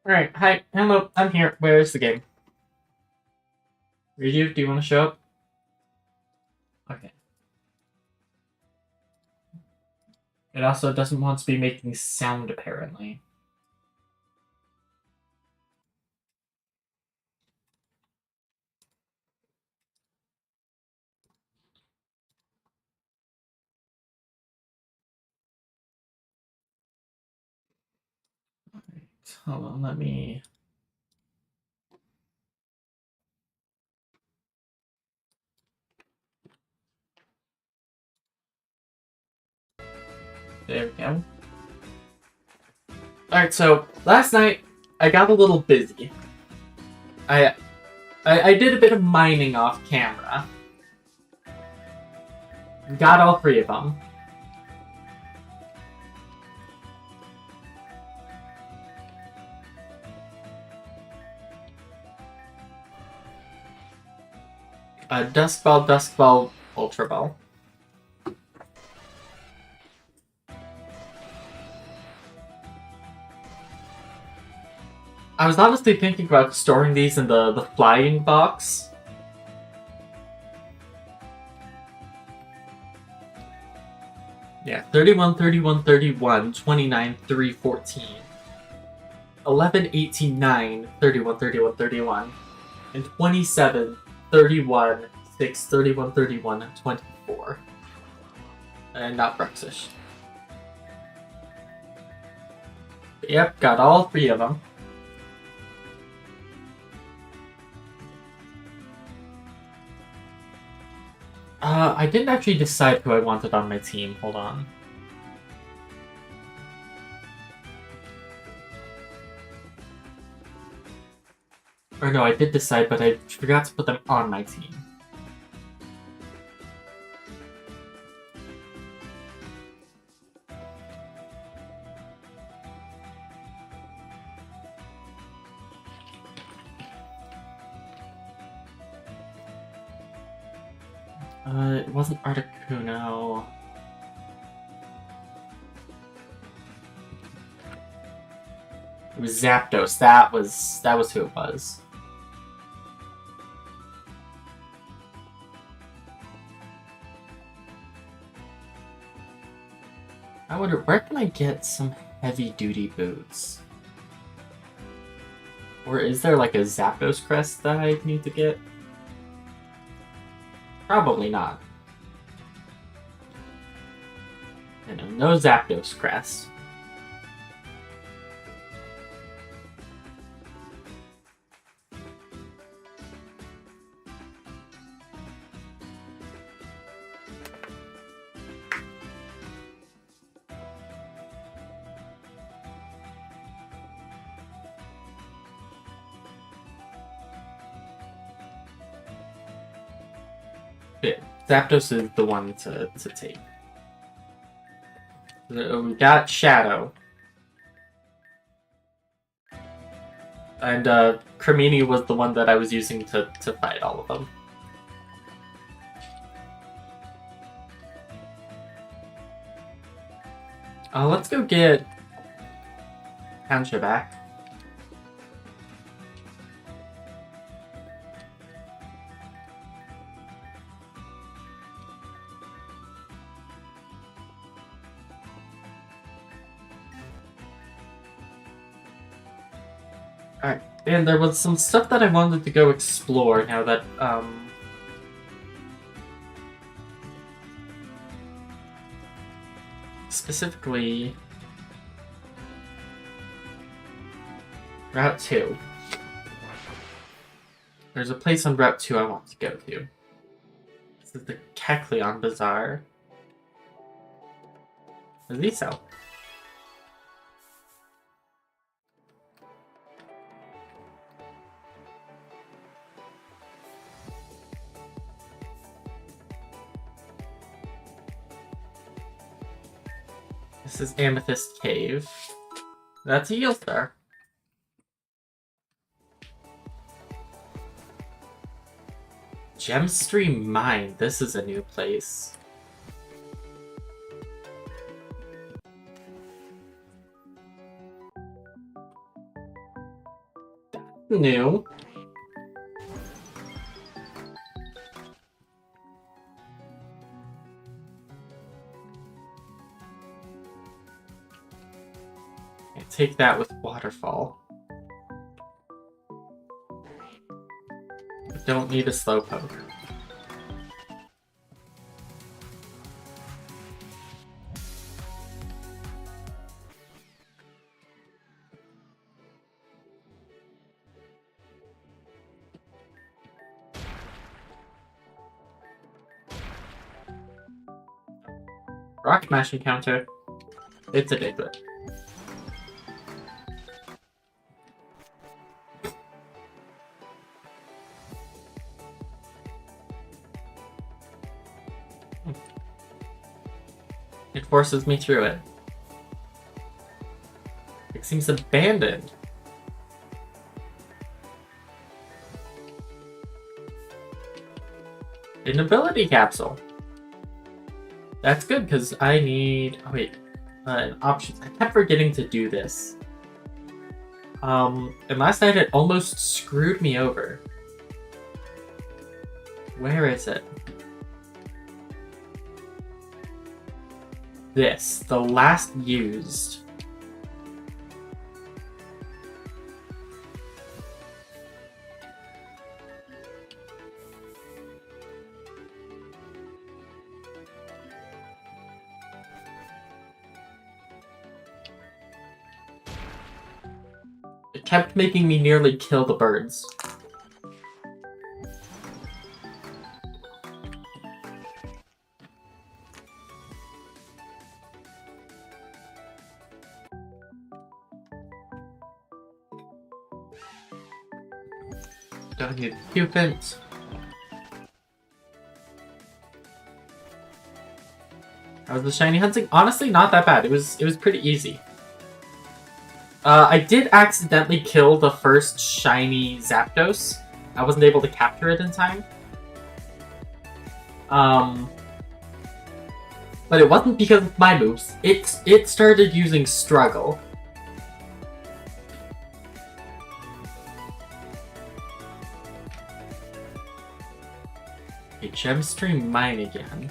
Alright, hi, hello, I'm here. Where's the game? Reju, do you want to show up? Okay. It also doesn't want to be making sound, apparently. Alright, hold on, let me... There we go. Alright, so, last night, I got a little busy. I did a bit of mining off camera. Got all three of them. Dusk Ball, Ultra Ball. I was honestly thinking about storing these in the flying box. Yeah, 31, 31, 31, 29, 3, 14. 11, 18, 9, 31, 31, 31. And 27, 31, 6, 31, 31, 24. And not Brexish. Yep, got all three of them. I didn't actually decide who I wanted on my team. Hold on. Or no, I did decide, but I forgot to put them on my team. It wasn't Articuno. It was Zapdos. That was who it was. I wonder, where can I get some heavy-duty boots? Or is there like a Zapdos crest that I need to get? Probably not. No Zapdos crest. Yeah, Zapdos is the one to take. So we got Shadow. And Cremini was the one that I was using to fight all of them. Let's go get Hansha back. Alright, and there was some stuff that I wanted to go explore now that, specifically... Route 2. There's a place on Route 2 I want to go to. This is the Kecleon Bazaar. What do these sell? This is Amethyst Cave. That's a Yieldar. Gemstream Mine. This is a new place. new. I take that with waterfall. I don't need a slowpoke. Rock Smash encounter. It's a Diglett. It forces me through it. It seems abandoned. An ability capsule. That's good, because I need... Oh, wait. Options. I kept forgetting to do this. And last night it almost screwed me over. Where is it? This. The last used. It kept making me nearly kill the birds. Don't need Cupid. How was the shiny hunting? Honestly, not that bad. It was pretty easy. I did accidentally kill the first shiny Zapdos. I wasn't able to capture it in time. But it wasn't because of my moves. It started using Struggle. A Gemstream mine again.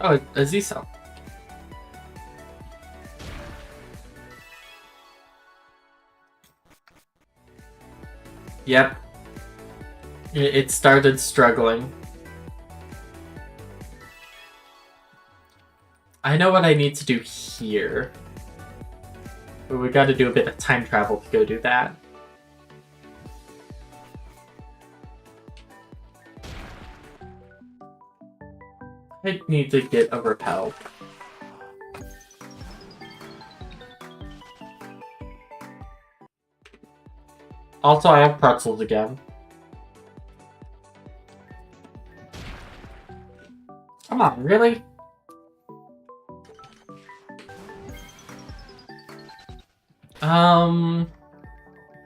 Oh, a Z-Cell. Yep. It started struggling. I know what I need to do here. But we gotta do a bit of time travel to go do that. I need to get a repel. Also, I have pretzels again. Come on, really?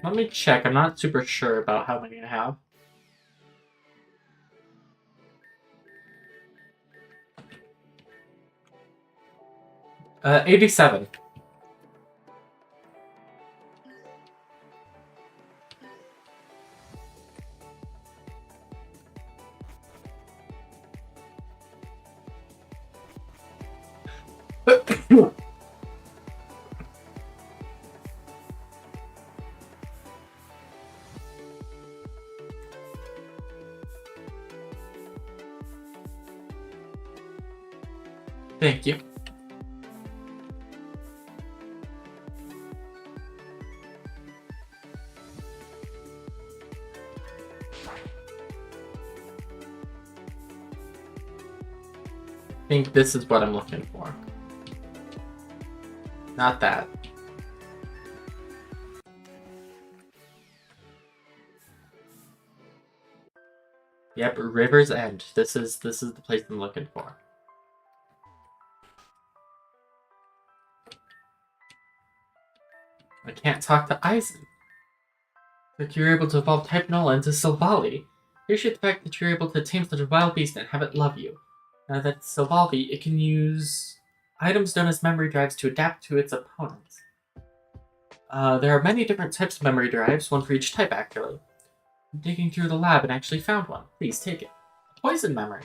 Let me check. I'm not super sure about how many I have. Uh, 87. Thank you. I think this is what I'm looking for. Not that. Yep, River's End. This is the place I'm looking for. I can't talk to Aizen. But you're able to evolve Type Null into Silvally. Appreciate the fact that you're able to tame such a wild beast and have it love you. Now that it's Solvalvi, it can use items known as memory drives to adapt to its opponents. There are many different types of memory drives, one for each type, actually. I'm digging through the lab and actually found one. Please take it. A poison memory.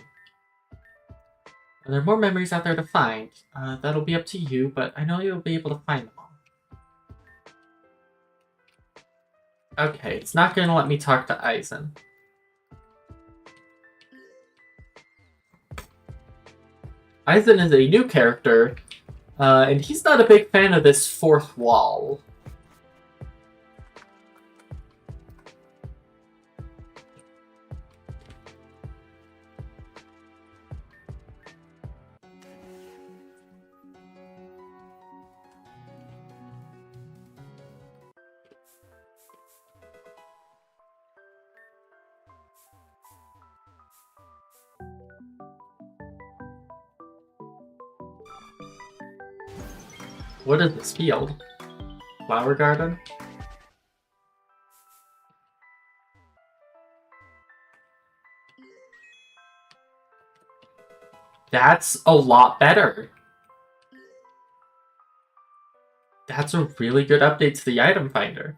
There are more memories out there to find. That'll be up to you, but I know you'll be able to find them all. Okay, it's not going to let me talk to Aizen. Aizen is a new character, and he's not a big fan of this fourth wall. What is this field? Flower garden? That's a lot better. That's a really good update to the item finder.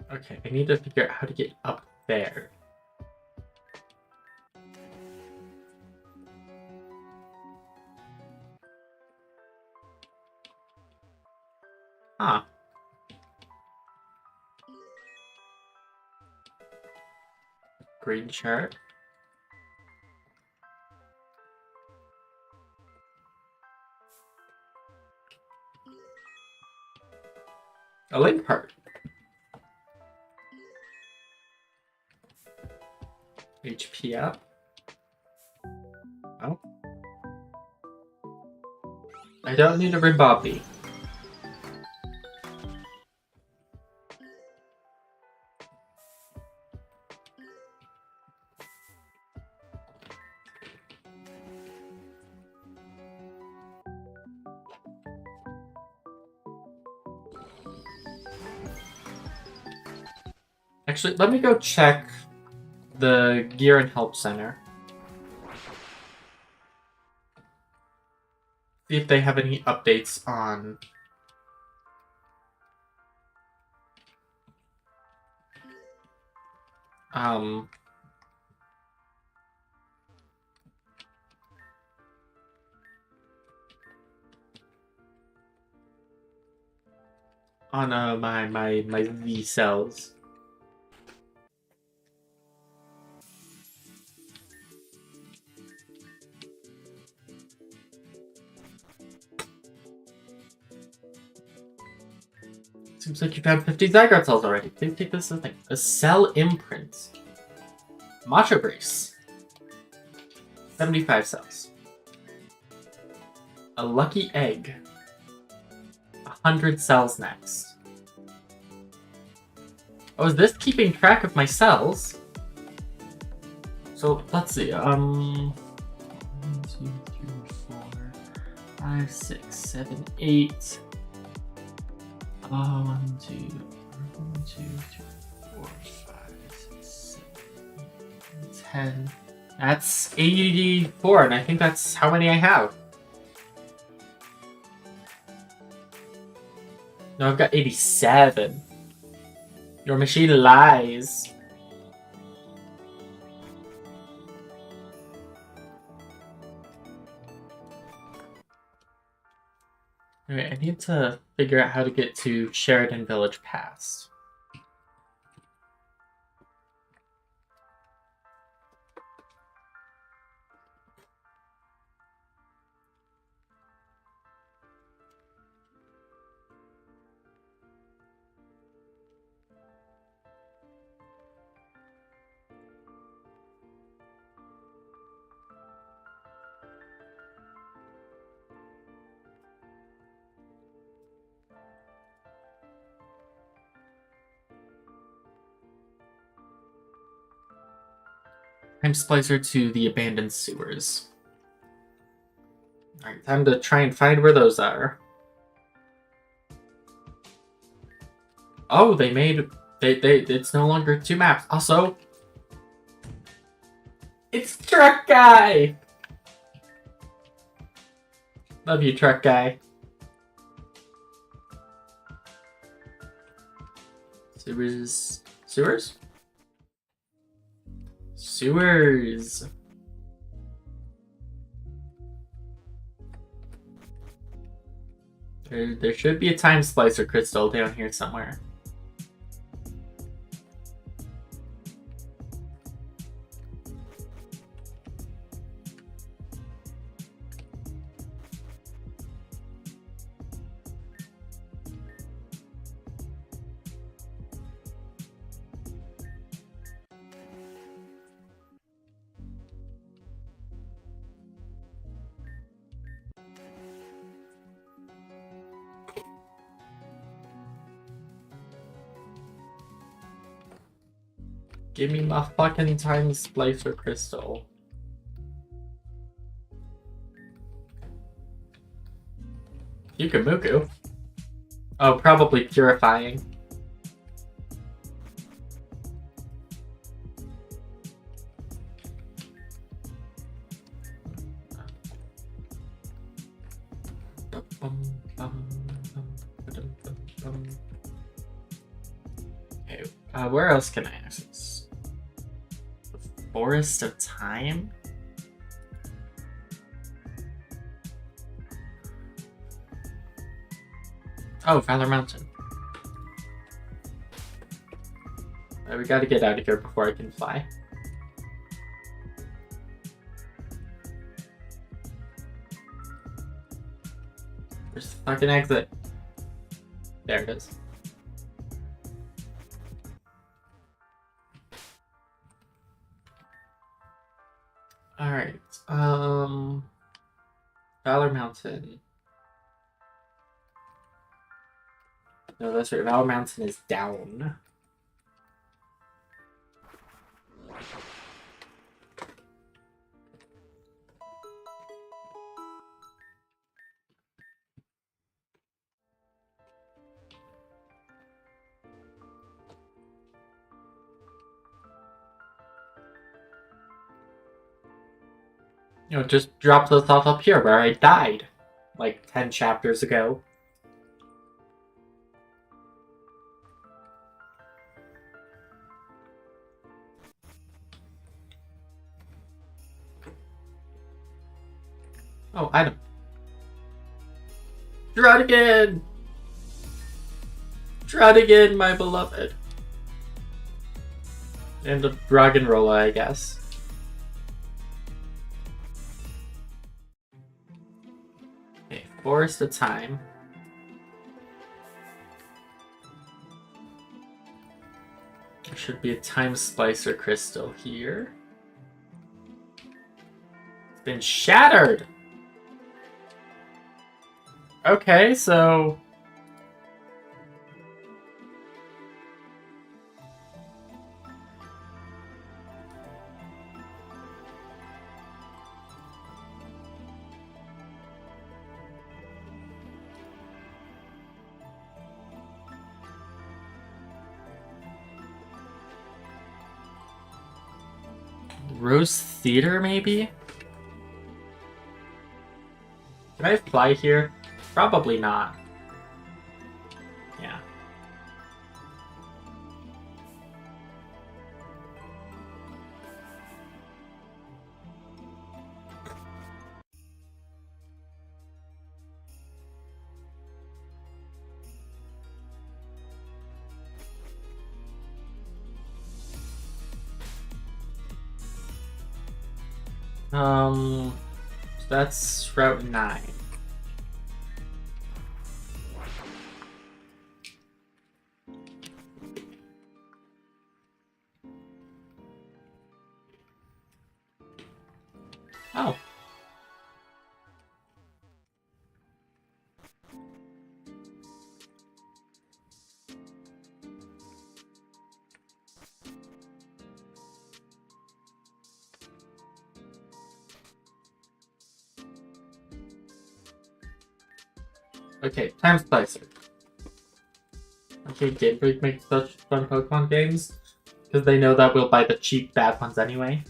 Okay, I need to figure out how to get up there. Huh. Green chart. A link part. HP up. Oh. I don't need a Rimbobby. Actually, let me go check the Gear and Help Center. See if they have any updates on... on my V cells. Seems like you've had 50 Zygarde cells already. Please take this as a thing. A cell imprint. Macho Brace. 75 cells. A lucky egg. 100 cells next. Oh, is this keeping track of my cells? So, let's see. 1, 2, 3, 4, 5, 6, 7, 8. 1, 2, 3, 4, 5, 6, 7, 8, 10. That's 84, and I think that's how many I have. No, I've got 87. Your machine lies. Alright, I need to figure out how to get to Sheridan Village Pass. Time splicer to the abandoned sewers. Alright, time to try and find where those are. Oh, they made... It's no longer 2 maps. Also... It's Truck Guy! Love you, Truck Guy. Sewers? Sewers? Sewers! There should be a time splicer crystal down here somewhere. Give me my fucking time splicer crystal. Yukamuku? Oh, probably purifying. Okay, where else can I access? Forest of Time? Oh, Valor Mountain. We gotta get out of here before I can fly. Where's the fucking exit? There it is. Alright, Valor Mountain. No, that's right, Valor Mountain is down. You know, just drop those off up here where I died like 10 chapters ago. Oh, item. Draudigan! Draudigan, my beloved. And a Dragonrola, I guess. Okay, Forest of Time. There should be a Time Splicer crystal here. It's been shattered! Okay, so... Rose Theater, maybe? Can I fly here? Probably not. Yeah. So that's Route 9. Oh. Okay, time splicer. okay, Game Freak makes such fun Pokemon games. Because they know that we'll buy the cheap bad ones anyway.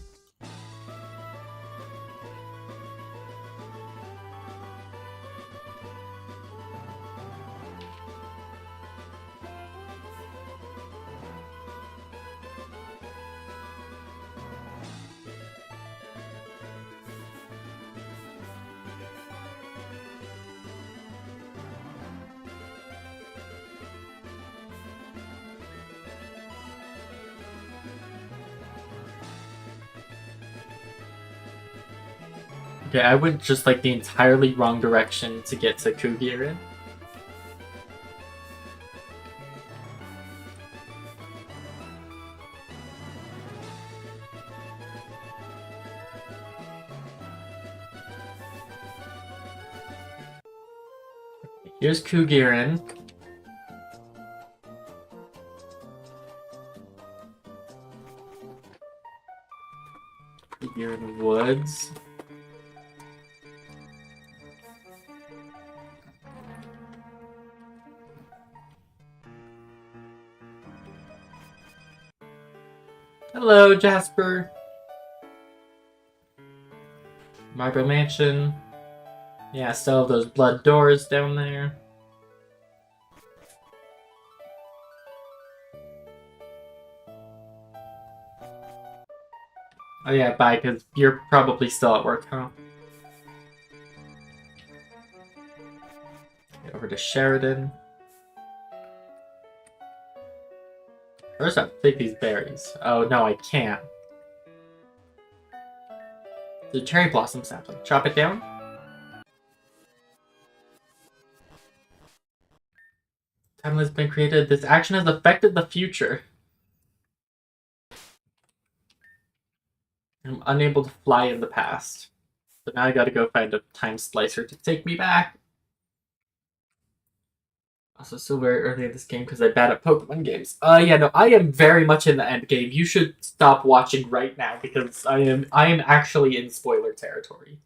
Okay, I went just like the entirely wrong direction to get to Kugirin. Here's Kugirin. Kugirin Woods. Hello, Jasper. Marble Mansion. Yeah, still have those blood doors down there. Oh yeah, bye, because you're probably still at work, huh? Get over to Sheridan. First, I have to take these berries. Oh no, I can't. The cherry blossom sapling. Chop it down. Time has been created. This action has affected the future. I'm unable to fly in the past. So now I gotta go find a time slicer to take me back. Also, still very early in this game because I'm bad at Pokemon games. Yeah, no, I am very much in the end game. You should stop watching right now because I am actually in spoiler territory.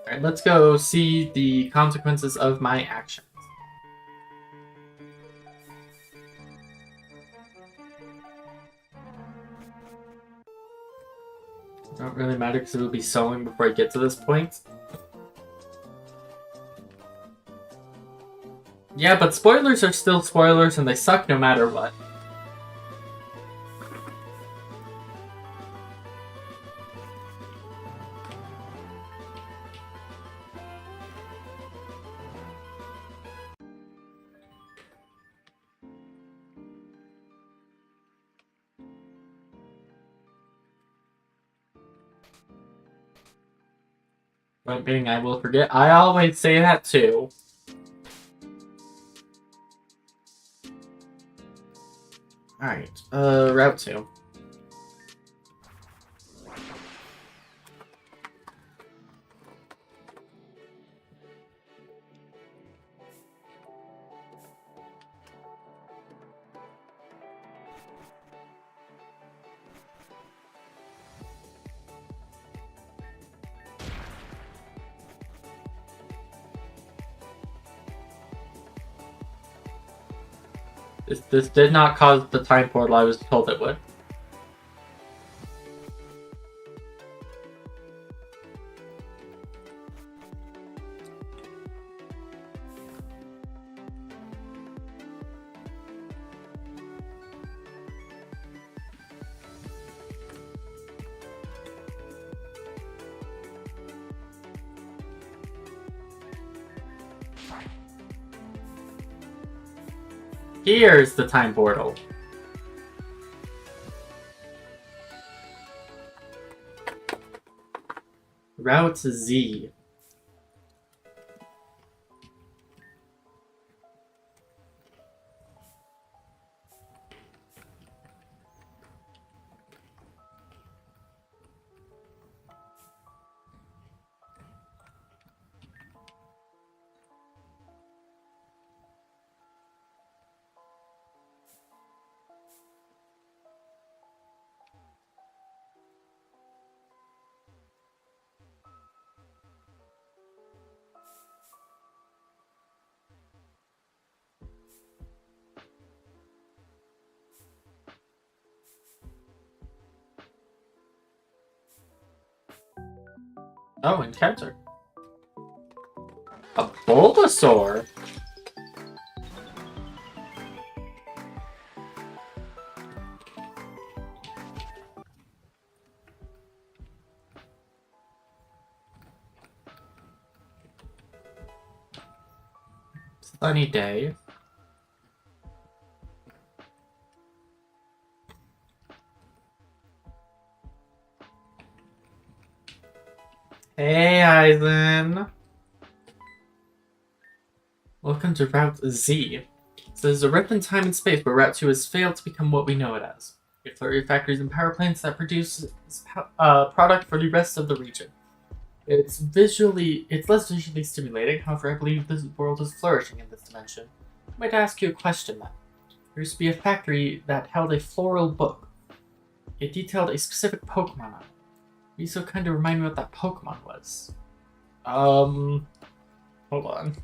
Alright, let's go see the consequences of my actions. It don't really matter because it will be sewing before I get to this point. Yeah, but spoilers are still spoilers and they suck no matter what. Point being, I will forget. I always say that too. Alright, Route 2. This did not cause the time portal I was told it would. Here's the time portal. Route Z. Oh, encounter. A Bulbasaur? Sunny day. Hey, Eisen. Welcome to Route Z. So there's a rip in time and space where Route 2 has failed to become what we know it as. A flurry of factories and power plants that produce product for the rest of the region. It's less visually stimulating, however I believe this world is flourishing in this dimension. I might ask you a question then. There used to be a factory that held a floral book. It detailed a specific Pokemon on it. You so kind of remind me what that Pokemon was. Hold on.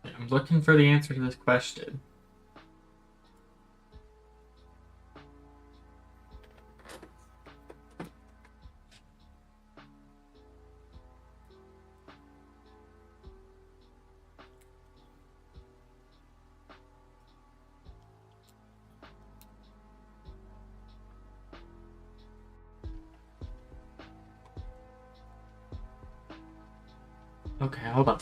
I'm looking for the answer to this question. Okay, hold on.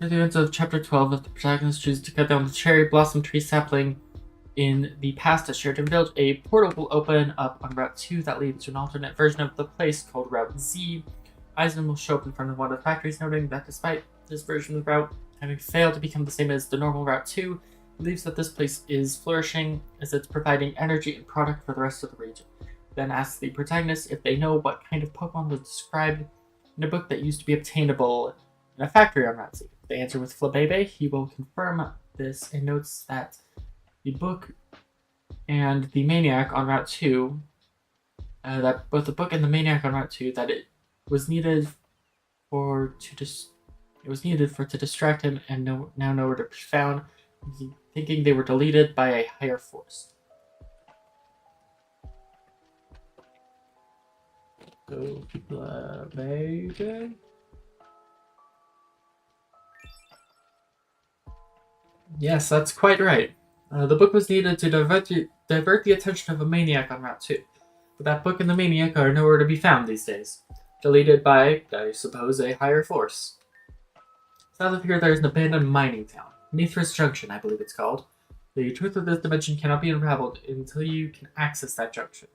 After the events of Chapter 12, if the protagonist chooses to cut down the cherry blossom tree sapling in the past at Sheridan Village, a portal will open up on Route 2 that leads to an alternate version of the place called Route Z. Eisen will show up in front of one of the factories, noting that despite this version of the route having failed to become the same as the normal Route 2, he believes that this place is flourishing as it's providing energy and product for the rest of the region. Then asks the protagonist if they know what kind of Pokemon was described in a book that used to be obtainable in a factory on Route Z. If they answer with Flabebe, he will confirm this and notes that the book and the Maniac on Route 2, that both the book and the Maniac on Route 2, that it was needed to distract him and now nowhere to be found, thinking they were deleted by a higher force. So, baby. Yes, that's quite right. The book was needed to divert the attention of a maniac on Route 2. But that book and the maniac are nowhere to be found these days. Deleted by, I suppose, a higher force. South of here there is an abandoned mining town. Mithras Junction, I believe it's called. The truth of this dimension cannot be unraveled until you can access that junction.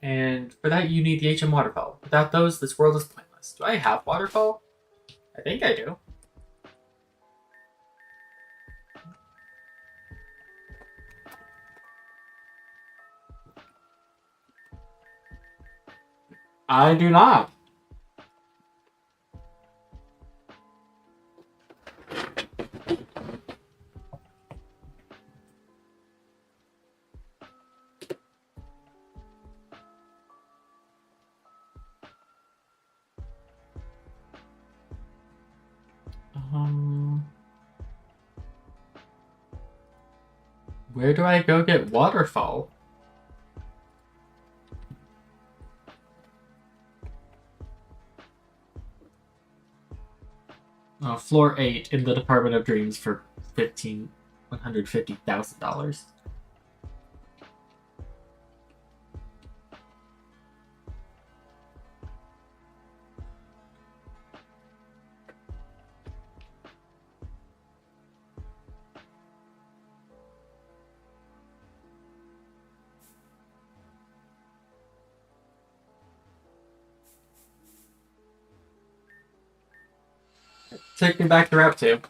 And for that you need the HM Waterfall. Without those, this world is pointless. Do I have Waterfall? I think I do. I do not. Where do I go get waterfall? Floor 8 in the Department of Dreams for $150,000. Take me back to Route 2.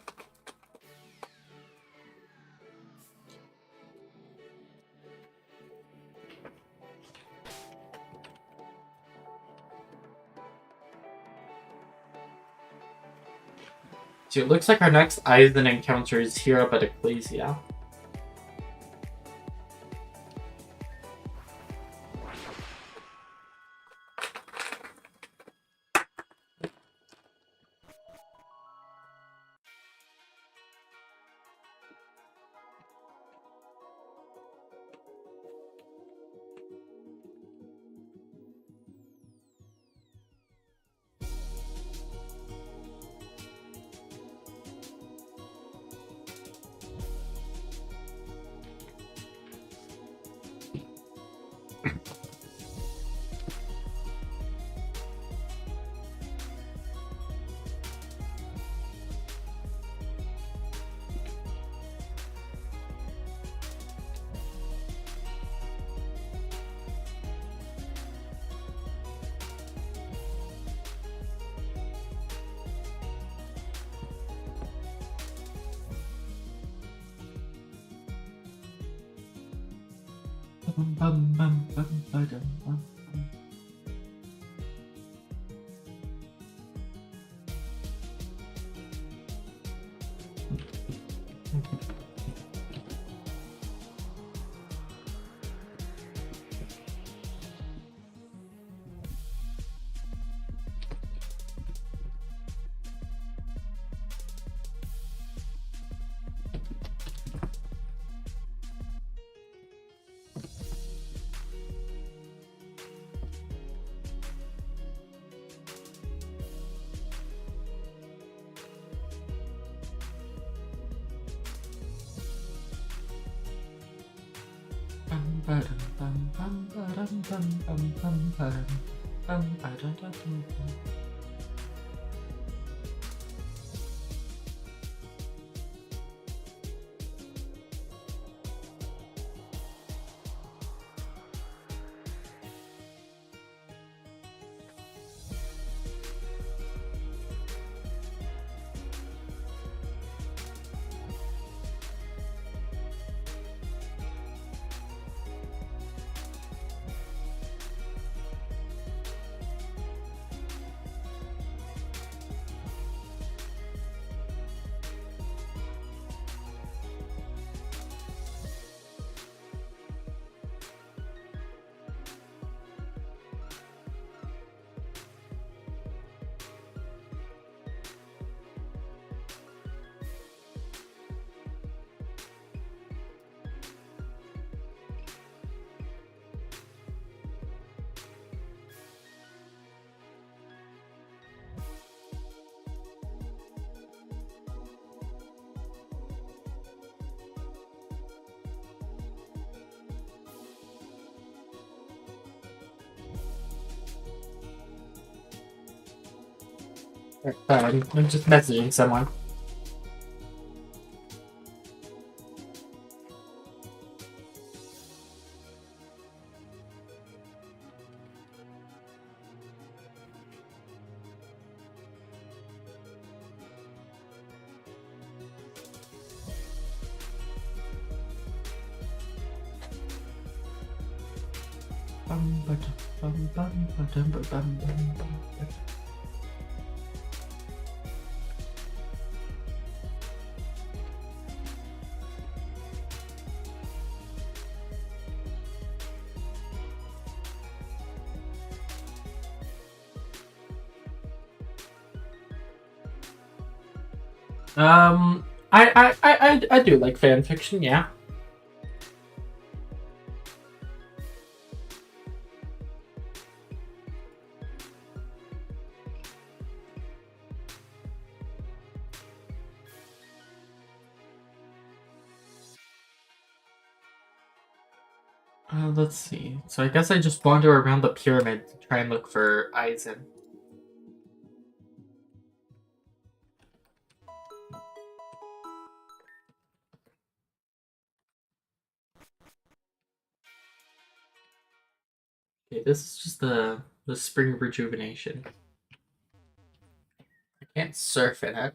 So it looks like our next Eisen encounter is here up at Ecclesia. Sorry, I'm just messaging someone. I do like fan fiction, yeah. Let's see. So I guess I just wander around the pyramid to try and look for Aizen. Okay, this is just the spring rejuvenation. I can't surf in it.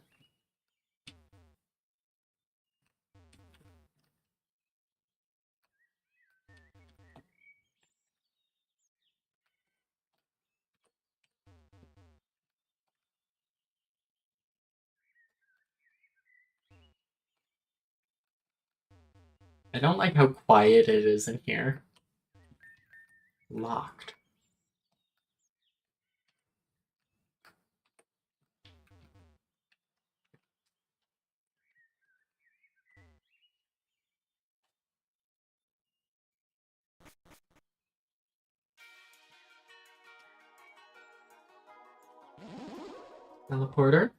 I don't like how quiet it is in here. Locked. Teleporter.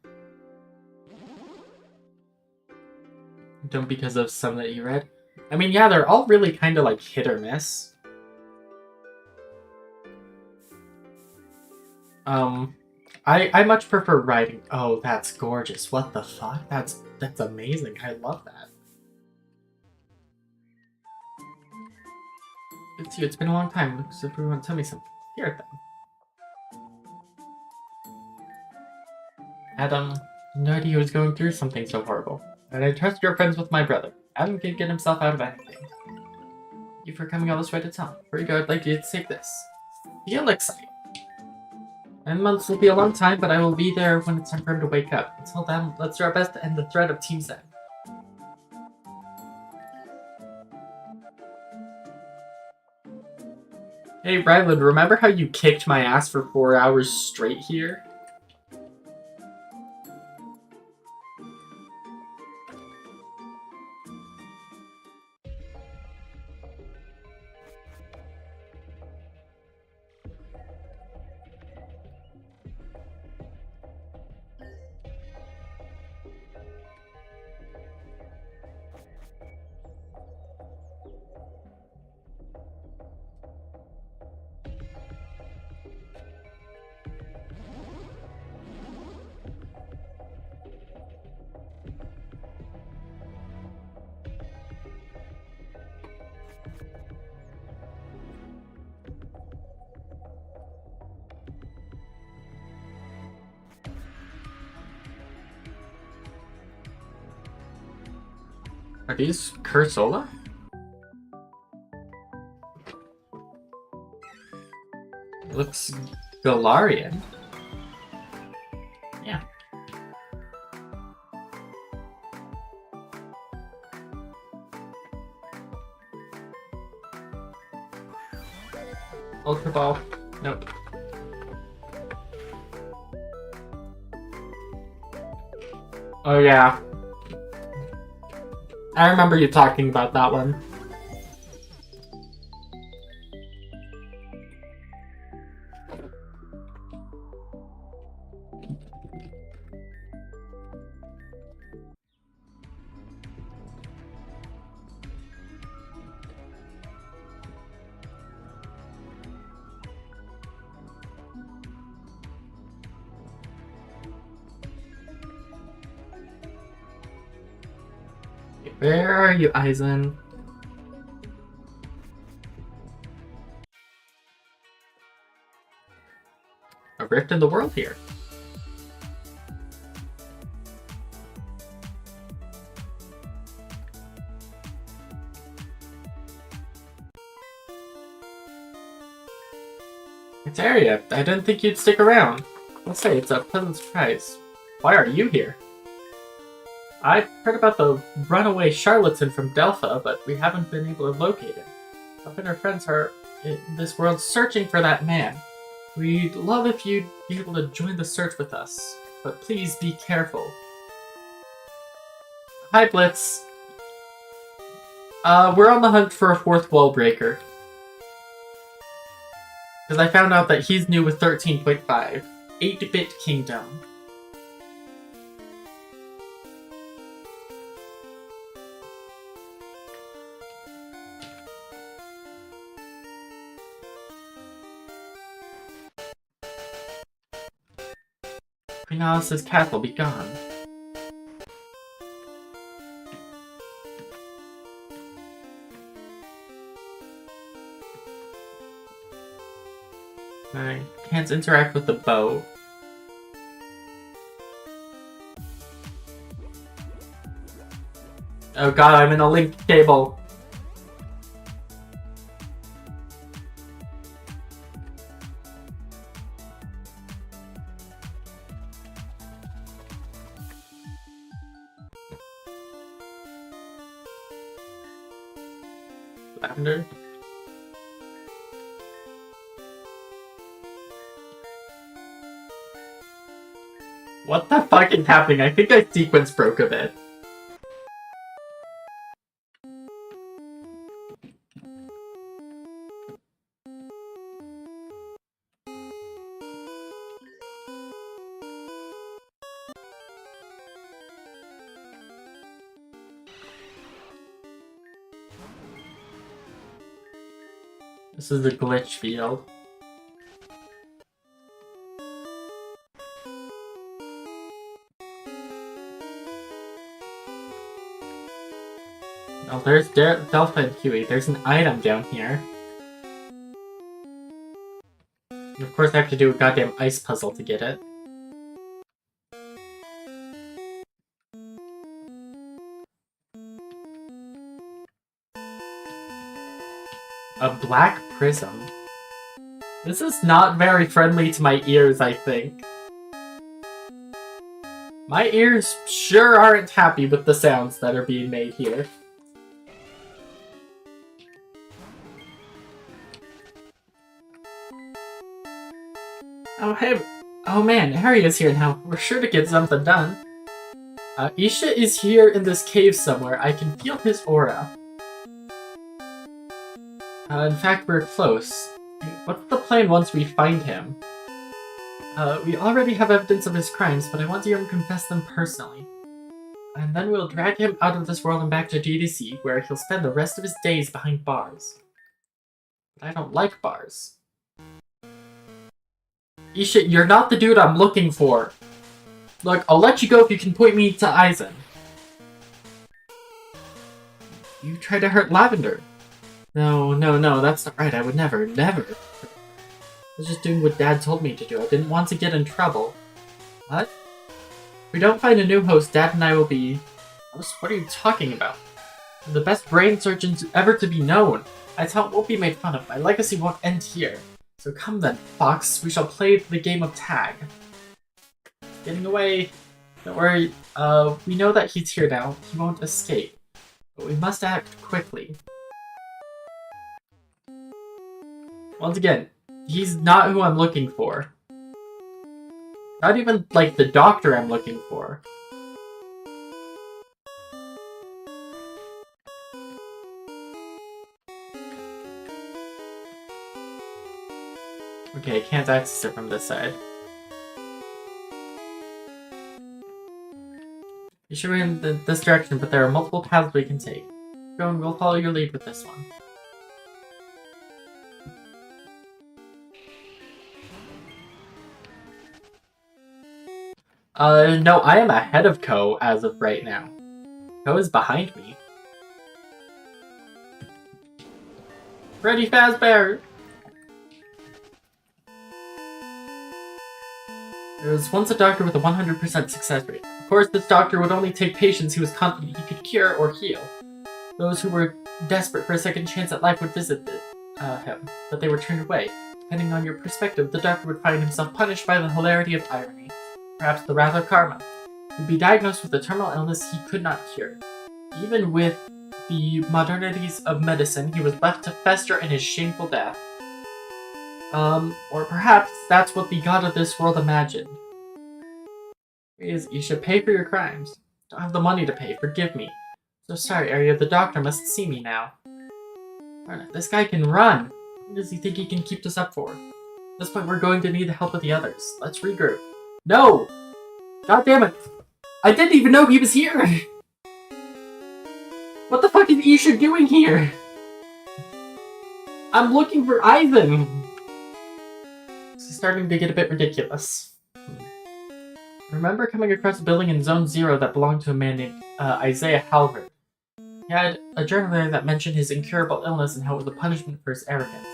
Don't because of some that you read. I mean, yeah, they're all really kind of like hit or miss. I much prefer writing. Oh, that's gorgeous. What the fuck? That's amazing. I love that. It's you. It's been a long time. Looks if everyone tell me something. Here then. Adam, no idea he was going through something so horrible. And I trust you're friends with my brother. Adam can get himself out of anything. Thank you for coming all this way to town. Before you go, I'd like you to take this. Feel excited. 9 months will be a long time, but I will be there when it's time for him to wake up. Until then, let's do our best to end the threat of Team Zen. Hey, Ryland, remember how you kicked my ass for 4 hours straight here? Are these Cursola? It looks Galarian. Yeah. Ultra Ball. Nope. Oh yeah. I remember you talking about that one. Where are you, Aizen? A rift in the world here. It's Eria. I didn't think you'd stick around. Let's say it's a pleasant surprise. Why are you here? I've heard about the runaway charlatan from Delpha, but we haven't been able to locate him. Us and our friends are in this world searching for that man. We'd love if you'd be able to join the search with us, but please be careful. Hi, Blitz. We're on the hunt for a fourth wall breaker. Because I found out that he's new with 13.5. 8-bit Kingdom. Queen Alice's castle be gone. I can't interact with the bow. Oh god, I'm in a link cable. Lavender. What the fuck is happening? I think my sequence broke a bit. This is the glitch field. Oh, there's Delpha and Huey. There's an item down here. And of course I have to do a goddamn ice puzzle to get it. A black prism. This is not very friendly to my ears, I think. My ears sure aren't happy with the sounds that are being made here. Oh hey, oh man, Aria's here now. We're sure to get something done. Isha is here in this cave somewhere. I can feel his aura. In fact, we're close. What's the plan once we find him? We already have evidence of his crimes, but I want to hear him confess them personally. And then we'll drag him out of this world and back to GDC, where he'll spend the rest of his days behind bars. But I don't like bars. Isha, you're not the dude I'm looking for. Look, I'll let you go if you can point me to Aizen. You tried to hurt Lavender. No, that's not right. I would never. I was just doing what Dad told me to do. I didn't want to get in trouble. What? If we don't find a new host, Dad and I will be... What are you talking about? I'm the best brain surgeons ever to be known. I thought it won't be made fun of. My legacy won't end here. So come then, Fox. We shall play the game of tag. Getting away. Don't worry. We know that he's here now. He won't escape. But we must act quickly. Once again, he's not who I'm looking for. Not even, like, the doctor I'm looking for. Okay, I can't access it from this side. You should be in this direction, but there are multiple paths we can take. Go and we'll follow your lead with this one. No, I am ahead of Ko as of right now. Ko is behind me. Freddy Fazbear! There was once a doctor with a 100% success rate. Of course, this doctor would only take patients he was confident he could cure or heal. Those who were desperate for a second chance at life would visit him, but they were turned away. depending on your perspective, the doctor would find himself punished by the hilarity of irony, perhaps the wrath of karma. He would be diagnosed with a terminal illness he could not cure. Even with the modernities of medicine, he was left to fester in his shameful death. Or perhaps that's what the god of this world imagined. You should pay for your crimes. Don't have the money to pay, forgive me. So sorry, Eria, the doctor must see me now. This guy can run. What does he think he can keep this up for? At this point, we're going to need the help of the others. Let's regroup. No! God damn it! I didn't even know he was here! What the fuck is Isha doing here? I'm looking for Ivan! This is starting to get a bit ridiculous. I remember coming across a building in Zone 0 that belonged to a man named Isaiah Halvard. He had a journal there that mentioned his incurable illness and how it was a punishment for his arrogance.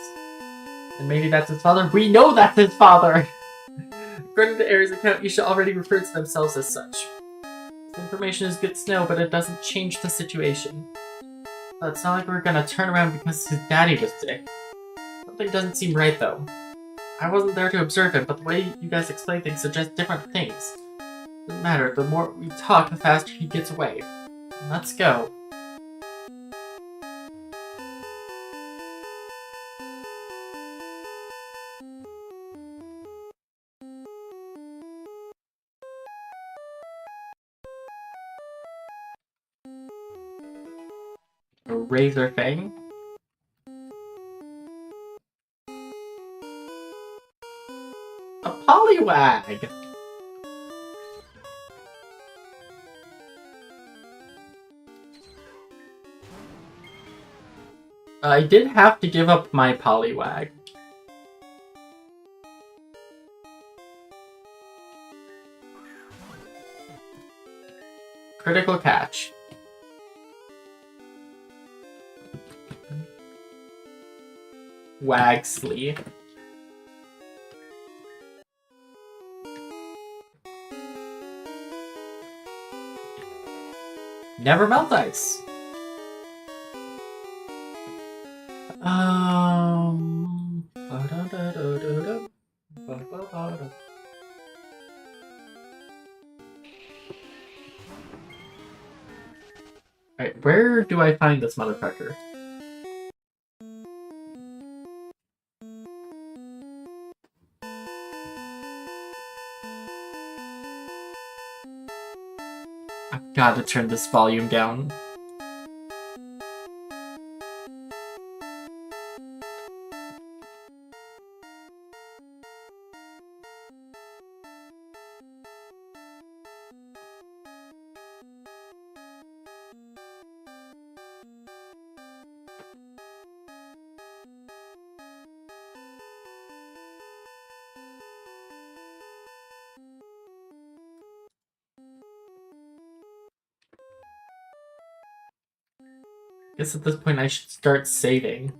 And maybe that's his father? We know that's his father! According to Eria's account, Isha already referred to themselves as such. This information is good to know, but it doesn't change the situation. But it's not like we're gonna turn around because his daddy was sick. Something doesn't seem right, though. I wasn't there to observe him, but the way you guys explain things suggests different things. Doesn't matter, the more we talk, the faster he gets away. Let's go. A razor fang? A poliwag! I did have to give up my poliwag. Critical catch. Wagsley. Never melt ice. Alright, where do I find this motherfucker? I've got to turn this volume down. I guess at this point I should start saving.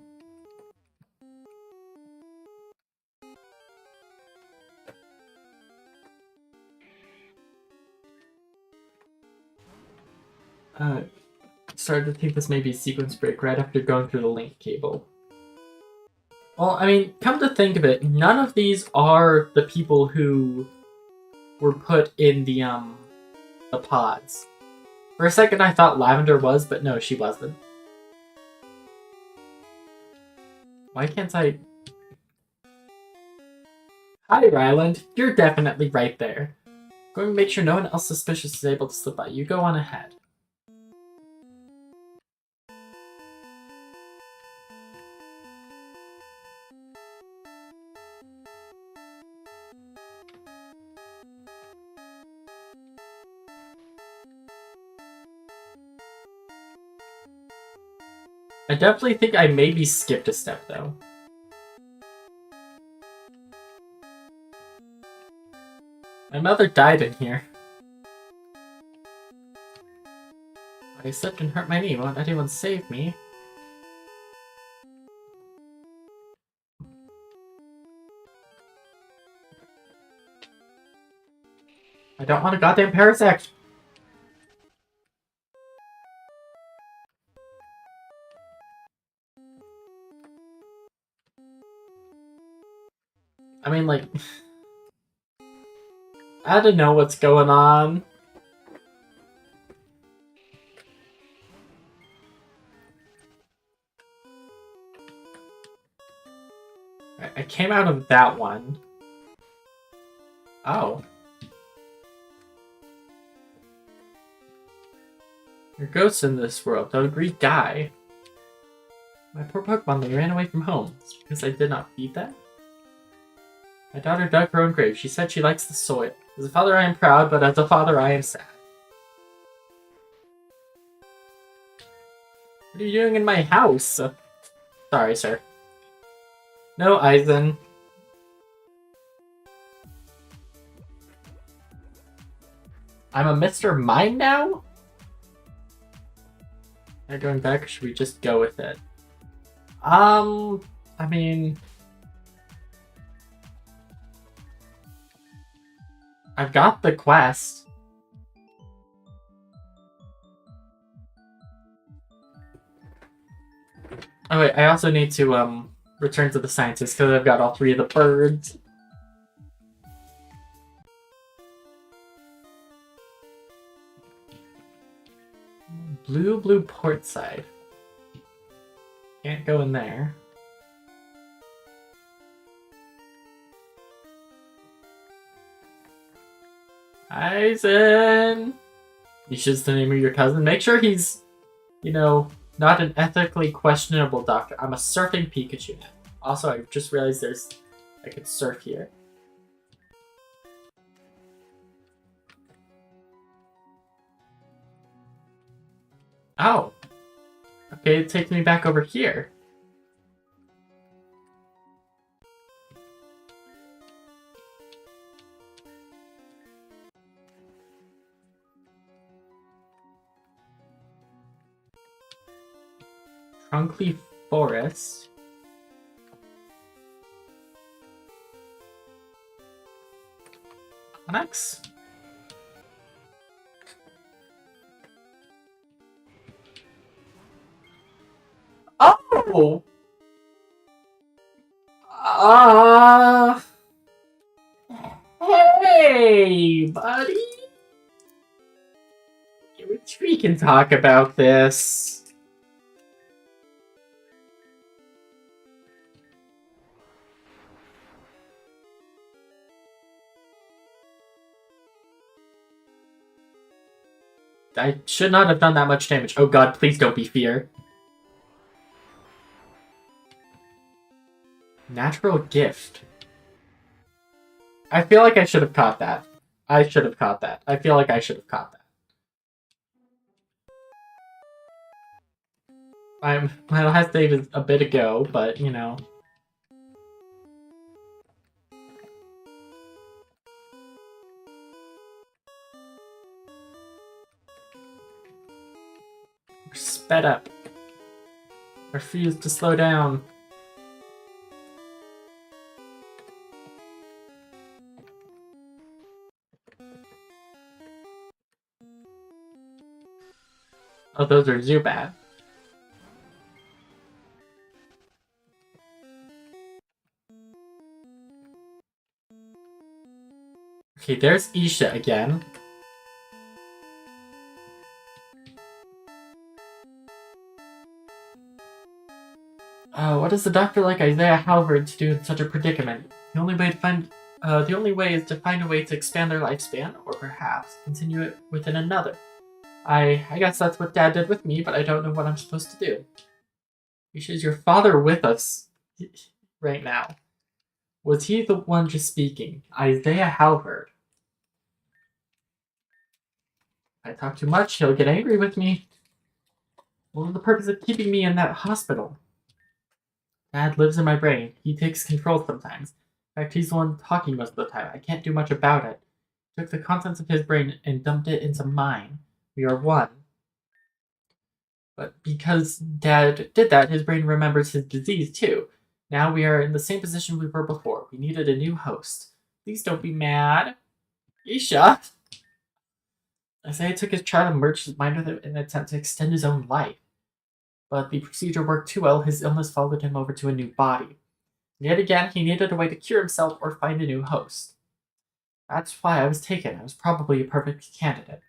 Started to think this may be a sequence break right after going through the link cable. Well, I mean, come to think of it, none of these are the people who were put in the pods. For a second I thought Lavender was, but no, she wasn't. Why can't I... Hi, Ryland. You're definitely right there. Going to make sure no one else suspicious is able to slip by. You go on ahead. I definitely think I maybe skipped a step, though. My mother died in here. I slipped and hurt my knee. Won't anyone save me? I don't want a goddamn parasect! I mean, like, I don't know what's going on. I came out of that one. Oh. There are ghosts in this world. Don't agree, die. My poor Pokemon, they ran away from home. It's because I did not feed them? My daughter dug her own grave. She said she likes the soil. As a father, I am proud, but as a father, I am sad. What are you doing in my house? Sorry, sir. No, Aizen. I'm a Mr. Mime now? Am I going back, or should we just go with it? I mean... I've got the quest. Oh wait, I also need to, return to the scientist, because I've got all 3 of the birds. Blue port side. Can't go in there. Aizen! Isha's the name of your cousin. Make sure he's, you know, not an ethically questionable doctor. I'm a surfing Pikachu now. Also, I just realized I could surf here. Oh. Okay, it takes me back over here. Trunkly Forest. Onyx? Oh! Hey, buddy! We can talk about this. I should not have done that much damage. Oh god, please don't be fear. Natural gift. I feel like I should have caught that. I should have caught that. I feel like I should have caught that. My last save is a bit ago, but you know. We're sped up. Refuse to slow down. Oh, those are Zubat. Okay, there's Isha again. What does the doctor like Isaiah Halvard to do in such a predicament? The only way is to find a way to expand their lifespan, or perhaps continue it within another. I guess that's what Dad did with me, but I don't know what I'm supposed to do. Is your father with us right now? Was he the one just speaking? Isaiah Halvard. If I talk too much, he'll get angry with me. What was the purpose of keeping me in that hospital? Dad lives in my brain. He takes control sometimes. In fact, he's the one talking most of the time. I can't do much about it. He took the contents of his brain and dumped it into mine. We are one. But because Dad did that, his brain remembers his disease too. Now we are in the same position we were before. We needed a new host. Please don't be mad. Isha! Isaiah took his child and merged his mind with it in an attempt to extend his own life. But the procedure worked too well, his illness followed him over to a new body. Yet again, he needed a way to cure himself or find a new host. That's why I was taken. I was probably a perfect candidate.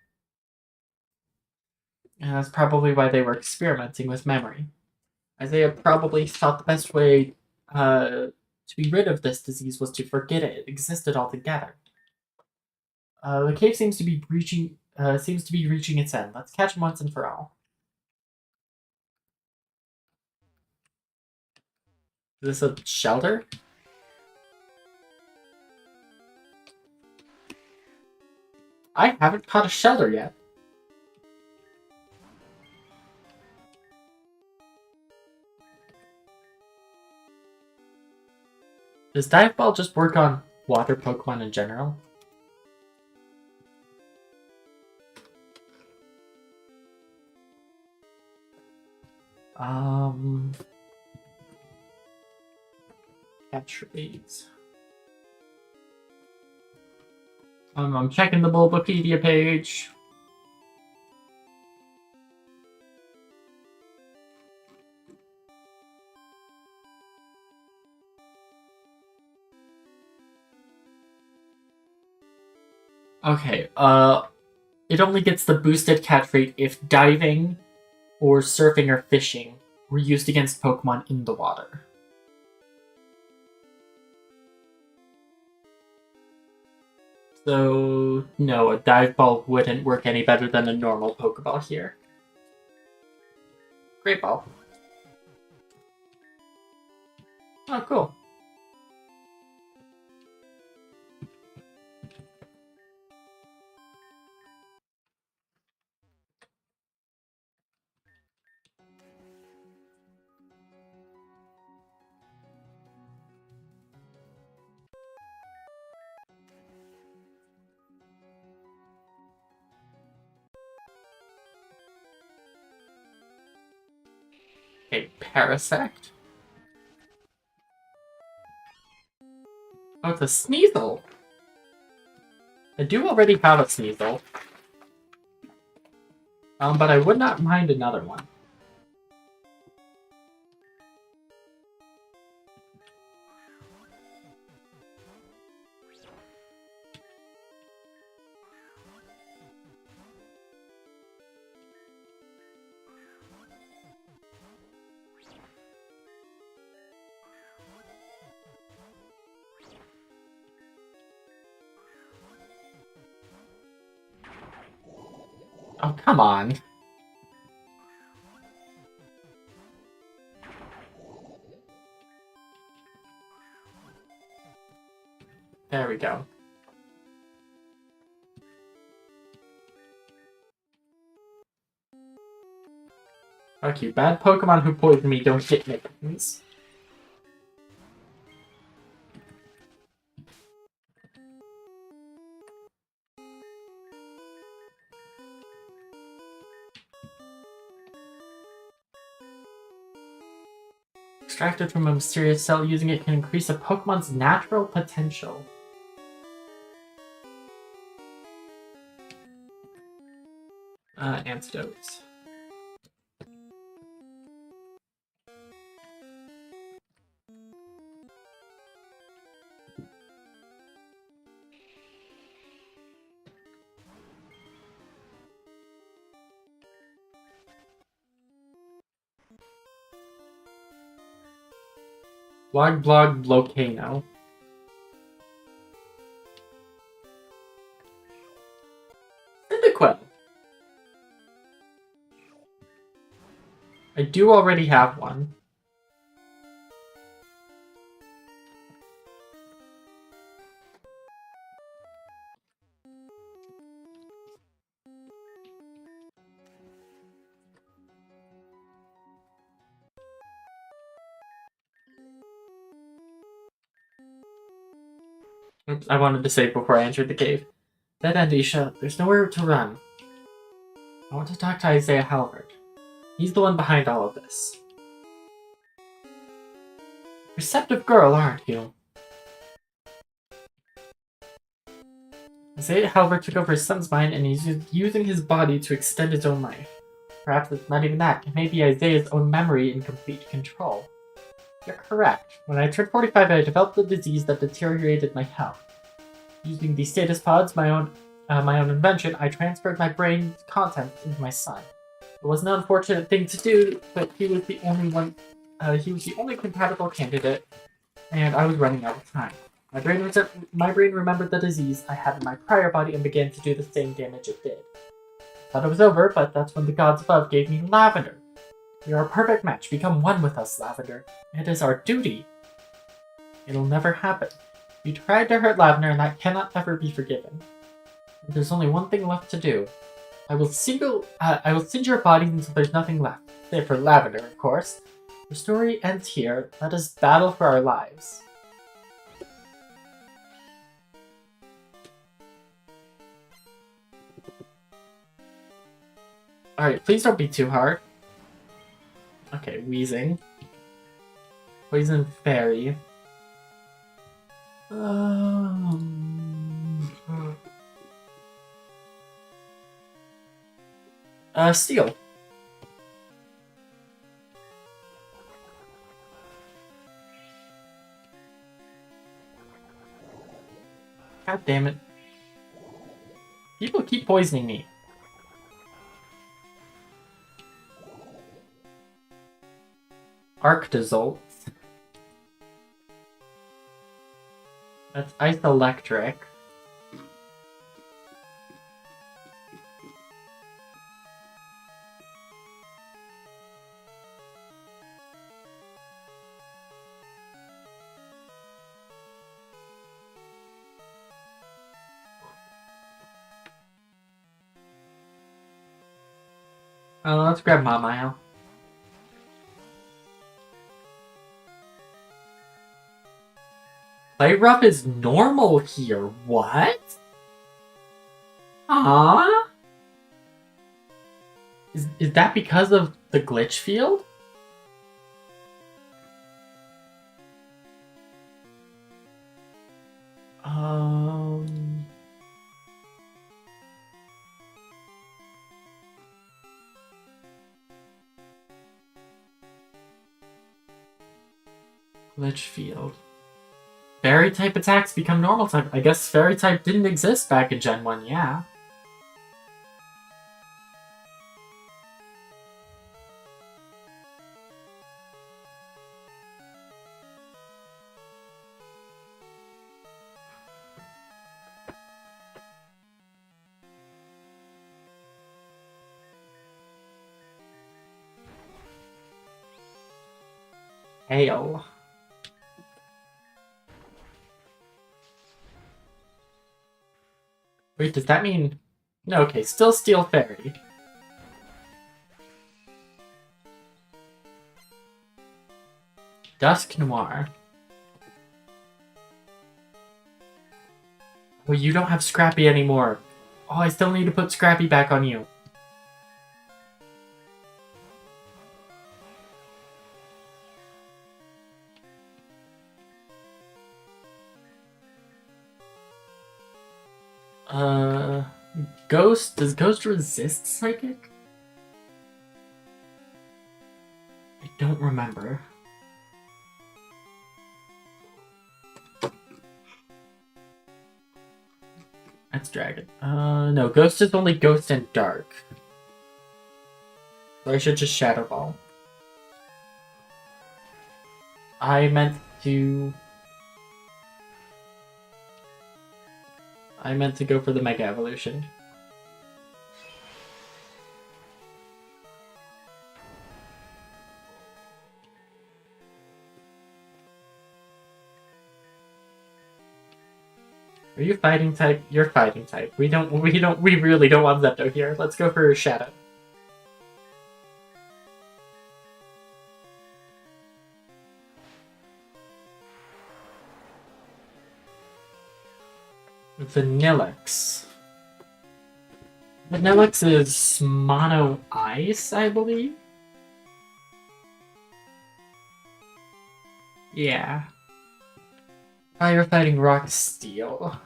And that's probably why they were experimenting with memory. Isaiah probably thought the best way to be rid of this disease was to forget it existed altogether. The cave seems to be reaching its end. Let's catch him once and for all. Is this a shelter? I haven't caught a shelter yet. Does Dive Ball just work on water Pokemon in general? Catchphrase. I'm checking the Bulbapedia page. Okay, it only gets the boosted catch rate if diving or surfing or fishing were used against Pokemon in the water. So, no, a dive ball wouldn't work any better than a normal Pokeball here. Great ball. Oh, cool. Okay, Parasect. Oh, it's a Sneasel. I do already have a Sneasel. But I would not mind another one. Oh, come on. There we go. Okay, bad Pokemon who poison me don't get nicknames. Extracted from a mysterious cell, using it can increase a Pokemon's natural potential. Antidotes. Blog Volcano. Cyndaquil. I do already have one. Oops, I wanted to save before I entered the cave. Dead end, Isha. There's nowhere to run. I want to talk to Isaiah Halbert. He's the one behind all of this. Receptive girl, aren't you? Isaiah Halbert took over his son's mind and he's using his body to extend his own life. Perhaps it's not even that. It may be Isaiah's own memory in complete control. You're correct. When I turned 45, I developed a disease that deteriorated my health. Using the status pods, my own invention, I transferred my brain contents into my son. It was an unfortunate thing to do, but he was the only one. He was the only compatible candidate, and I was running out of time. My brain remembered the disease I had in my prior body and began to do the same damage it did. Thought it was over, but that's when the gods above gave me Lavender. We are a perfect match. Become one with us, Lavender. It is our duty. It'll never happen. You tried to hurt Lavender, and that cannot ever be forgiven. There's only one thing left to do. I will singe your body until there's nothing left. Save for Lavender, of course. The story ends here. Let us battle for our lives. Alright, please don't be too hard. Okay, wheezing. Poison fairy. Steel. God damn it. People keep poisoning me. Arctazol. That's ice electric. Let's grab Mamail. Play rough is normal here. What? Huh? Is that because of the glitch field? Glitch field. Fairy type attacks become normal type. I guess fairy type didn't exist back in Gen 1, yeah. Hail. Wait, does that mean... No, okay, still Steel Fairy. Dusk Noir. Oh, you don't have Scrappy anymore. Oh, I still need to put Scrappy back on you. Ghost? Does Ghost resist Psychic? I don't remember. That's Dragon. No, Ghost is only Ghost and Dark. So I should just Shadow Ball. I meant to go for the Mega Evolution. Are you fighting type? You're fighting type. We really don't want Zepto here. Let's go for Shadow. Vanillix. Vanillix is Mono Ice, I believe? Yeah. You're fighting Rock Steel.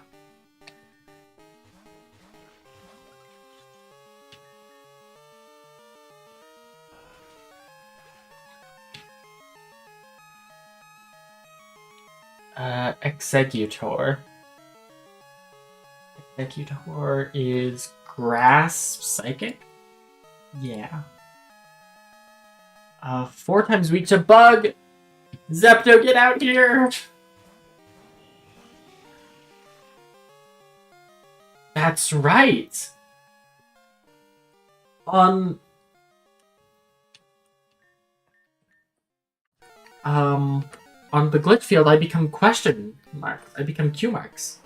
Executor. Executor is Grasp Psychic? Yeah. 4 times weak to bug! Zepto, get out here! That's right! On the glitch field, I become question marks. I become Q marks.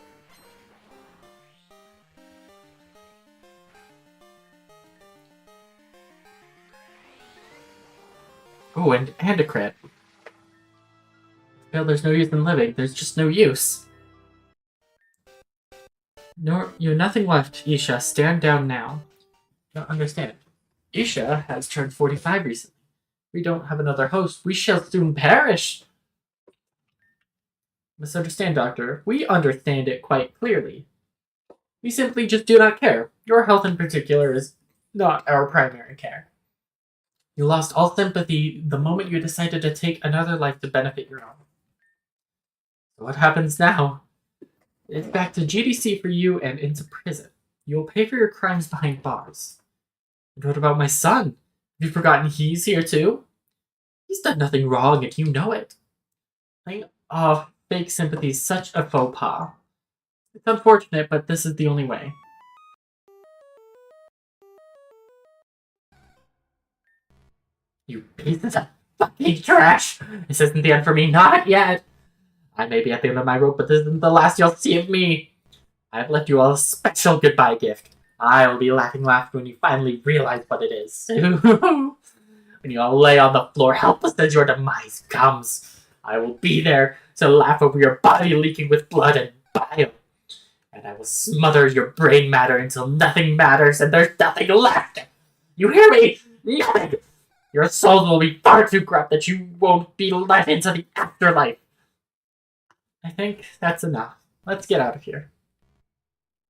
Oh, and a crit. Well, there's no use in living. There's just no use. No, you have nothing left, Isha. Stand down now. Don't understand. Isha has turned 45 recently. We don't have another host. We shall soon perish. Misunderstand, Doctor. We understand it quite clearly. We simply just do not care. Your health in particular is not our primary care. You lost all sympathy the moment you decided to take another life to benefit your own. So what happens now? It's back to GDC for you and into prison. You'll pay for your crimes behind bars. And what about my son? Have you forgotten he's here too? He's done nothing wrong and you know it. Playing off fake sympathy is such a faux pas. It's unfortunate, but this is the only way. You pieces of fucking trash! This isn't the end for me, not yet! I may be at the end of my rope, but this isn't the last you'll see of me! I've left you all a special goodbye gift. I'll be laughing when you finally realize what it is. When you all lay on the floor helpless as your demise comes, I will be there to laugh over your body leaking with blood and bile. And I will smother your brain matter until nothing matters and there's nothing left! You hear me? Nothing! Your soul will be far too corrupt that you won't be let into the afterlife. I think that's enough. Let's get out of here.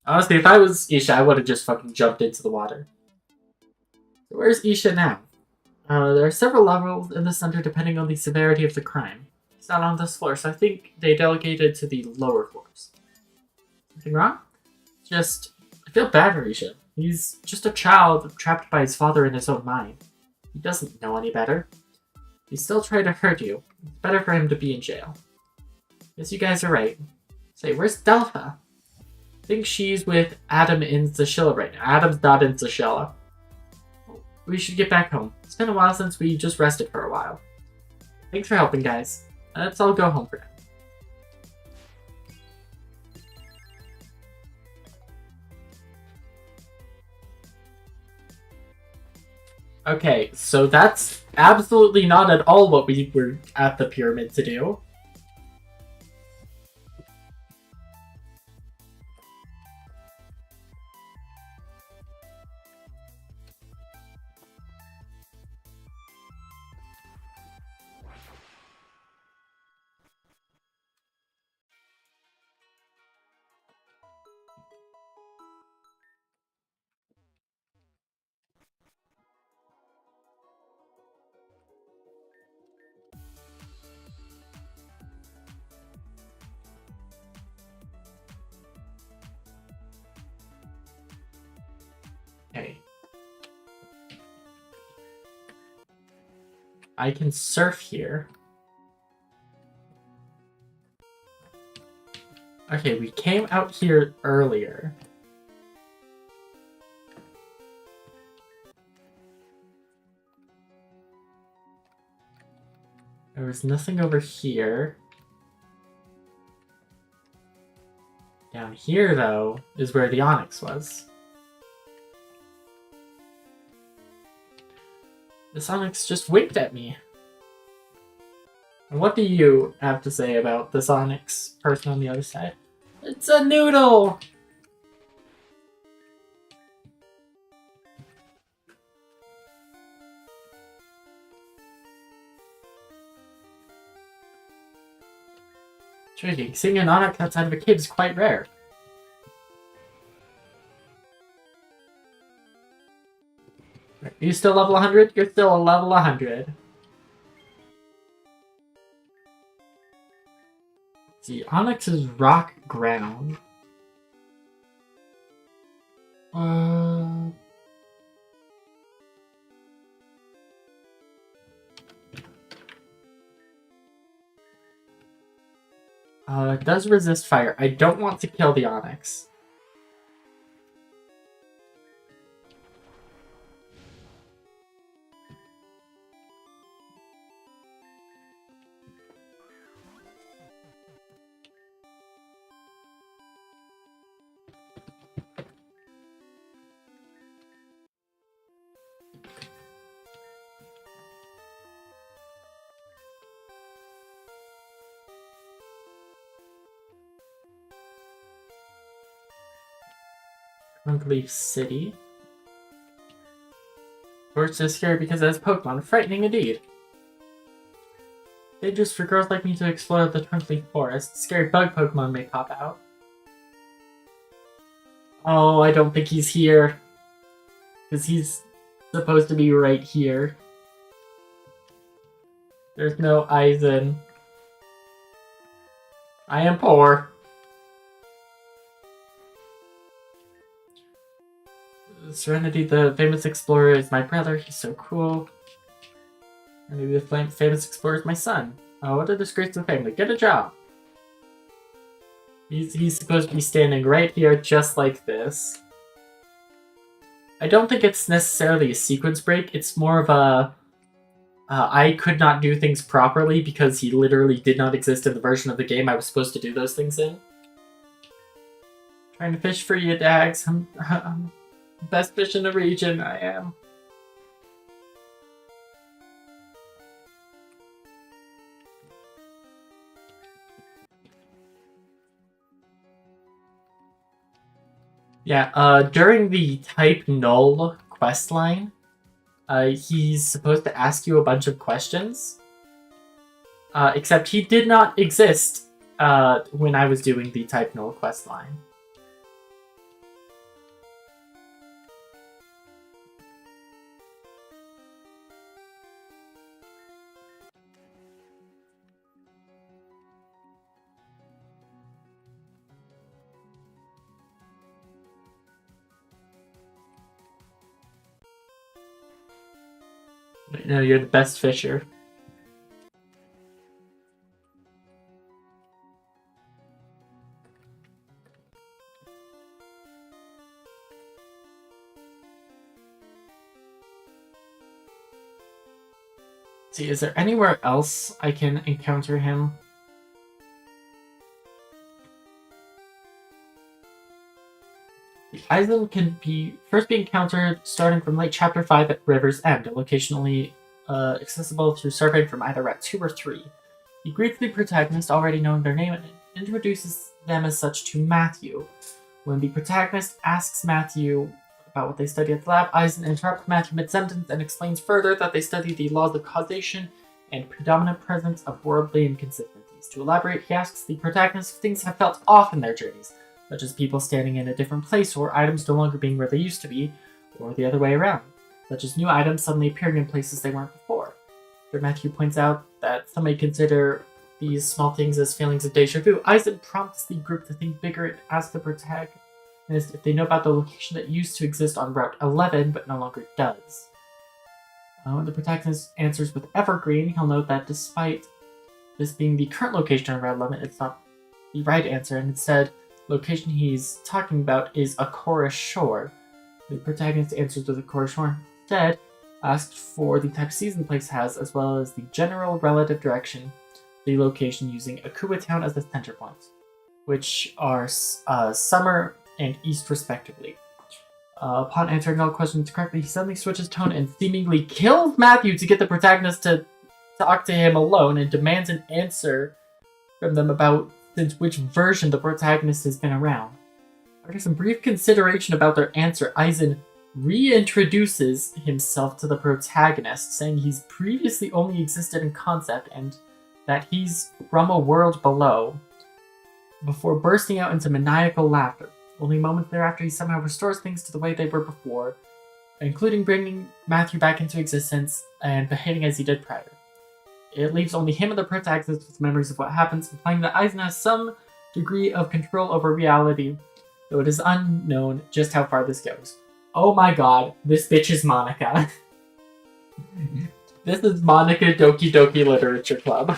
Honestly, if I was Isha, I would have just fucking jumped into the water. So where's Isha now? There are several levels in the center depending on the severity of the crime. He's not on this floor, so I think they delegated to the lower floors. Something wrong? I feel bad for Isha. He's just a child trapped by his father in his own mind. He doesn't know any better. He still tried to hurt you. It's better for him to be in jail. Guess you guys are right. Say, where's Delpha? I think she's with Adam in Zashilla right now. Adam's not in Zashilla. We should get back home. It's been a while since we just rested for a while. Thanks for helping, guys. Let's all go home for now. Okay, so that's absolutely not at all what we were at the pyramid to do. Okay. I can surf here. Okay, we came out here earlier. There was nothing over here. Down here, though, is where the onyx was. This onyx just winked at me. And what do you have to say about this onyx person on the other side? It's a noodle! Intriguing. Seeing an onyx outside of a cave is quite rare. Are you still level 100? You're still a level 100. See, Onyx is rock ground. It does resist fire. I don't want to kill the Onyx. Leaf City. Torch is scary because it has Pokemon. Frightening indeed. Dangerous for girls like me to explore the Twinkly Forest. Scary bug Pokemon may pop out. Oh, I don't think he's here. Because he's supposed to be right here. There's no Aizen. I am poor. Serenity, the famous explorer, is my brother. He's so cool. Maybe the famous explorer is my son. Oh, what a disgrace to the family. Get a job. He's supposed to be standing right here, just like this. I don't think it's necessarily a sequence break. It's more of a... I could not do things properly because he literally did not exist in the version of the game I was supposed to do those things in. Trying to fish for you, Dags. I'm best fish in the region, I am. Yeah, during the Type Null questline, he's supposed to ask you a bunch of questions. Except he did not exist when I was doing the Type Null questline. No, you're the best fisher. See, is there anywhere else I can encounter him? The Aizen can first be encountered starting from late Chapter 5 at River's End, a location only accessible through surveying from either Route 2 or 3. He greets the protagonist, already knowing their name, and introduces them as such to Matthew. When the protagonist asks Matthew about what they study at the lab, Aizen interrupts Matthew mid-sentence and explains further that they study the laws of causation and predominant presence of worldly inconsistencies. To elaborate, he asks the protagonist if things have felt off in their journeys, such as people standing in a different place or items no longer being where they used to be, or the other way around, such as new items suddenly appearing in places they weren't before. After Matthew points out that some may consider these small things as feelings of deja vu, Aizen prompts the group to think bigger and asks the protagonist if they know about the location that used to exist on Route 11 but no longer does. When the protagonist answers with Evergreen, he'll note that despite this being the current location on Route 11, it's not the right answer, and instead, location he's talking about is Akora Shore. The protagonist answers with Akora Shore. Instead, asked for the type season the place has, as well as the general relative direction, the location using Akua Town as the center point, which are summer and east respectively. Upon answering all questions correctly, he suddenly switches tone and seemingly kills Matthew to get the protagonist to talk to him alone and demands an answer from them about since which version the protagonist has been around. After some brief consideration about their answer, Aizen reintroduces himself to the protagonist, saying he's previously only existed in concept and that he's from a world below, before bursting out into maniacal laughter. Only moments thereafter, he somehow restores things to the way they were before, including bringing Matthew back into existence and behaving as he did prior. It leaves only him and the protagonist with memories of what happens, implying that Eisen has some degree of control over reality, though it is unknown just how far this goes. Oh my god, this bitch is Monica. This is Monica Doki Doki Literature Club.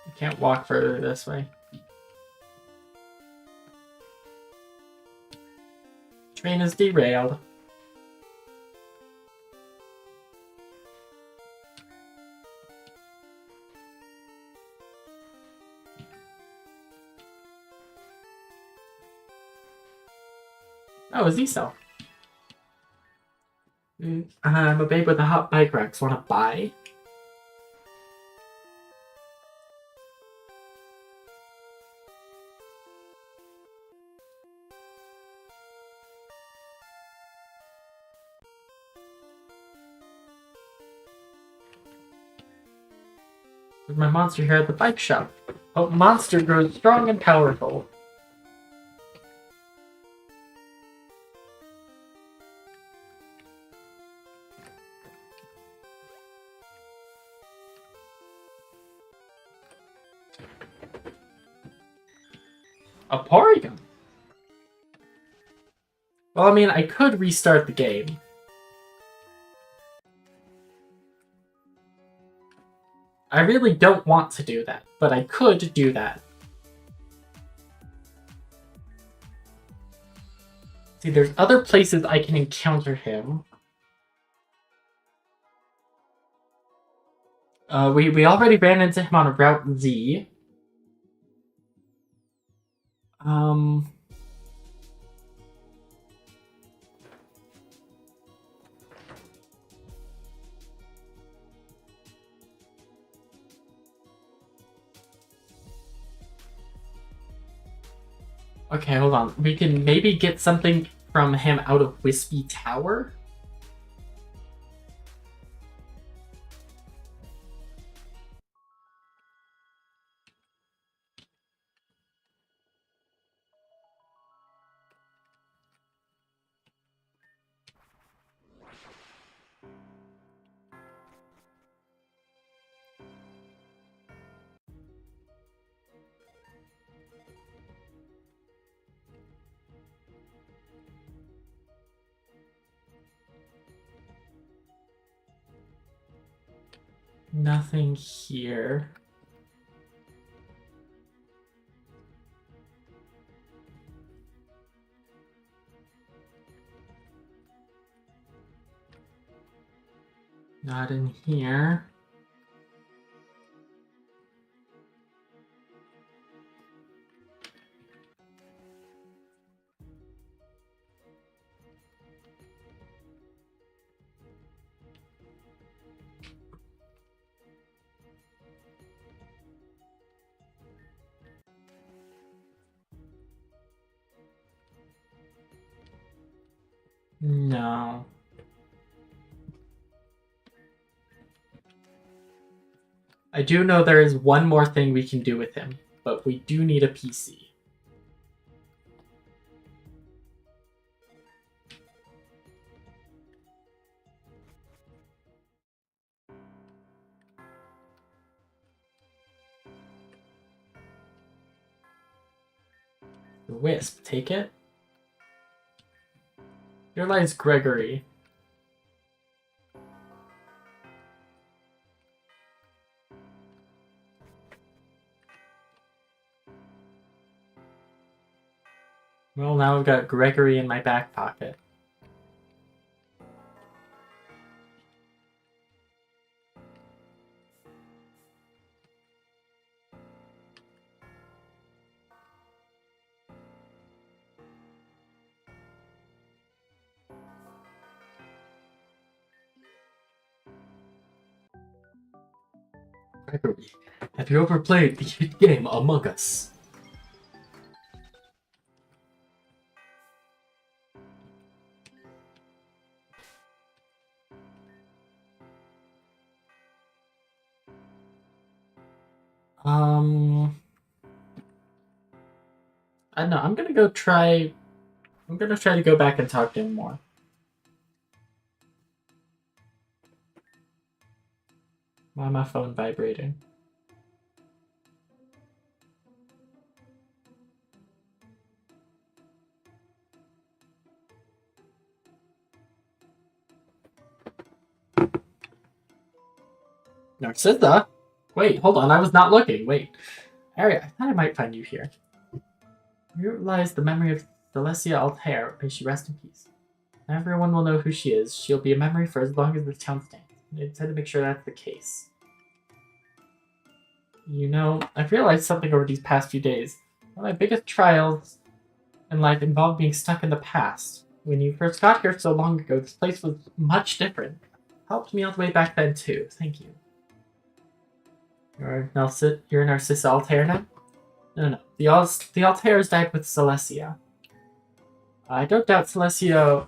I can't walk further this way. Train is derailed. Oh, is he so? I'm a babe with a hot bike racks. Wanna buy? With my monster here at the bike shop. Oh, monster grows strong and powerful. A Porygon? Well, I mean, I could restart the game. I really don't want to do that, but I could do that. See, there's other places I can encounter him. We already ran into him on Route Z. Okay, hold on. We can maybe get something from him out of Wispy Tower? Nothing here. Not in here. No. I do know there is one more thing we can do with him, but we do need a PC. The Wisp, take it. Here lies Gregory. Well, now I've got Gregory in my back pocket. Gregory, have you ever played the hit game Among Us? I don't know. I'm gonna try to go back and talk to him more. Why my phone vibrating? Narcissa? Wait, hold on. I was not looking. Wait. Aria, I thought I might find you here. Here lies the memory of Celestia Altair. May she rest in peace. Everyone will know who she is. She'll be a memory for as long as this town stands. I intend to make sure that's the case. You know, I've realized something over these past few days. One of my biggest trials in life involved being stuck in the past. When you first got here so long ago, this place was much different. Helped me all the way back then too. Thank you. You're Narcissa Altair now? No. The Altairs died with Celestia. I don't doubt Celestia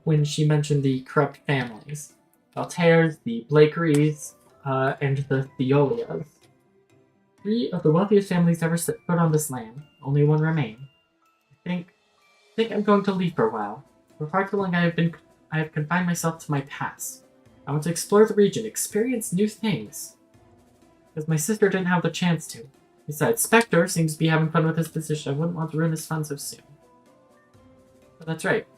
when she mentioned the corrupt families. Altairs, the Blakerys, and the Theolias. 3 of the wealthiest families ever set foot on this land. Only one remain. I think I'm going to leave for a while. For far too long I have confined myself to my past. I want to explore the region, experience new things. Because my sister didn't have the chance to. Besides, Spectre seems to be having fun with his position. I wouldn't want to ruin his fun so soon. But that's right.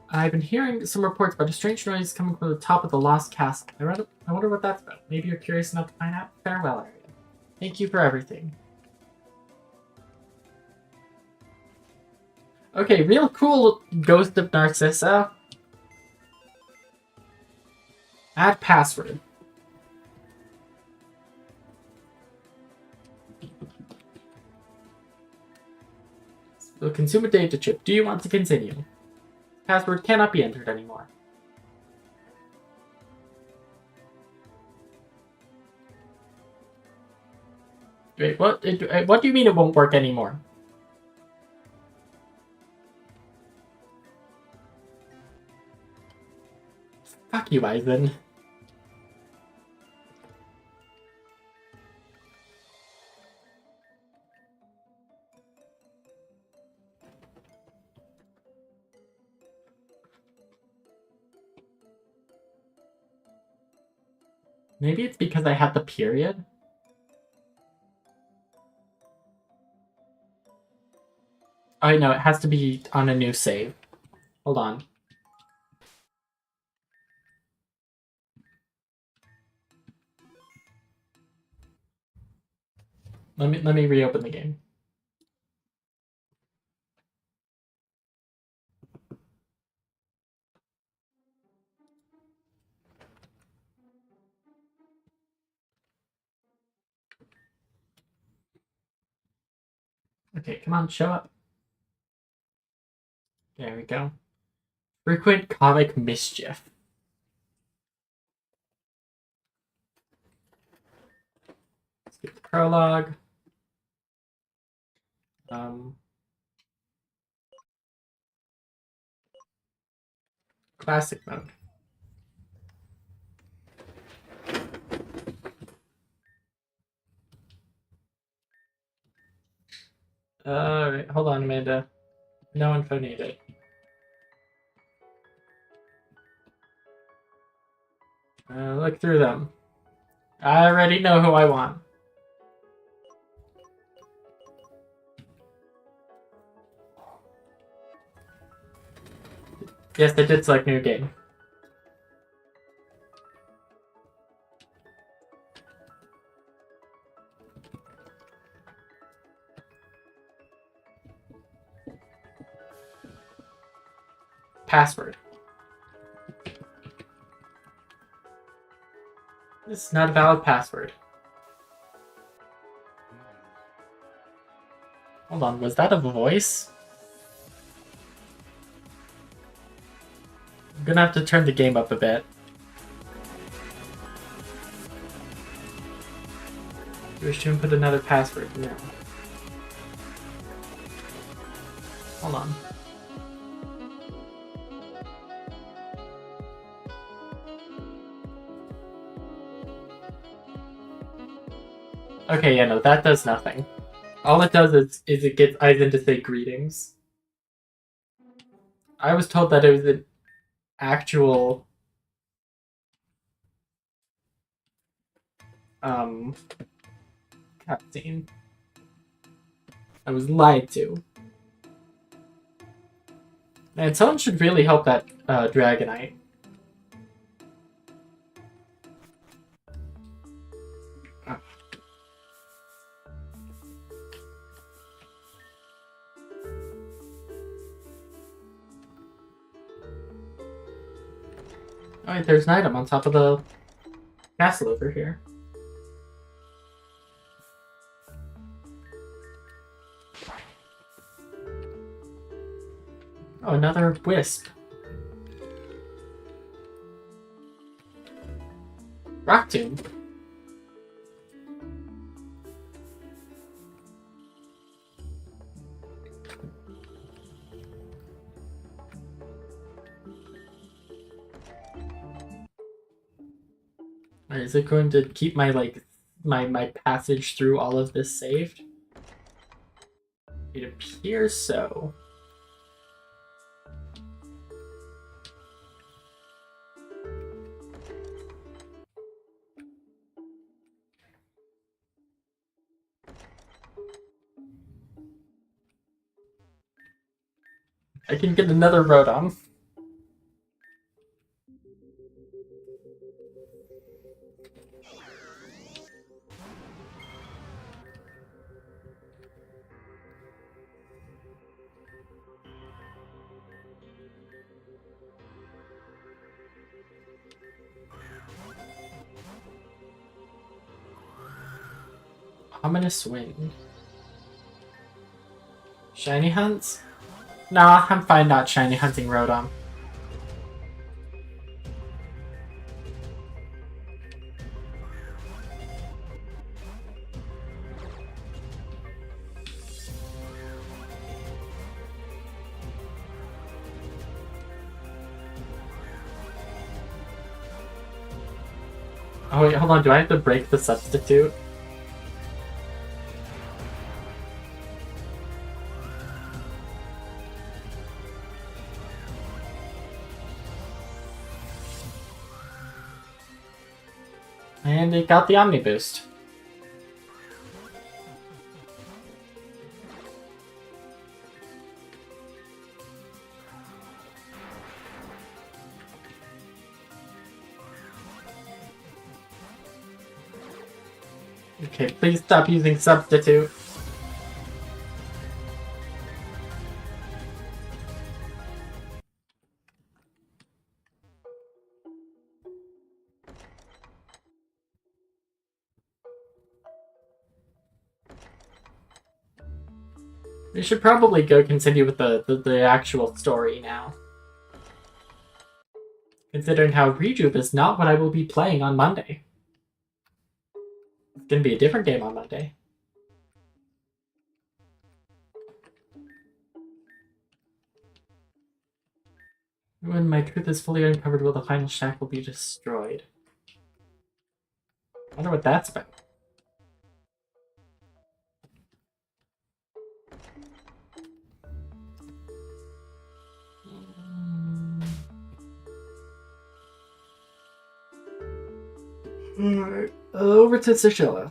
I've been hearing some reports about a strange noise coming from the top of the Lost Castle. I wonder what that's about. Maybe you're curious enough to find out? Farewell, Aria. Thank you for everything. Okay, real cool Ghost of Narcissa. Add password. Will consume a data chip. Do you want to continue? Password cannot be entered anymore. Wait, what? What do you mean it won't work anymore? Fuck you, Eisen. Maybe it's because I had the period? I know, it has to be on a new save. Hold on. Let me reopen the game. Okay, come on, show up. There we go. Frequent comic mischief. Skip the prologue. Classic mode. Alright, hold on, Amanda. No info needed. Look through them. I already know who I want. Yes, they did select new game. Password. This is not a valid password. Hold on, was that a voice? I'm gonna have to turn the game up a bit. You wish to input another password? No. Hold on. Okay, yeah, no, that does nothing. All it does is it gets Aizen to say greetings. I was told that it was an actual cutscene. I was lied to. And someone should really help that Dragonite. Alright, there's an item on top of the castle over here. Oh, another wisp. Rock tomb. Is it going to keep my my passage through all of this saved? It appears so. I can get another Rotom. Ominous wind. Shiny hunts? Nah, I'm fine not shiny hunting Rotom. Oh wait, hold on, do I have to break the substitute? And it got the Omni Boost. Okay, please stop using substitute. We should probably go continue with the actual story now. Considering how Rejuve is not what I will be playing on Monday. It's gonna be a different game on Monday. When my truth is fully uncovered, will the final shackle be destroyed? I wonder what that's about. Alright, over to Sashilla.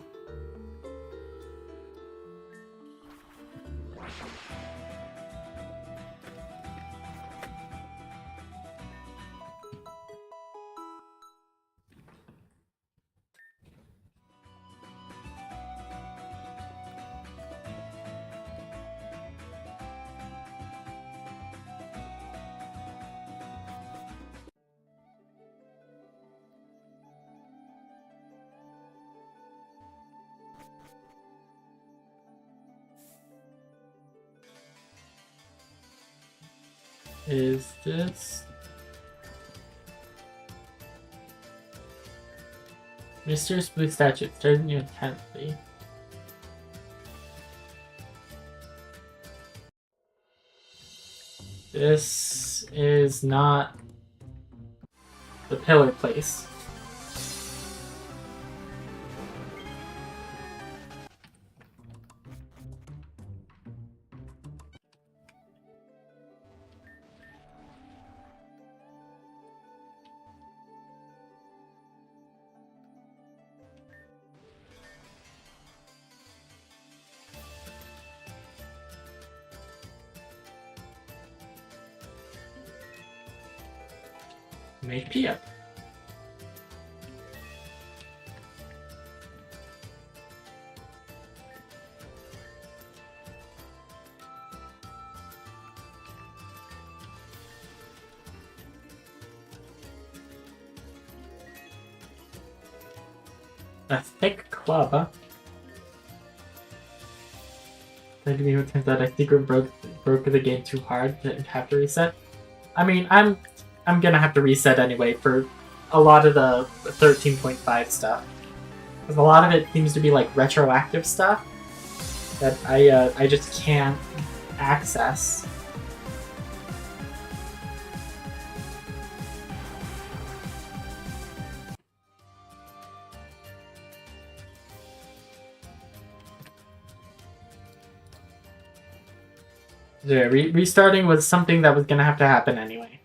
Is this Mysterious Blue Statue? Started new intently. This is not the pillar place. some HP up. A thick club. Then it turns out I think we broke the game too hard to have to reset. I mean, I'm gonna have to reset anyway for a lot of the 13.5 stuff, because a lot of it seems to be like retroactive stuff that I just can't access. Yeah, restarting was something that was gonna have to happen anyway.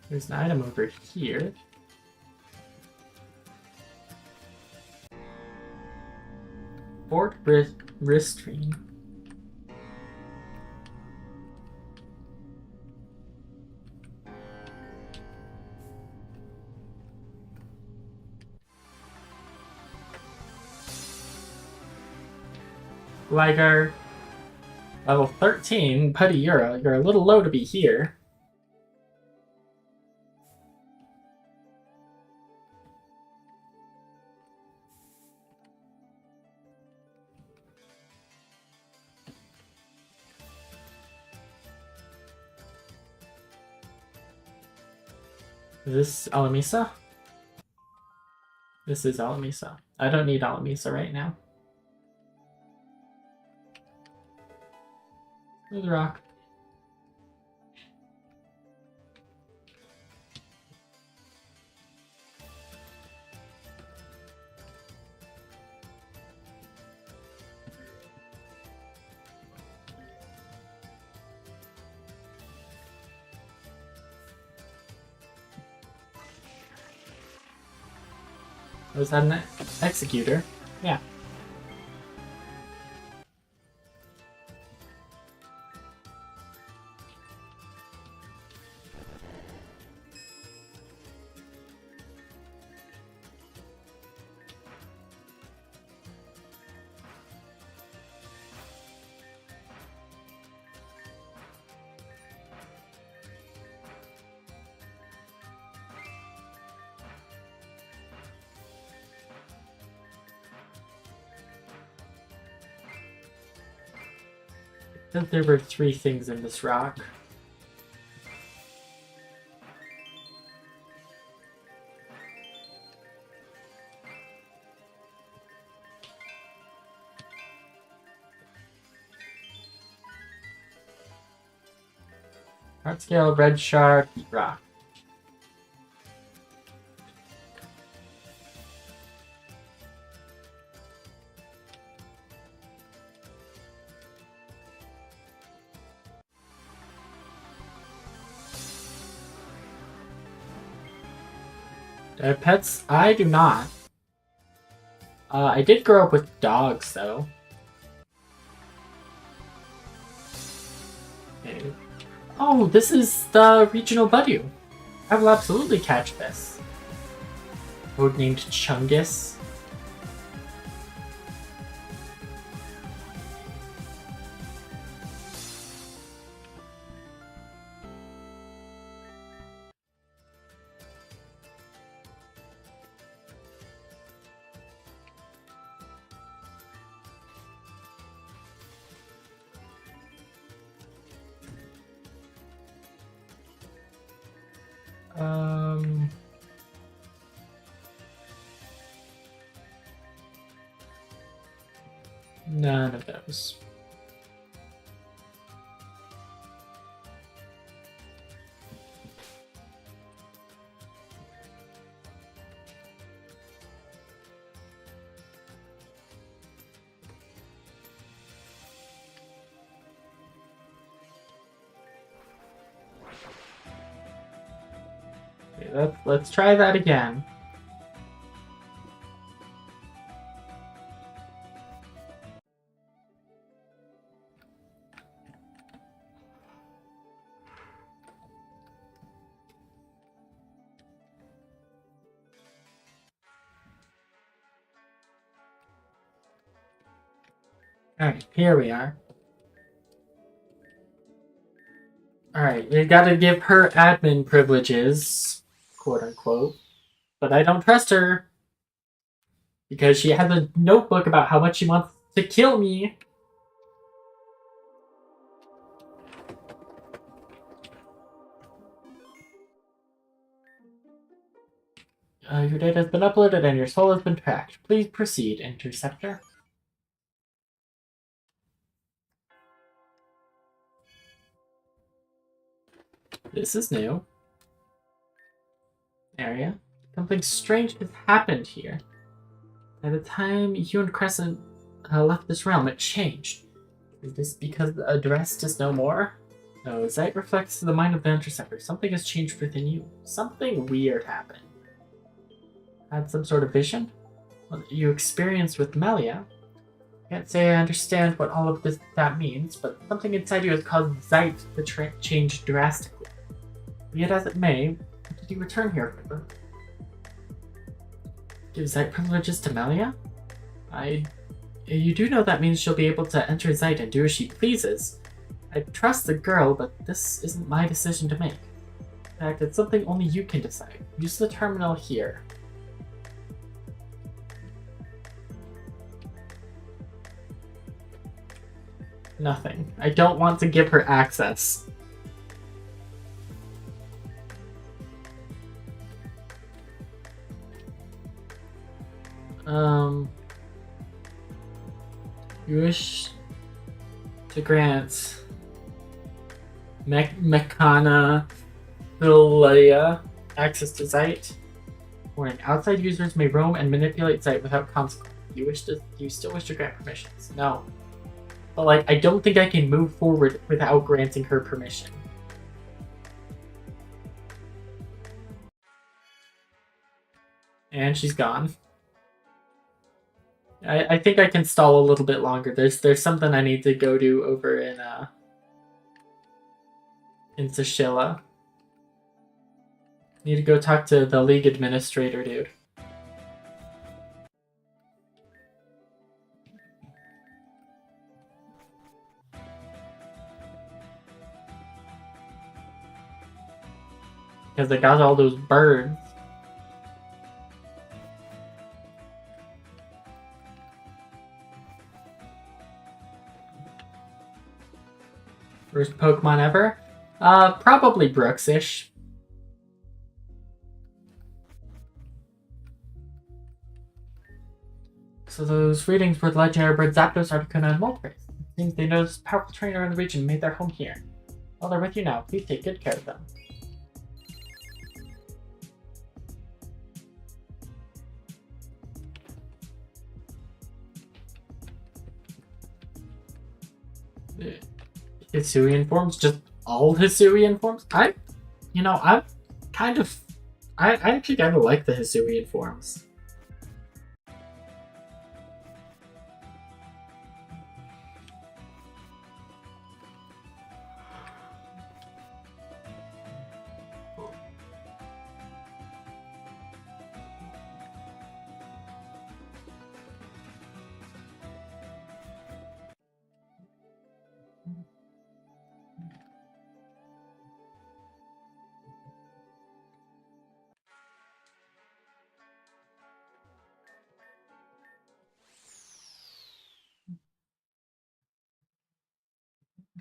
There's an item over here. Fort Ristrine. Liger, level 13, Putty, you're a little low to be here. Is this Alamisa? This is Alamisa. I don't need Alamisa right now. There's a rock. Was that an executor? Yeah. I think there were 3 things in this rock. Heart scale, red shard, rock. Pets? I do not. I did grow up with dogs, though. Okay. Oh, this is the regional Budu. I will absolutely catch this. Code named Chungus. None of those. Okay, let's try that again. Alright, here we are. Alright, we gotta give her admin privileges, quote unquote. But I don't trust her. Because she has a notebook about how much she wants to kill me. Your data has been uploaded and your soul has been tracked. Please proceed, Interceptor. This is new. Area. Something strange has happened here. By the time you and Crescent left this realm, it changed. Is this because the address is no more? No, Zeit reflects the mind of the Interceptor. Something has changed within you. Something weird happened. Had some sort of vision? What you experienced with Melia? Can't say I understand what all of that means, but something inside you has caused Zeit to change drastically. Be it as it may, what did you return here for? Give Zeit privileges to Melia? You do know that means she'll be able to enter Zeit and do as she pleases. I trust the girl, but this isn't my decision to make. In fact, it's something only you can decide. Use the terminal here. Nothing. I don't want to give her access. You wish to grant Mekana Philia access to Zeit. Warning, outside users may roam and manipulate Zeit without consequence. Do you still wish to grant permissions? No. But like, I don't think I can move forward without granting her permission. And she's gone. I think I can stall a little bit longer. There's something I need to go do over in Sashilla. Need to go talk to the League Administrator, dude. Because they got all those birds. First Pokemon ever? Probably Brooks-ish. So those readings were the legendary bird Zapdos, Articuno, and Moltres. It seems they noticed a powerful trainer in the region made their home here. Well, they're with you now. Please take good care of them. Hisuian forms? Just all Hisuian forms? I actually kind of like the Hisuian forms.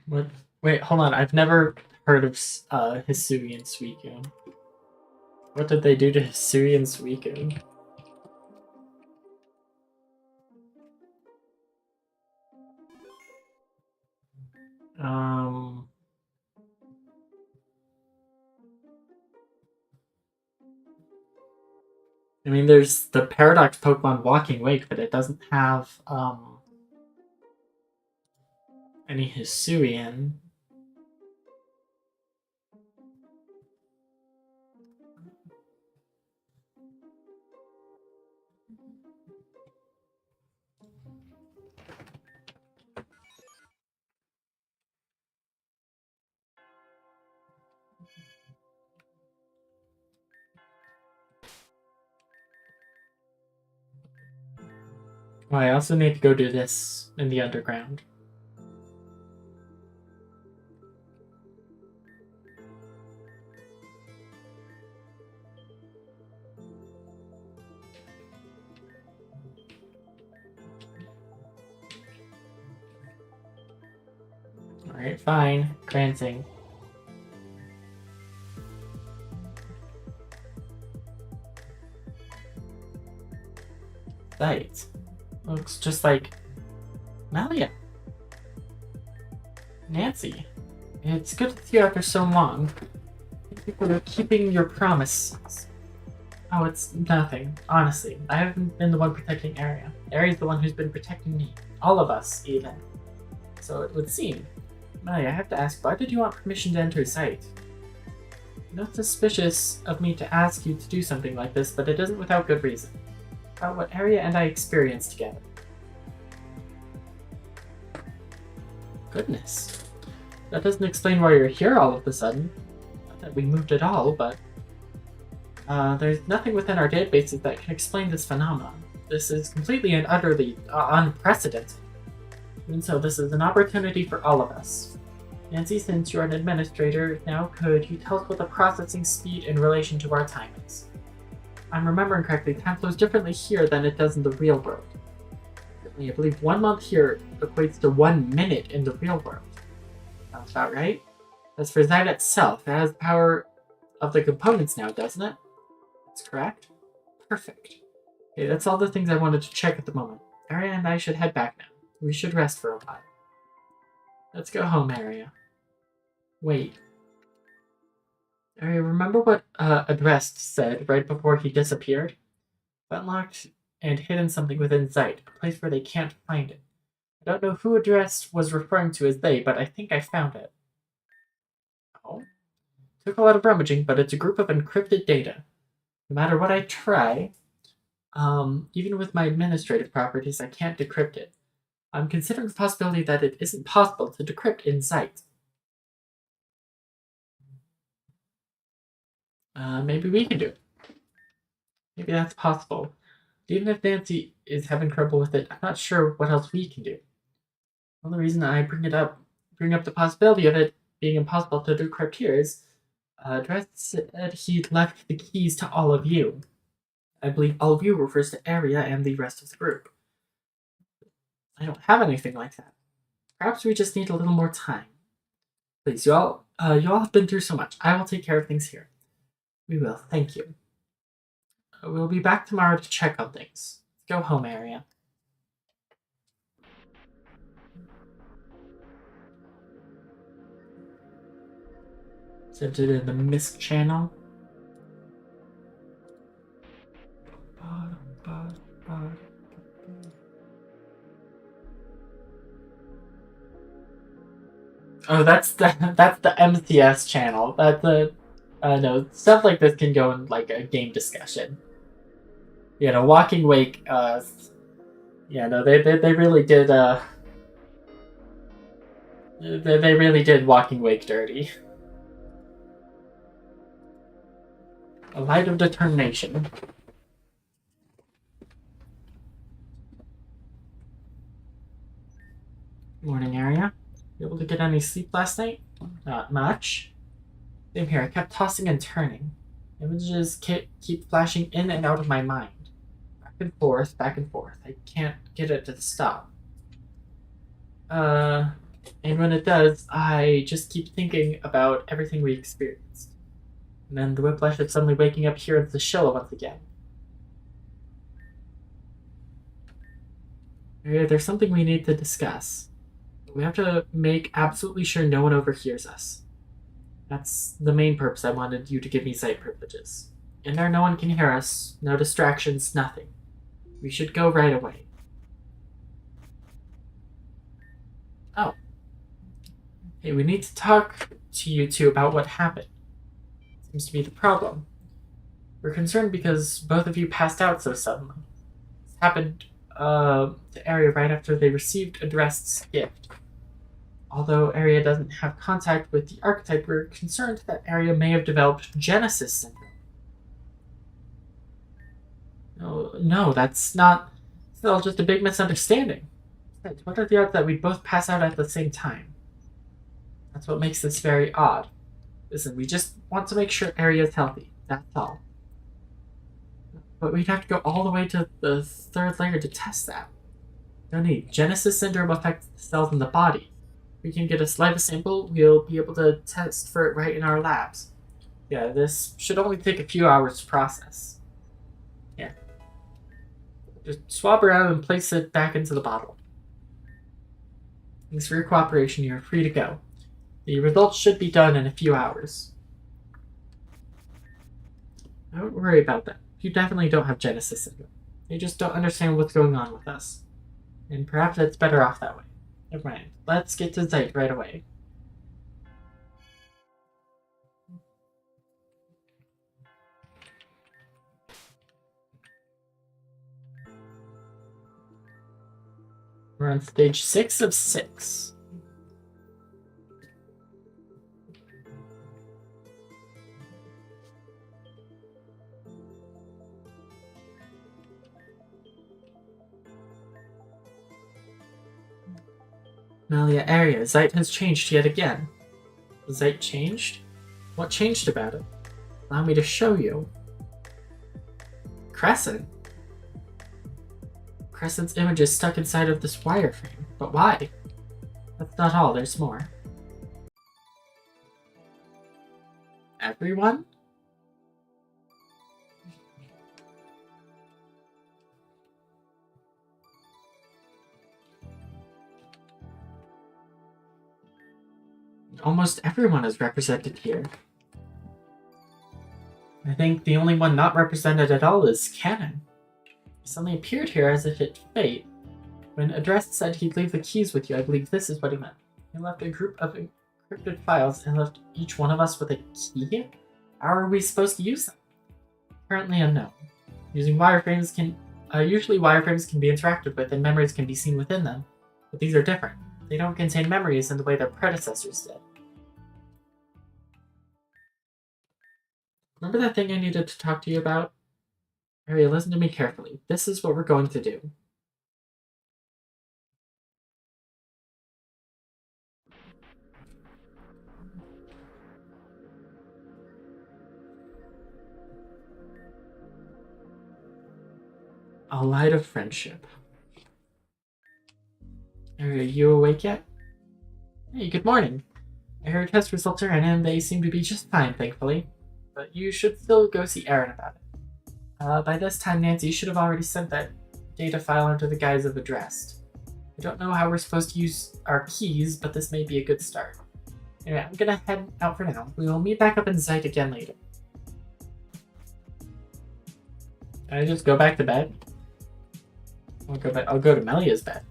What? Wait, hold on. I've never heard of Hisuian Suicune. What did they do to Hisuian Suicune? I mean, there's the Paradox Pokemon Walking Wake, but it doesn't have any Hisuian. Oh, I also need to go do this in the underground. Alright, fine. Granting. Sight. Looks just like Malia. Nancy. It's good to see you after so long. Thank you for keeping your promises. Oh, it's nothing. Honestly, I haven't been the one protecting Eria. Aria's the one who's been protecting me. All of us, even. So it would seem. Malia, I have to ask, why did you want permission to enter Sight? Not suspicious of me to ask you to do something like this, but it isn't without good reason. About what Eria and I experienced together. Goodness. That doesn't explain why you're here all of a sudden. Not that we moved at all, but... there's nothing within our databases that can explain this phenomenon. This is completely and utterly unprecedented. And so this is an opportunity for all of us. Nancy, since you're an administrator now, could you tell us what the processing speed in relation to our time is? I'm remembering correctly, time flows differently here than it does in the real world. I believe 1 month here equates to 1 minute in the real world. Sounds about right. As for that itself, it has the power of the components now, doesn't it? That's correct. Perfect. Okay, that's all the things I wanted to check at the moment. Eria and I should head back now. We should rest for a while. Let's go home, Eria. Wait. Eria, remember what Adrest said right before he disappeared? Unlocked and hidden something within sight, a place where they can't find it. I don't know who Adrest was referring to as they, but I think I found it. Oh. Took a lot of rummaging, but it's a group of encrypted data. No matter what I try, even with my administrative properties, I can't decrypt it. I'm considering the possibility that it isn't possible to decrypt in sight. Maybe we can do it. Maybe that's possible. Even if Nancy is having trouble with it, I'm not sure what else we can do. The only reason I bring up the possibility of it being impossible to decrypt here is, Dress said he left the keys to all of you. I believe all of you refers to Eria and the rest of the group. I don't have anything like that. Perhaps we just need a little more time. Please, you all have been through so much. I will take care of things here. We will, thank you. We'll be back tomorrow to check on things. Go home, Eria. Sent it in the Mist channel. Oh, that's the MCS channel. That's the no, stuff like this can go in like a game discussion. You know, Walking Wake. Yeah, no, they really did. They really did Walking Wake dirty. A light of determination. Morning, Eria. You able to get any sleep last night? Not much. Same here. I kept tossing and turning. Images keep flashing in and out of my mind. Back and forth, back and forth. I can't get it to stop. And when it does, I just keep thinking about everything we experienced. And then the whiplash of suddenly waking up here at the show once again. There's something we need to discuss. We have to make absolutely sure no one overhears us. That's the main purpose I wanted you to give me sight privileges. In there, no one can hear us, no distractions, nothing. We should go right away. Oh. Hey, we need to talk to you two about what happened. Seems to be the problem. We're concerned because both of you passed out so suddenly. This happened to Eria right after they received Adrest's gift. Although Eria doesn't have contact with the archetype, we're concerned that Eria may have developed Genesis syndrome. No, that's not It's all just a big misunderstanding. What are the odds that we'd both pass out at the same time? That's what makes this very odd. Listen, we just want to make sure Eria's healthy. That's all. But we'd have to go all the way to the third layer to test that. No need. Genesis syndrome affects the cells in the body. We can get a saliva sample, we'll be able to test for it right in our labs. Yeah, this should only take a few hours to process. Yeah. Just swab around and place it back into the bottle. Thanks for your cooperation, you're free to go. The results should be done in a few hours. Don't worry about that. You definitely don't have Genesis syndrome. You just don't understand what's going on with us. And perhaps it's better off that way. Never mind. Let's get to Zeit right away. We're on stage 6 of 6. Usabi Eria, Zeit has changed yet again. Zeit changed? What changed about it? Allow me to show you. Crescent? Crescent's image is stuck inside of this wireframe. But why? That's not all, there's more. Everyone? Almost everyone is represented here. I think the only one not represented at all is Canon. He suddenly appeared here as if it fate. When Addressed said he'd leave the keys with you, I believe this is what he meant. He left a group of encrypted files and left each one of us with a key? How are we supposed to use them? Currently unknown. Usually wireframes can be interacted with and memories can be seen within them, but these are different. They don't contain memories in the way their predecessors did. Remember that thing I needed to talk to you about? Eria, listen to me carefully. This is what we're going to do. A light of friendship. Are you awake yet? Hey, good morning. I heard test results are in and they seem to be just fine, thankfully. But you should still go see Aaron about it. By this time, Nancy should have already sent that data file under the guise of addressed. I don't know how we're supposed to use our keys, but this may be a good start. Anyway, I'm gonna head out for now. We will meet back up in Zeit again later. Can I just go back to bed? I'll go to Melia's bed.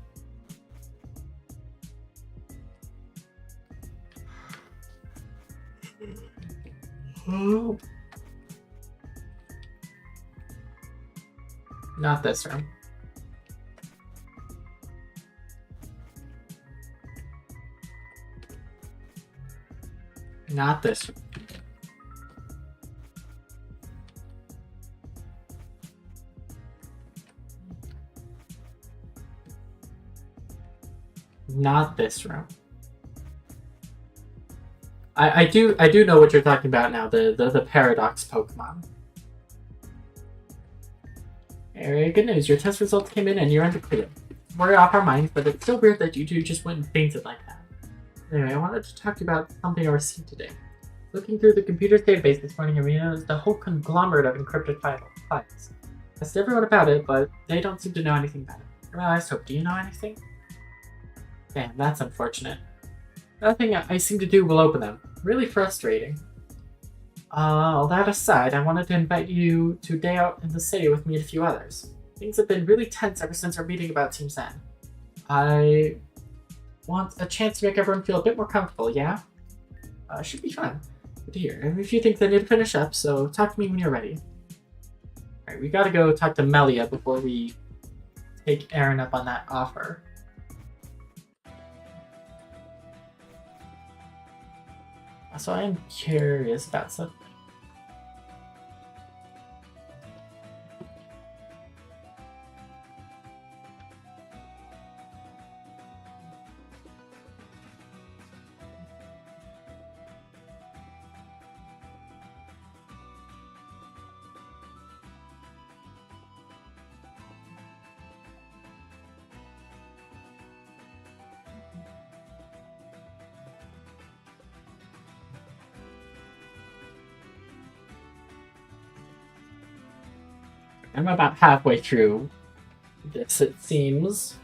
Not this room. Not this room. Not this room. I do know what you're talking about now, the paradox Pokemon. Very good news. Your test results came in and you're in the clear. We're off our minds, but it's still weird that you two just went and fainted like that. Anyway, I wanted to talk to you about something I received today. Looking through the computer's database this morning, I realized a whole conglomerate of encrypted files. I asked everyone about it, but they don't seem to know anything about it. Well, I hope. Do you know anything? Damn, that's unfortunate. Nothing I seem to do will open them. Really frustrating. All that aside, I wanted to invite you to a day out in the city with me and a few others. Things have been really tense ever since our meeting about Team Zen. I want a chance to make everyone feel a bit more comfortable, yeah? Should be fun. Good to hear. And if you think they need to finish up, so talk to me when you're ready. Alright, we gotta go talk to Melia before we take Aaron up on that offer. So I am curious about something. I'm about halfway through this, it seems.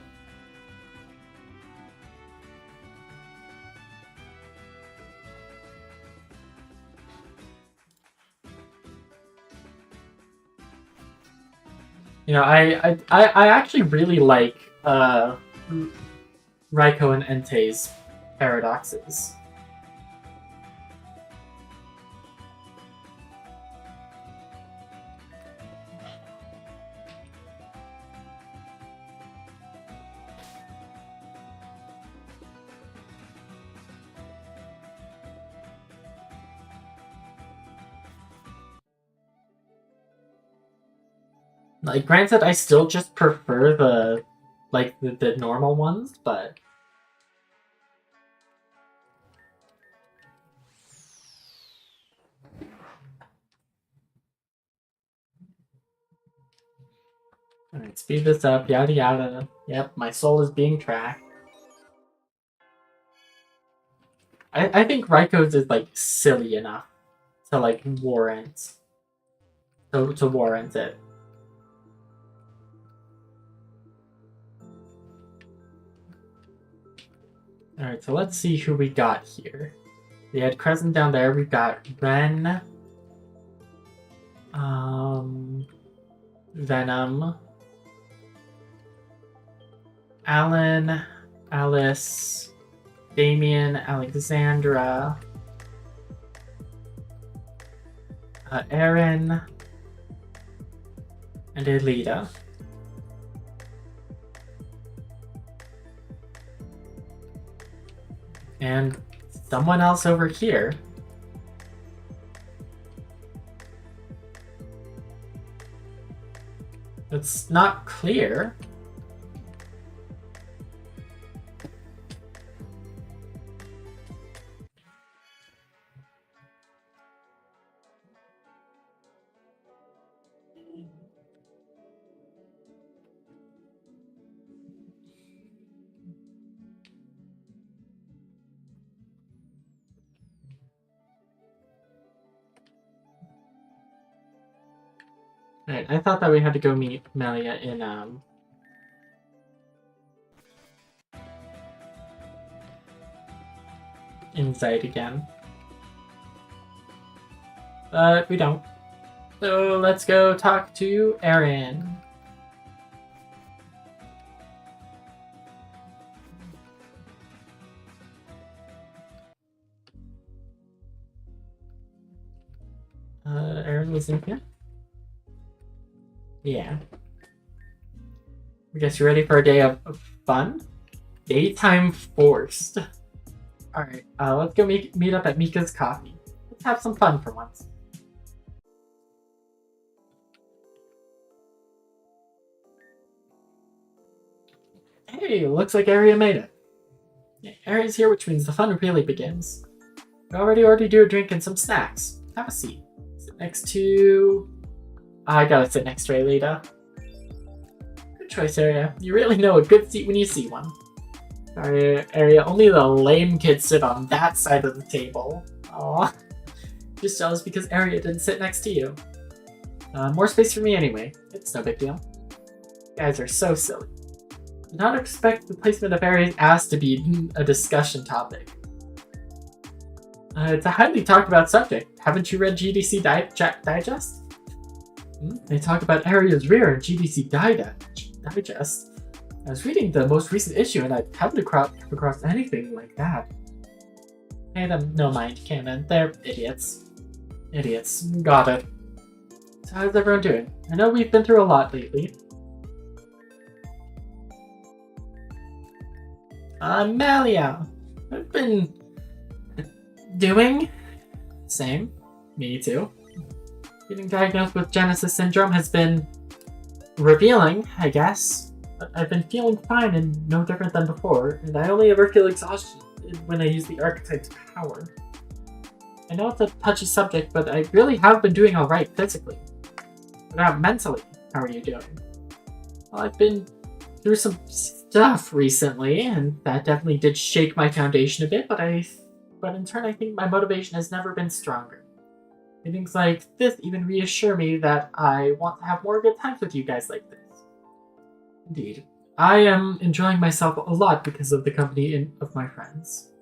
You know, I actually really like Raiko and Entei's paradoxes. Like, granted, I still just prefer the normal ones, but alright, speed this up, yada yada. Yep, my soul is being tracked. I think Raiko's is like silly enough to like warrant to warrant it. Alright, so let's see who we got here. We had Crescent down there, we've got Ren, Venom, Alan, Alice, Damien, Alexandra, Aaron, and Elita. And someone else over here. It's not clear. Right, I thought that we had to go meet Melia in Insight again. But we don't. So let's go talk to Aaron. Aaron was in here? Yeah. I guess you're ready for a day of fun? Daytime forced. Alright, let's go meet up at Mika's Coffee. Let's have some fun for once. Hey, looks like Eria made it. Yeah, Aria's here, which means the fun really begins. We already ordered you a drink and some snacks. Have a seat. Sit next to... I gotta sit next to Elita. Good choice, Eria. You really know a good seat when you see one. Sorry, Eria, only the lame kids sit on that side of the table. Aw. Just jealous because Eria didn't sit next to you. More space for me anyway. It's no big deal. You guys are so silly. Did not expect the placement of Aria's ass to be a discussion topic. It's a highly talked about subject. Haven't you read GDC Digest? They talk about Aria's rear in GDC Digest. I was reading the most recent issue and I haven't come across anything like that. Pay them no mind, Canon. They're idiots. Idiots. Got it. So how's everyone doing? I know we've been through a lot lately. Malia. I've been... doing? Same. Me too. Getting diagnosed with Genesis syndrome has been revealing, I guess. But I've been feeling fine and no different than before, and I only ever feel exhaustion when I use the archetype's power. I know it's a touchy subject, but I really have been doing alright physically. But now mentally, how are you doing? Well, I've been through some stuff recently, and that definitely did shake my foundation a bit, but in turn I think my motivation has never been stronger. Meetings like this even reassure me that I want to have more good times with you guys like this. Indeed. I am enjoying myself a lot because of the company of my friends.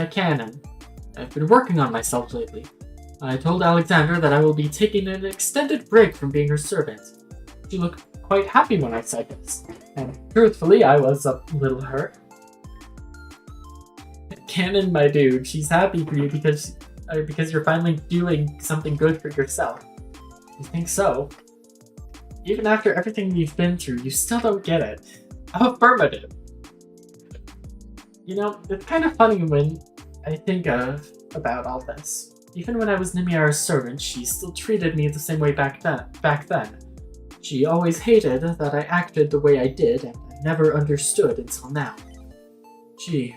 Canon. I've been working on myself lately. I told Alexandra that I will be taking an extended break from being her servant. She looked quite happy when I said this, and truthfully, I was a little hurt. Canon, my dude, she's happy for you because you're finally doing something good for yourself. You think so? Even after everything you've been through, you still don't get it. Affirmative. You know, it's kind of funny when I think about all this. Even when I was Nimiara's servant, she still treated me the same way back then. She always hated that I acted the way I did, and I never understood until now. She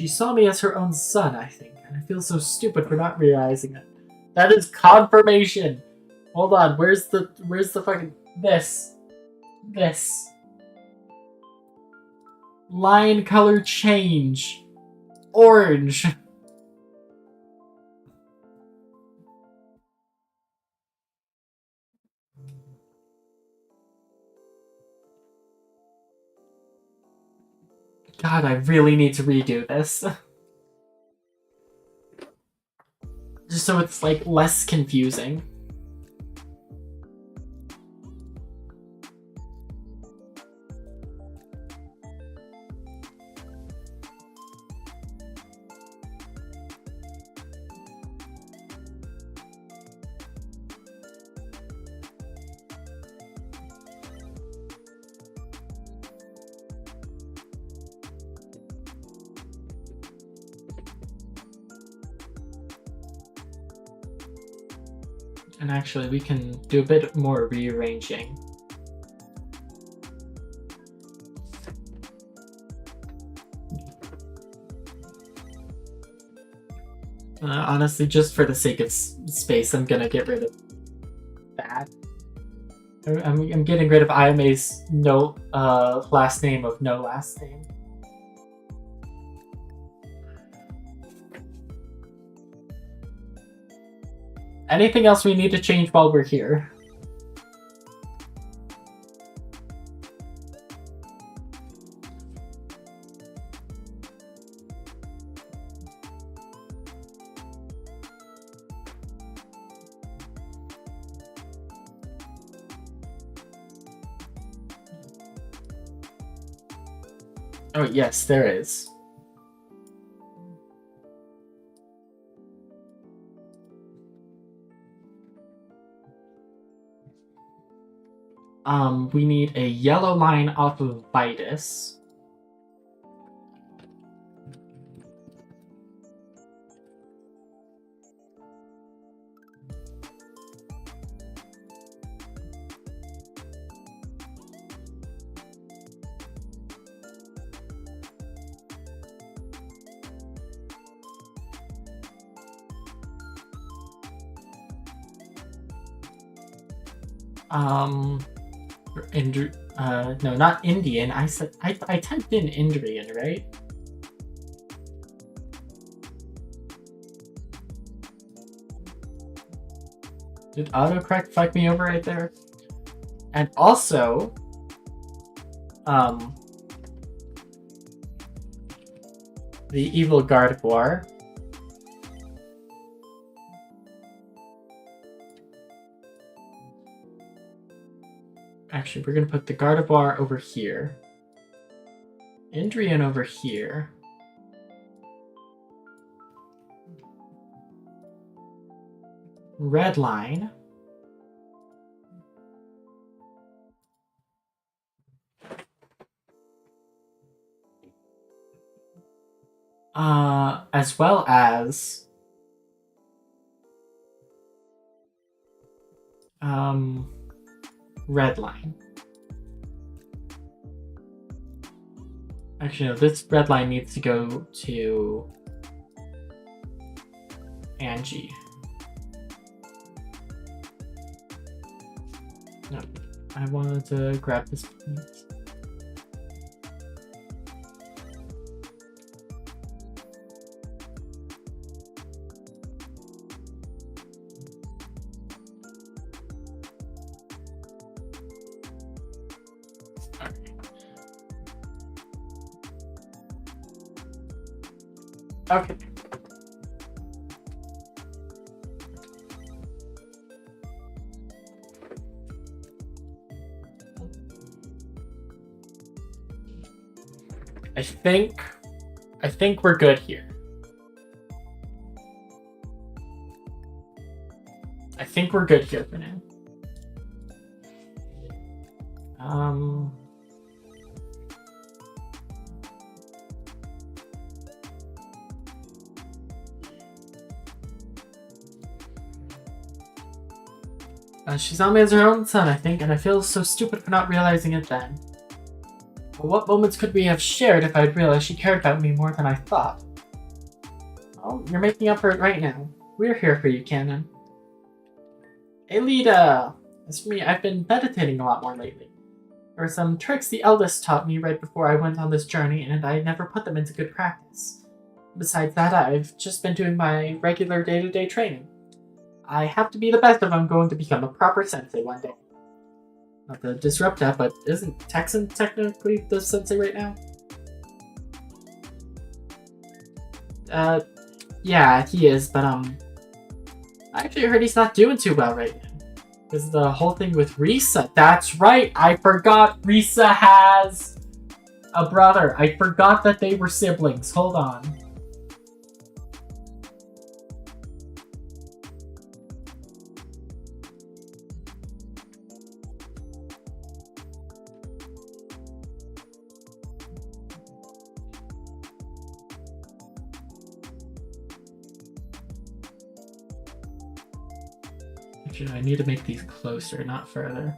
saw me as her own son, I think, and I feel so stupid for not realizing it. That is confirmation! Hold on, where's the fucking... This. Line color change. Orange. God, I really need to redo this. Just so it's, like, less confusing. And actually, we can do a bit more rearranging. Honestly, just for the sake of space, I'm gonna get rid of that. I'm getting rid of Ayame's no last name of no last name. Anything else we need to change while we're here? Oh yes, there is. We need a yellow line off of Vitus. No, not Indian. I typed in Indrian, right? Did autocorrect fuck me over right there? And also, the evil Gardevoir. Actually, we're gonna put the Gardevoir over here. Indrian over here. Red line. As well as red line. Actually, no, this red line needs to go to Angie. No, I wanted to grab this. Okay. I think we're good here. I think we're good here for now. She saw me as her own son, I think, and I feel so stupid for not realizing it then. But what moments could we have shared if I'd realized she cared about me more than I thought? Oh, you're making up for it right now. We're here for you, Canon. Hey, Lita! As for me, I've been meditating a lot more lately. There are some tricks the eldest taught me right before I went on this journey, and I never put them into good practice. Besides that, I've just been doing my regular day-to-day training. I have to be the best if I'm going to become a proper sensei one day. Not to disrupt that, but isn't Texan technically the sensei right now? Yeah, he is, but I actually heard he's not doing too well right now. Because the whole thing with Risa. That's right, I forgot Risa has a brother. I forgot that they were siblings. Hold on. I need to make these closer, not further.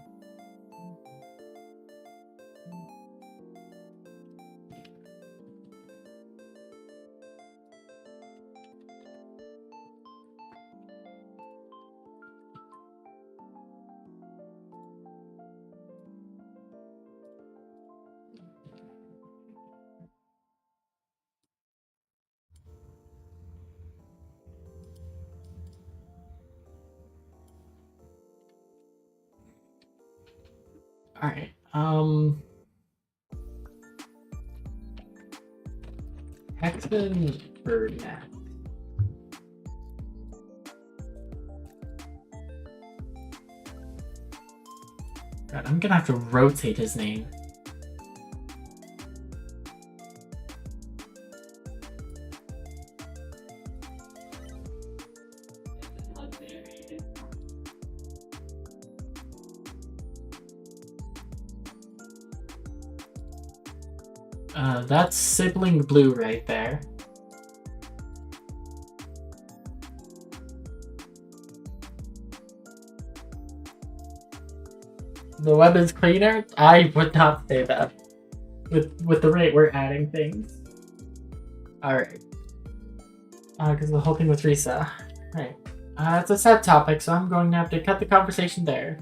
Alright, Hexman Burnett. God, I'm gonna have to rotate his name. That's Sibling Blue right there. The web is cleaner? I would not say that. With the rate we're adding things. Alright. Because the whole thing with Risa. Right. It's a sad topic, so I'm going to have to cut the conversation there.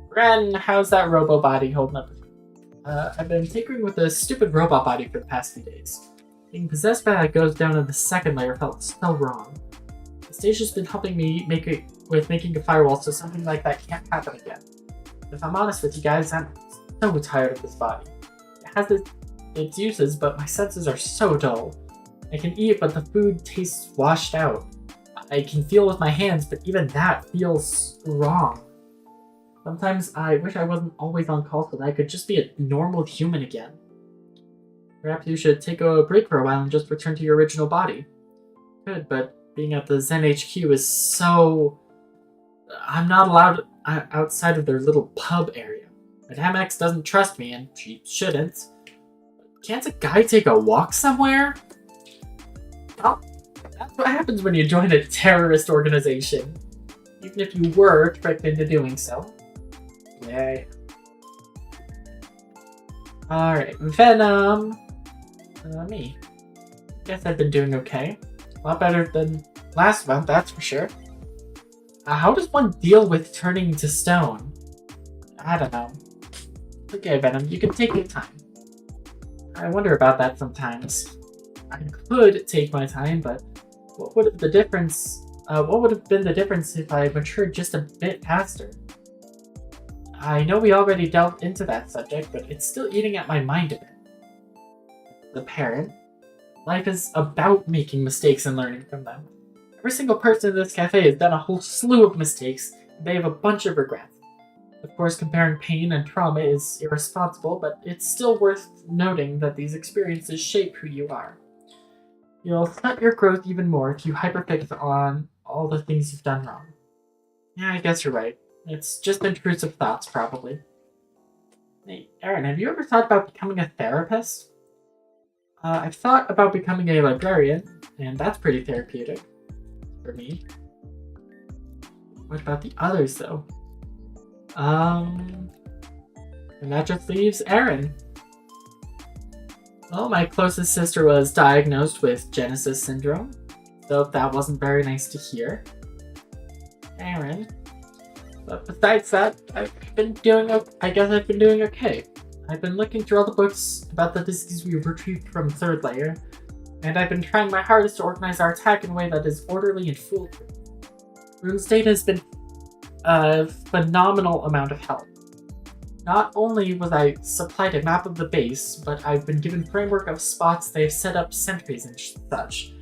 Ren, how's that robo body holding up? I've been tinkering with a stupid robot body for the past few days. Being possessed by that goes down in the second layer felt so wrong. The stage has been helping me making a firewall so something like that can't happen again. If I'm honest with you guys, I'm so tired of this body. It has its uses, but my senses are so dull. I can eat, but the food tastes washed out. I can feel with my hands, but even that feels wrong. Sometimes I wish I wasn't always on call so that I could just be a normal human again. Perhaps you should take a break for a while and just return to your original body. Good, but being at the Zen HQ is so... I'm not allowed outside of their little pub area. Madame X doesn't trust me, and she shouldn't. Can't a guy take a walk somewhere? Well, that's what happens when you join a terrorist organization. Even if you were tricked into doing so. Yay. Alright, Venom. Me. Guess I've been doing okay. A lot better than last month, that's for sure. How does one deal with turning to stone? I don't know. Okay, Venom, you can take your time. I wonder about that sometimes. I could take my time, but what would have been the difference if I matured just a bit faster? I know we already delved into that subject, but it's still eating at my mind a bit. The parent. Life is about making mistakes and learning from them. Every single person in this cafe has done a whole slew of mistakes, and they have a bunch of regrets. Of course, comparing pain and trauma is irresponsible, but it's still worth noting that these experiences shape who you are. You'll stunt your growth even more if you hyperfix on all the things you've done wrong. Yeah, I guess you're right. It's just intrusive thoughts, probably. Hey, Aaron, have you ever thought about becoming a therapist? I've thought about becoming a librarian, and that's pretty therapeutic for me. What about the others, though? And that just leaves Aaron. Well, my closest sister was diagnosed with Genesis syndrome, so that wasn't very nice to hear. Aaron. But besides that, I guess I've been doing okay. I've been looking through all the books about the disease we retrieved from third layer, and I've been trying my hardest to organize our attack in a way that is orderly and foolproof. Rune's data has been a phenomenal amount of help. Not only was I supplied a map of the base, but I've been given framework of spots they've set up sentries and such.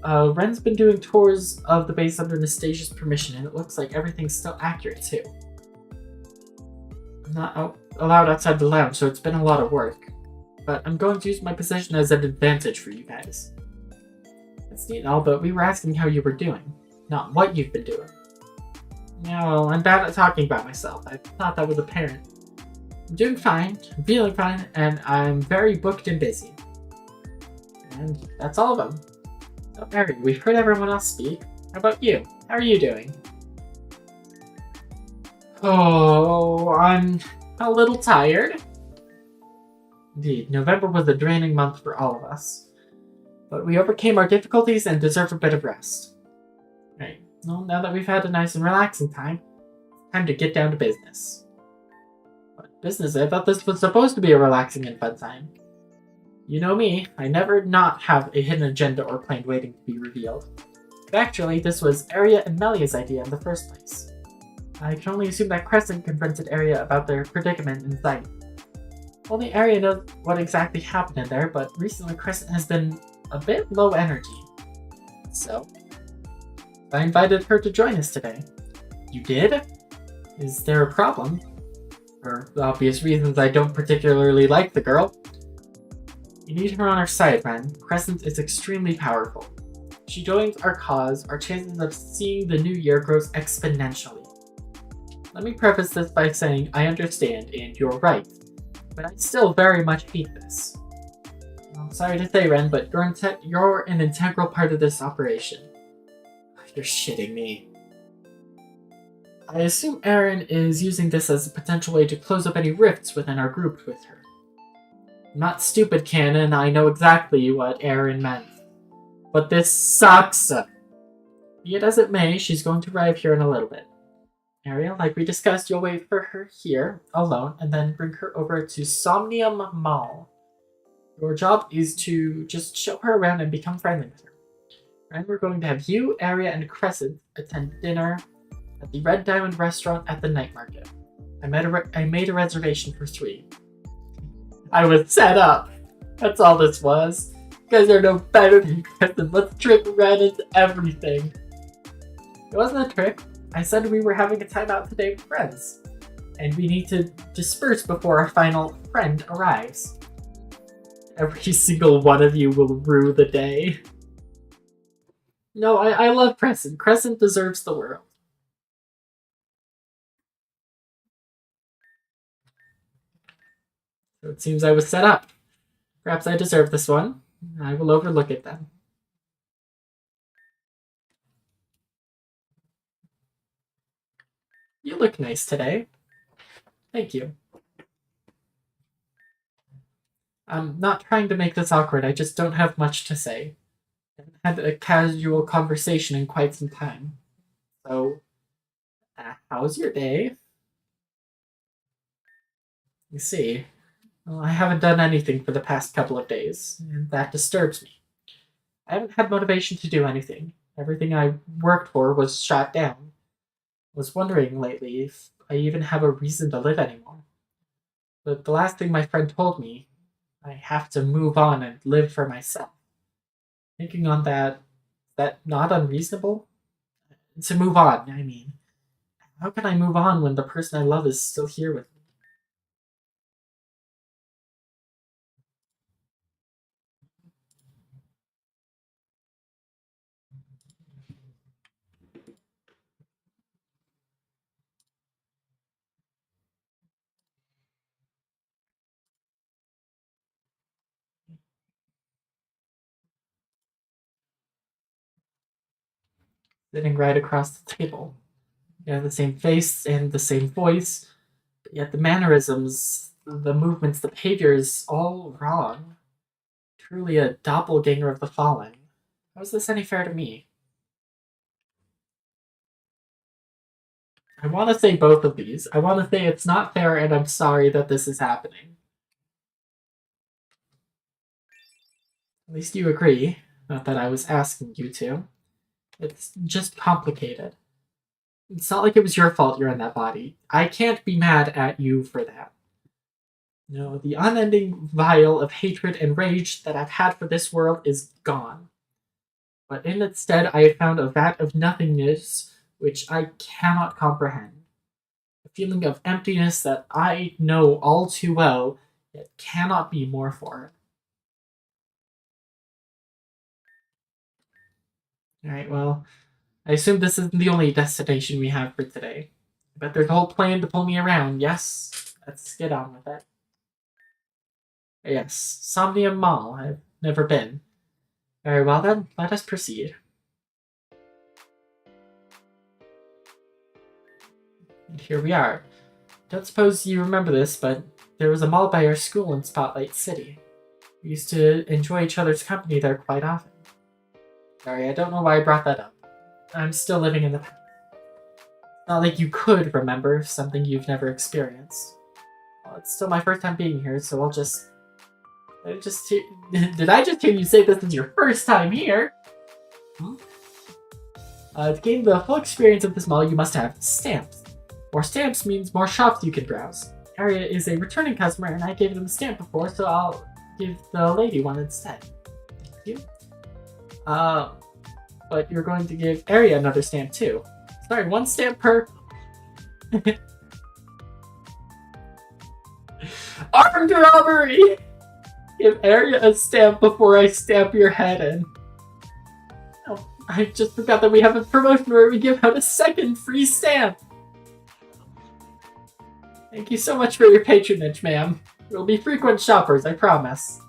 Ren's been doing tours of the base under Nastasia's permission, and it looks like everything's still accurate too. I'm not allowed outside the lounge, so it's been a lot of work. But I'm going to use my position as an advantage for you guys. It's neat and all, but we were asking how you were doing, not what you've been doing. Yeah, well, I'm bad at talking about myself. I thought that was apparent. I'm doing fine, I'm feeling fine, and I'm very booked and busy. And that's all of them. So, Ari, we've heard everyone else speak. How about you? How are you doing? Oh, I'm a little tired. Indeed, November was a draining month for all of us. But we overcame our difficulties and deserve a bit of rest. Right, well, now that we've had a nice and relaxing time, it's time to get down to business. What business? I thought this was supposed to be a relaxing and fun time. You know me, I never not have a hidden agenda or plan waiting to be revealed. But actually, this was Eria and Melia's idea in the first place. I can only assume that Crescent confronted Eria about their predicament in sight. Only Eria knows what exactly happened in there, but recently Crescent has been a bit low energy. So, I invited her to join us today. You did? Is there a problem? For obvious reasons, I don't particularly like the girl. You need her on our side, Ren. Crescent is extremely powerful. If she joins our cause, our chances of seeing the new year grows exponentially. Let me preface this by saying I understand, and you're right, but I still very much hate this. I'm sorry to say, Ren, but you're an integral part of this operation. You're shitting me. I assume Aaron is using this as a potential way to close up any rifts within our group with her. I'm not stupid, Canon. I know exactly what Aaron meant. But this sucks! Be it as it may, she's going to arrive here in a little bit. Ariel, like we discussed, you'll wait for her here, alone, and then bring her over to Somnium Mall. Your job is to just show her around and become friendly with her. And we're going to have you, Aria, and Crescent attend dinner at the Red Diamond restaurant at the night market. I made a reservation for 3. I was set up. That's all this was. You guys are no better than Crescent. Let's trick Red into everything. It wasn't a trick. I said we were having a time out today with friends. And we need to disperse before our final friend arrives. Every single one of you will rue the day. No, I love Crescent. Crescent deserves the world. So it seems I was set up. Perhaps I deserve this one. I will overlook it then. You look nice today. Thank you. I'm not trying to make this awkward, I just don't have much to say. I haven't had a casual conversation in quite some time. So, how's your day? You see, well, I haven't done anything for the past couple of days, and that disturbs me. I haven't had motivation to do anything. Everything I worked for was shot down. Was wondering lately if I even have a reason to live anymore. But the last thing my friend told me, I have to move on and live for myself. Thinking on that not unreasonable? To move on, I mean. How can I move on when the person I love is still here with me? Sitting right across the table. You have the same face and the same voice, but yet the mannerisms, the movements, the behavior is all wrong. Truly a doppelganger of the fallen. How is this any fair to me? I want to say both of these. I want to say it's not fair and I'm sorry that this is happening. At least you agree. Not that I was asking you to. It's just complicated. It's not like it was your fault you're in that body. I can't be mad at you for that. No, the unending vial of hatred and rage that I've had for this world is gone. But in its stead, I have found a vat of nothingness which I cannot comprehend. A feeling of emptiness that I know all too well, yet cannot be more for. Alright, well, I assume this isn't the only destination we have for today. But there's a whole plan to pull me around, yes? Let's get on with it. Yes, Somnium Mall. I've never been. Very well then, let us proceed. And here we are. Don't suppose you remember this, but there was a mall by our school in Spotlight City. We used to enjoy each other's company there quite often. Sorry, I don't know why I brought that up. I'm still living in the past. Not like you could remember something you've never experienced. Well, it's still my first time being here, so I'll just... Did I just hear you say this is your first time here? To gain the full experience of this mall, you must have stamps. More stamps means more shops you can browse. Eria is a returning customer, and I gave them a stamp before, so I'll give the lady one instead. Thank you. But you're going to give Eria another stamp too. Sorry, one stamp per... Armed robbery! Give Eria a stamp before I stamp your head in. Oh, I just forgot that we have a promotion where we give out a second free stamp. Thank you so much for your patronage, ma'am. We'll be frequent shoppers, I promise.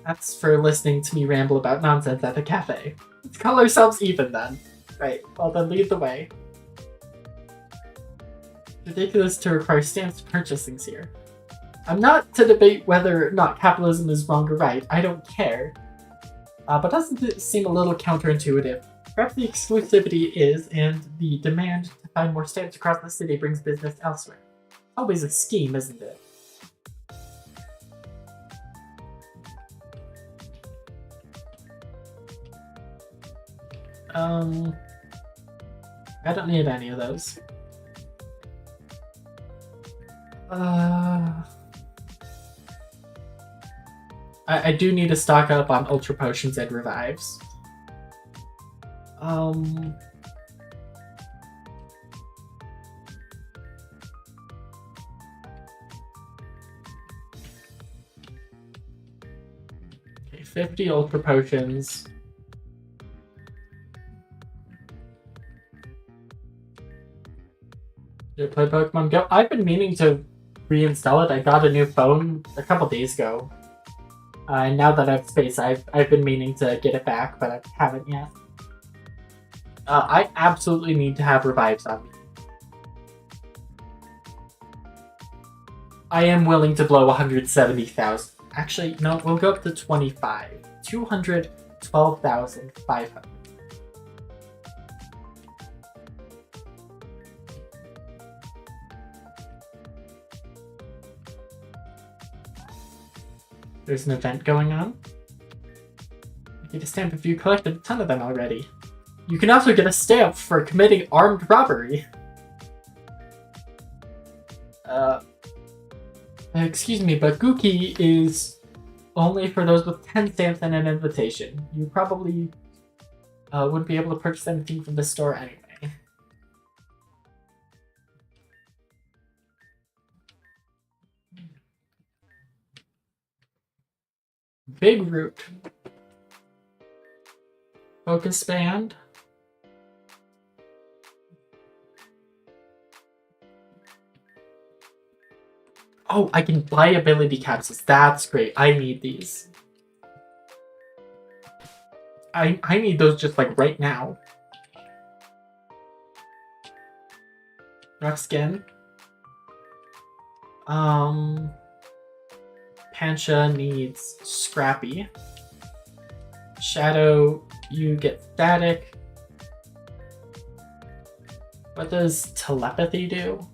That's for listening to me ramble about nonsense at the cafe. Let's call ourselves even then. Right, well then lead the way. It's ridiculous to require stamps to purchase things here. I'm not to debate whether or not capitalism is wrong or right, I don't care. But doesn't it seem a little counterintuitive? Perhaps the exclusivity is, and the demand to find more stamps across the city brings business elsewhere. Always a scheme, isn't it? I don't need any of those. I do need to stock up on ultra potions and revives. Okay, 50 ultra potions. Did I play Pokemon Go? I've been meaning to reinstall it. I got a new phone a couple days ago. And now that I have space, I've been meaning to get it back, but I haven't yet. I absolutely need to have revives on me. I am willing to blow 170,000. Actually, no, we'll go up to 25. 212,500. There's an event going on. Get a stamp if you collected a ton of them already. You can also get a stamp for committing armed robbery. Excuse me, but Gookie is only for those with 10 stamps and an invitation. You probably wouldn't be able to purchase anything from the store anyway. Big Root. Focus Band. Oh, I can buy ability capsules. That's great. I need these. I need those just like right now. Rough Skin. Pancha needs Scrappy. Shadow, you get Static. What does Telepathy do?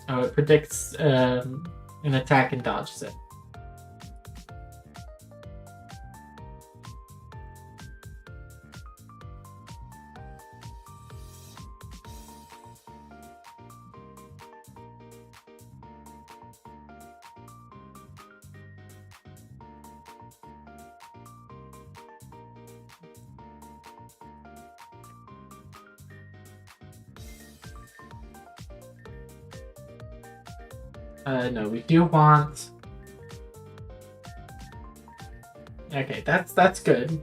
Oh, it predicts an attack and dodges it. No, we do want... Okay, that's good.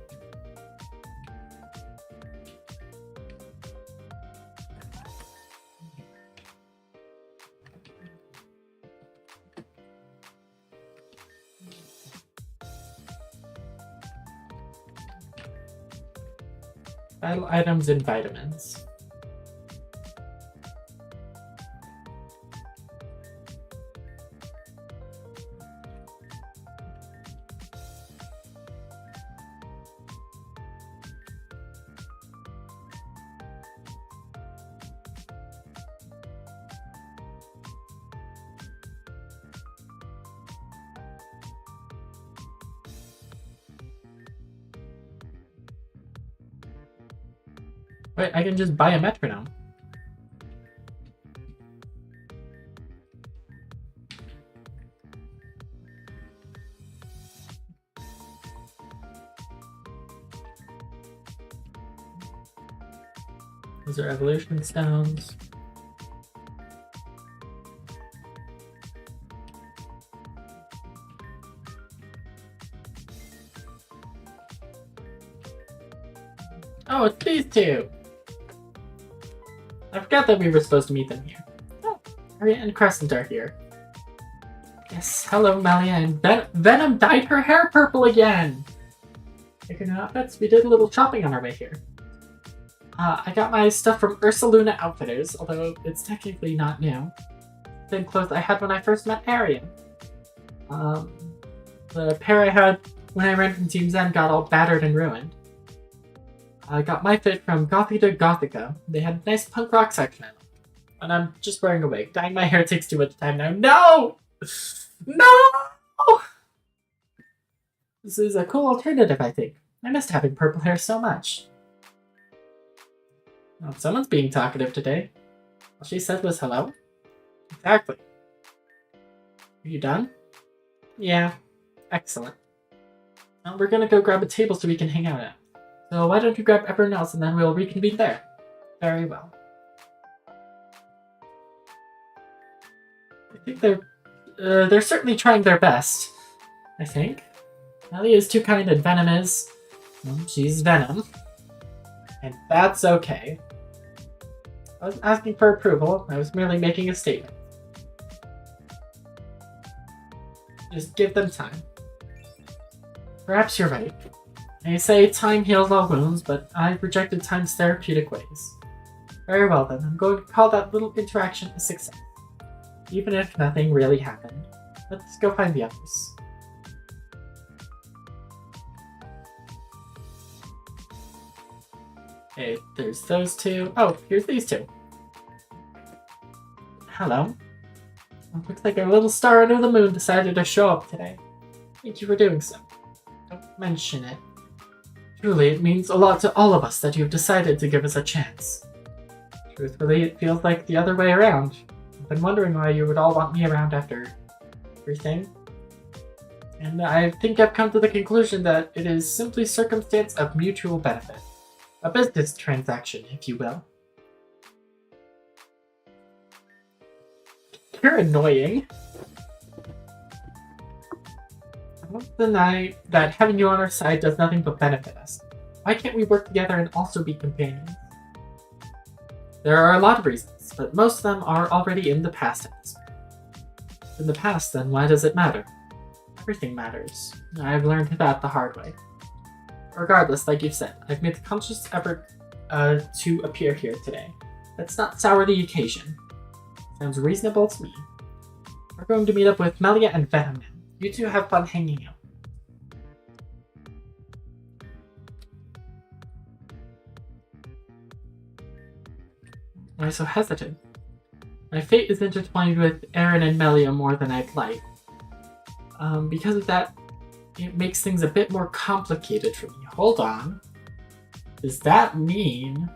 Battle items and vitamins. Wait, I can just buy a metronome. Those are evolution stones. Oh, it's these two! I forgot that we were supposed to meet them here. Oh, Aria and Crescent are here. Yes, hello, Malia, and Venom dyed her hair purple again! Picking outfits, we did a little shopping on our way here. I got my stuff from Ursaluna Outfitters, although it's technically not new. Same clothes I had when I first met Aria. The pair I had when I ran from Team Zen got all battered and ruined. I got my fit from Gothy to Gothica. They had a nice punk rock section in them. And I'm just wearing a wig. Dyeing my hair takes too much time now. No! No! This is a cool alternative, I think. I missed having purple hair so much. Well, someone's being talkative today. All she said was hello? Exactly. Are you done? Yeah. Excellent. Well, we're gonna go grab a table so we can hang out at. So why don't you grab everyone else and then we'll reconvene there. Very well. I think they're certainly trying their best. I think. Ellie is too kind and Venom is... Well, she's Venom. And that's okay. I wasn't asking for approval, I was merely making a statement. Just give them time. Perhaps you're right. They say time heals all wounds, but I've rejected time's therapeutic ways. Very well then, I'm going to call that little interaction a success. Even if nothing really happened. Let's go find the others. Okay, there's those two. Oh, here's these two. Hello. It looks like our little star under the moon decided to show up today. Thank you for doing so. Don't mention it. Truly, it means a lot to all of us that you've decided to give us a chance. Truthfully, it feels like the other way around. I've been wondering why you would all want me around after everything. And I think I've come to the conclusion that it is simply circumstance of mutual benefit. A business transaction, if you will. You're annoying. I won't deny that having you on our side does nothing but benefit us. Why can't we work together and also be companions? There are a lot of reasons, but most of them are already in the past at this point. In the past, then why does it matter? Everything matters. I've learned that the hard way. Regardless, like you've said, I've made the conscious effort to appear here today. Let's not sour the occasion. Sounds reasonable to me. We're going to meet up with Melia and Venom now. You two have fun hanging out. Why so hesitant? My fate is intertwined with Aaron and Melia more than I'd like. Because of that, it makes things a bit more complicated for me. Hold on. Does that mean...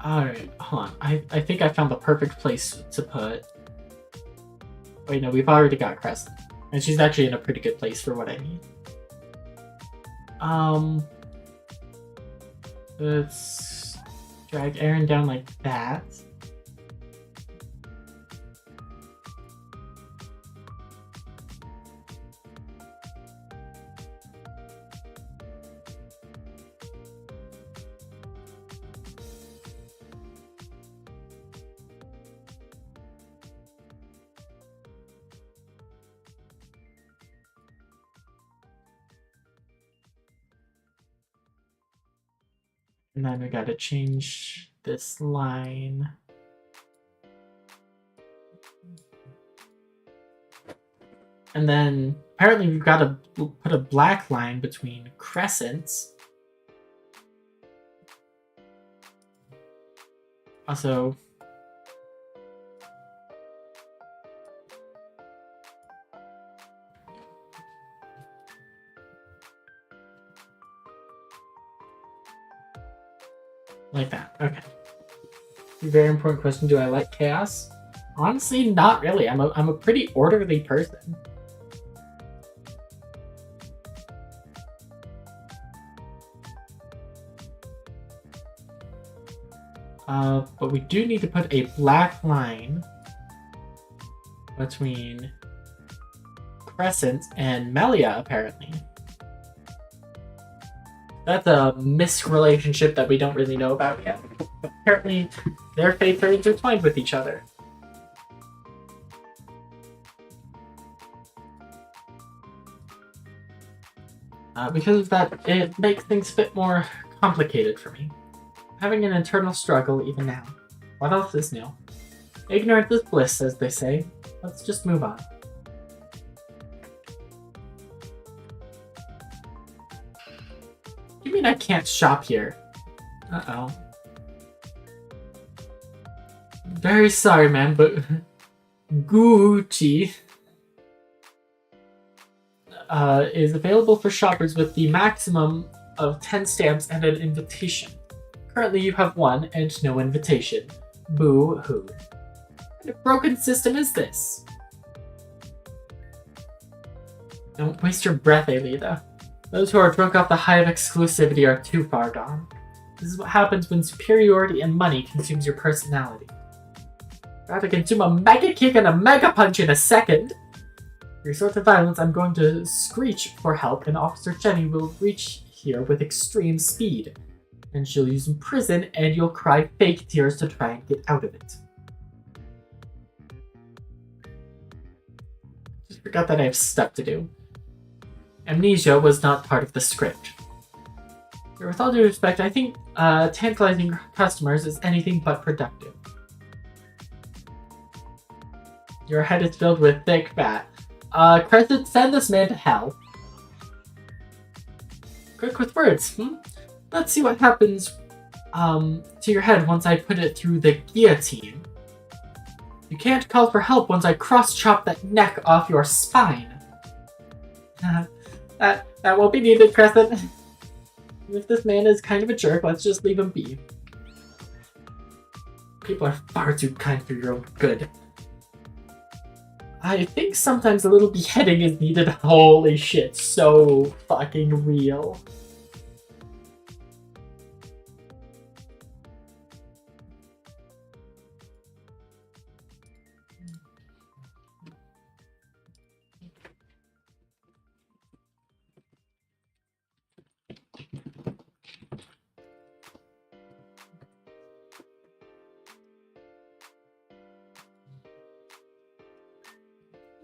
Alright, hold on. I think I found the perfect place to put... Wait, no, we've already got Crescent. And she's actually in a pretty good place for what I need. Let's drag Aaron down like that. And then we gotta change this line. And then apparently we've got to put a black line between crescents. Also, like that. Okay. Very important question. Do I like chaos? Honestly, not really. I'm a pretty orderly person. But we do need to put a black line between Crescent and Melia, apparently. That's a misrelationship that we don't really know about yet. But apparently, their fates are intertwined with each other. Because of that, it makes things a bit more complicated for me. Having an internal struggle even now. What else is new? Ignorance is bliss, as they say. Let's just move on. You mean I can't shop here? Uh-oh. Very sorry, man, but Gucci is available for shoppers with the maximum of 10 stamps and an invitation. Currently you have one and no invitation. Boo-hoo. What kind of broken system is this? Don't waste your breath, Alida. Those who are drunk off the high of exclusivity are too far gone. This is what happens when superiority and money consumes your personality. I have to consume a mega kick and a mega punch in a second. For your sort of violence, I'm going to screech for help, and Officer Jenny will reach here with extreme speed. And she'll use in prison, and you'll cry fake tears to try and get out of it. Just forgot that I have stuff to do. Amnesia was not part of the script. With all due respect, I think tantalizing customers is anything but productive. Your head is filled with thick fat. Crescent, send this man to hell. Quick with words, Let's see what happens to your head once I put it through the guillotine. You can't call for help once I cross-chop that neck off your spine. That won't be needed, Crescent. If this man is kind of a jerk, let's just leave him be. People are far too kind for your own good. I think sometimes a little beheading is needed. Holy shit, so fucking real.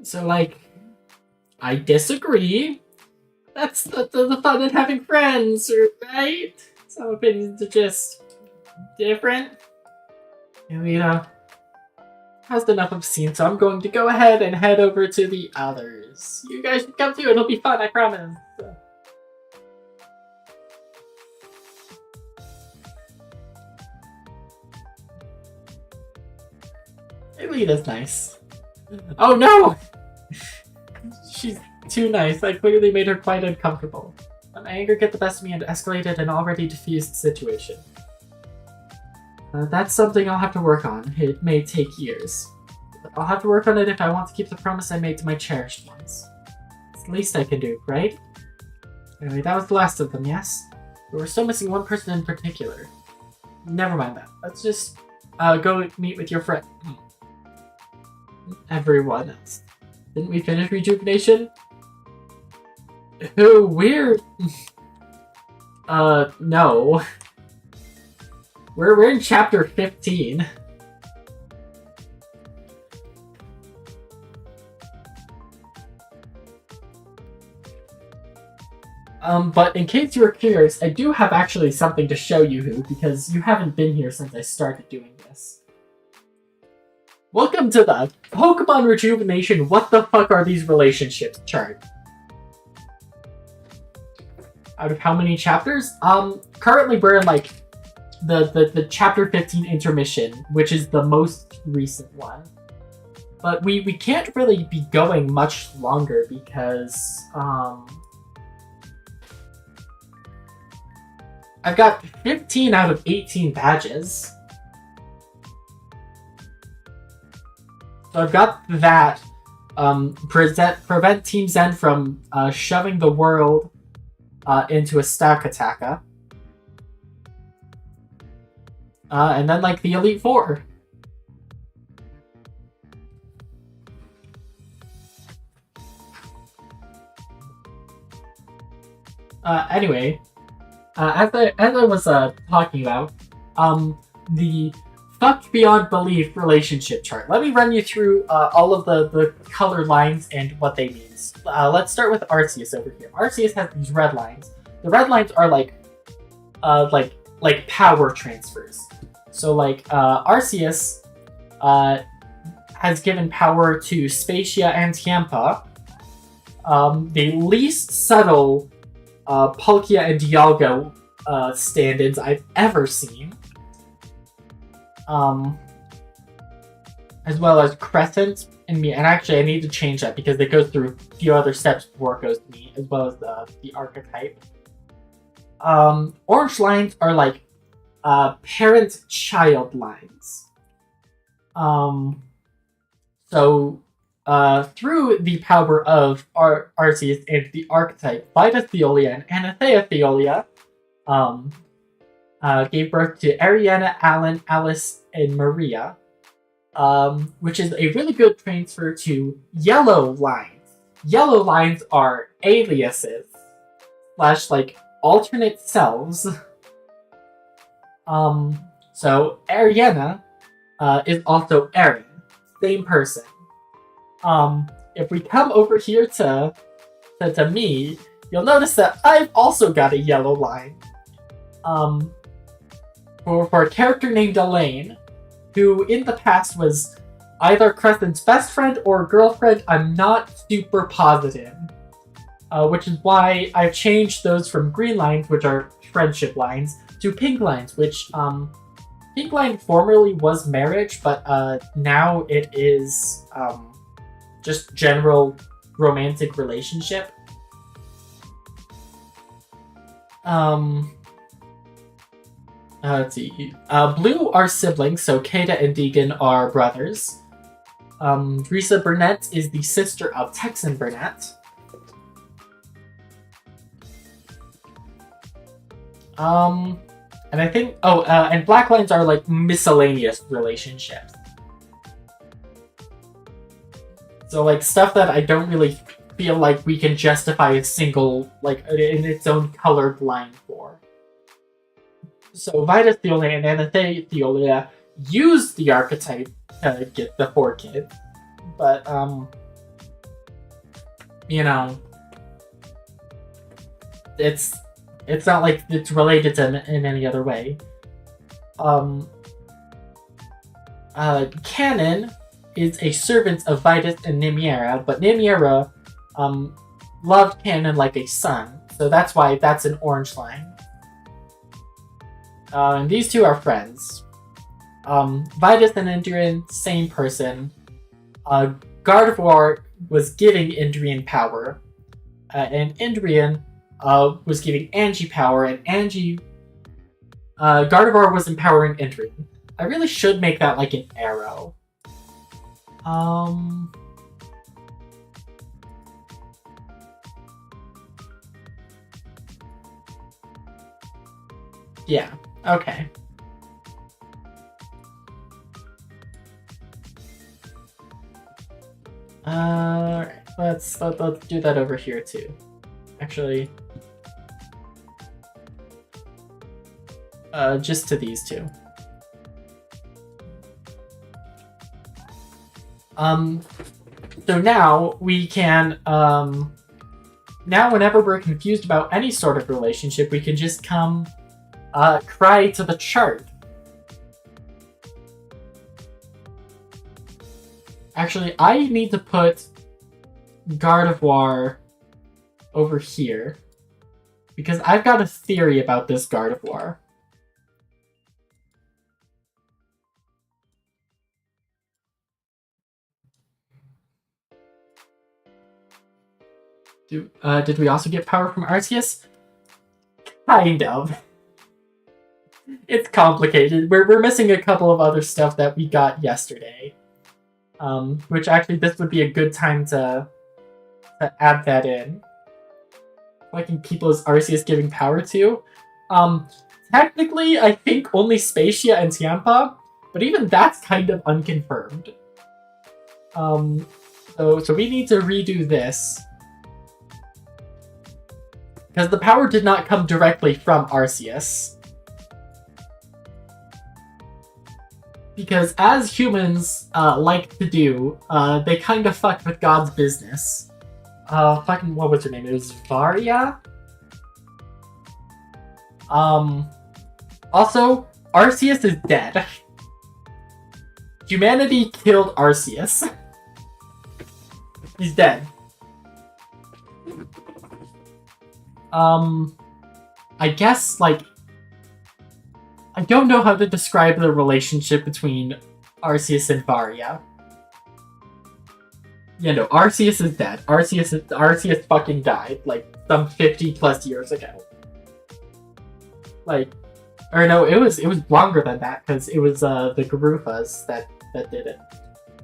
So, like, I disagree. That's the fun in having friends, right? Some opinions are just different. And, you know, that's enough of seen, so I'm going to go ahead and head over to the others. You guys should come too, it'll be fun, I promise. Alita's nice. Oh no! She's too nice. I clearly made her quite uncomfortable. My anger got the best of me and escalated an already diffused situation. That's something I'll have to work on. It may take years. But I'll have to work on it if I want to keep the promise I made to my cherished ones. It's the least I can do, right? Anyway, that was the last of them, yes? But we're still missing one person in particular. Never mind that. Let's just go meet with your friend. Everyone else. Didn't we finish Rejuvenation? Oh, weird. No. We're in chapter 15. But in case you were curious, I do have actually something to show you, because you haven't been here since I started doing this. Welcome to the Pokemon Rejuvenation What the Fuck Are These Relationships chart. Out of how many chapters? Currently we're in, like, the chapter 15 intermission, which is the most recent one. But we can't really be going much longer because, I've got 15 out of 18 badges. So I've got that. Prevent Team Zen from shoving the world into a stack attacker. And then, like, the Elite Four. Anyway, as I was talking about, the fuck beyond belief relationship chart. Let me run you through all of the color lines and what they mean. Let's start with Arceus over here. Arceus has these red lines. The red lines are like power transfers. So, like, Arceus has given power to Spacia and Tiampa. The least subtle Palkia and Dialga stand-ins I've ever seen. As well as Crescent and me. And actually, I need to change that because it goes through a few other steps before it goes to me, as well as the archetype. Orange lines are like parent-child lines. So through the power of Arceus and the archetype, Vita Theolia and Anathea Theolia gave birth to Ariana, Alan, Alice, and Maria, which is a really good transfer to yellow lines. Yellow lines are aliases / like alternate selves. So Ariana is also Aaron, same person. If we come over here to me, you'll notice that I've also got a yellow line. For a character named Elaine, who in the past was either Crescent's best friend or girlfriend. I'm not super positive. Which is why I've changed those from green lines, which are friendship lines, to pink lines, which Pink line formerly was marriage, but now it is just general romantic relationship. Let's see. Blue are siblings, so Kata and Deegan are brothers. Risa Burnett is the sister of Texan Burnett. And I think, and black lines are like miscellaneous relationships. So like stuff that I don't really feel like we can justify a single, like in its own colored line for. So Vita Theolia and Anatheolia use the archetype to get the 4 kids, but you know, it's not like it's related to in any other way. Canon is a servant of Vitus and Nymeria, but Nymeria loved Canon like a son, so that's why that's an orange line. And these two are friends. Vitus and Indrian, same person. Gardevoir was giving Indrian power, and Indrian was giving Angie power, and Gardevoir was empowering Indrian. I really should make that like an arrow. Yeah, okay. Alright, let's do that over here too. Actually, just to these two. So now we can, now whenever we're confused about any sort of relationship, we can just come, cry to the chart. Actually, I need to put Gardevoir over here, because I've got a theory about this Gardevoir. Did we also get power from Arceus? Kind of. It's complicated. We're missing a couple of other stuff that we got yesterday. Which actually this would be a good time to add that in. What can people is Arceus giving power to? Technically, I think only Spacia and Tiampa, but even that's kind of unconfirmed. So we need to redo this. Because the power did not come directly from Arceus. Because as humans like to do, they kind of fucked with God's business. What was her name? It was Varia? Also, Arceus is dead. Humanity killed Arceus. He's dead. I guess, like, I don't know how to describe the relationship between Arceus and Varia. Yeah, no, Arceus is dead. Arceus fucking died, like, some 50 plus years ago. Like, or no, it was longer than that, because it was, the Garufas that did it.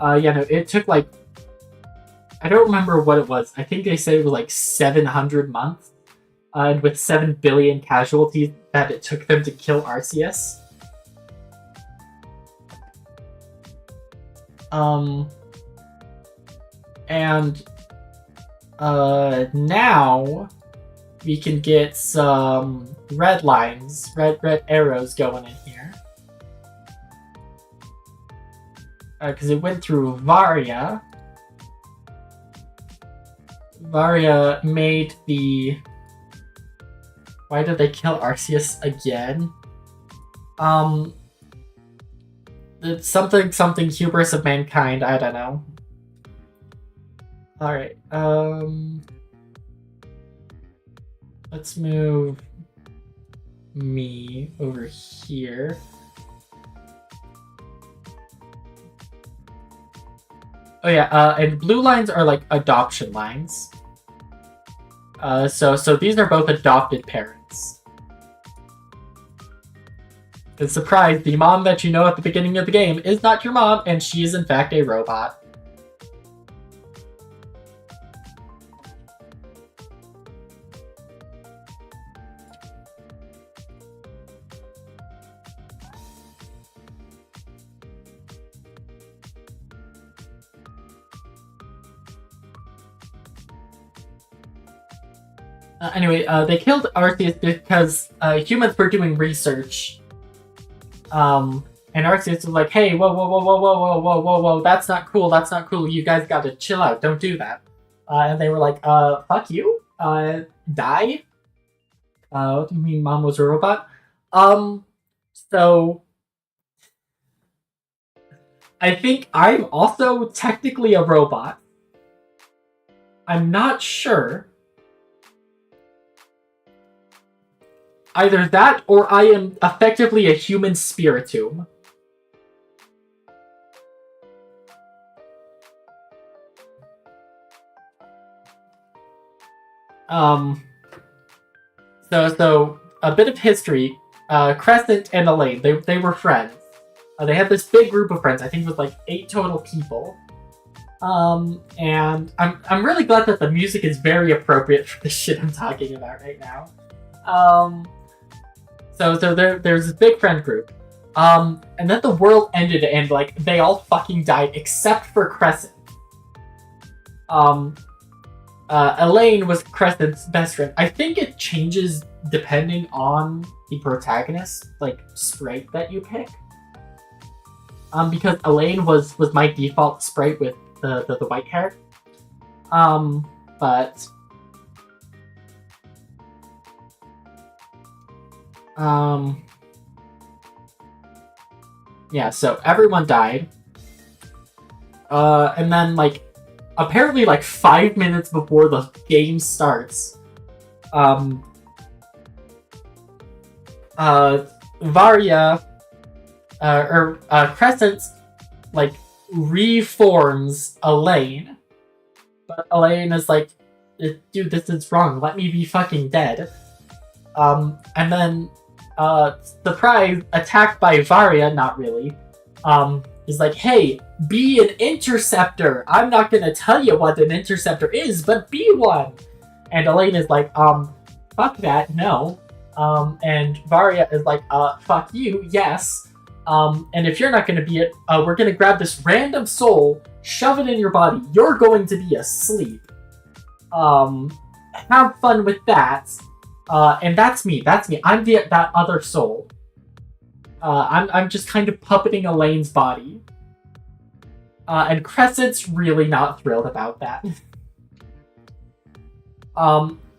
Yeah, no, it took, like, I don't remember what it was. I think they said it was, like, 700 months. And with 7 billion casualties that it took them to kill Arceus. And now we can get some red lines, red arrows going in here. Because it went through Varia. Varia made the... Why did they kill Arceus again? It's something hubris of mankind, I don't know. Alright, let's move me over here. Oh yeah, and blue lines are like adoption lines. So these are both adopted parents. And surprise, the mom that you know at the beginning of the game is not your mom, and she is in fact a robot. Anyway, they killed Arceus because humans were doing research. And Arceus was like, hey, whoa, whoa, whoa, whoa, whoa, whoa, whoa, whoa, whoa, that's not cool, that's not cool, you guys gotta chill out, don't do that. And they were like, fuck you? Die? What do you mean mom was a robot? So... I think I'm also technically a robot. I'm not sure. Either that, or I am effectively a human spiritomb. So a bit of history. Crescent and Elaine, they were friends. They had this big group of friends. I think it was like 8 total people. And I'm really glad that the music is very appropriate for the shit I'm talking about right now. So there's this big friend group. And then the world ended and like they all fucking died except for Crescent. Elaine was Crescent's best friend. I think it changes depending on the protagonist, like sprite that you pick. Because Elaine was my default sprite with the white hair. But yeah, so everyone died. And then like apparently like 5 minutes before the game starts, Varia Crescent like reforms Elaine, but Elaine is like, dude, this is wrong, let me be fucking dead. And then surprise, attacked by Varia, not really, is like, hey, be an interceptor. I'm not gonna tell you what an interceptor is, but be one. And Elaine is like, fuck that, no. And Varia is like, fuck you, yes. And if you're not gonna be it, we're gonna grab this random soul, shove it in your body. You're going to be asleep. Have fun with that. And that's me. I'm that other soul. I'm just kind of puppeting Elaine's body. And Crescent's really not thrilled about that.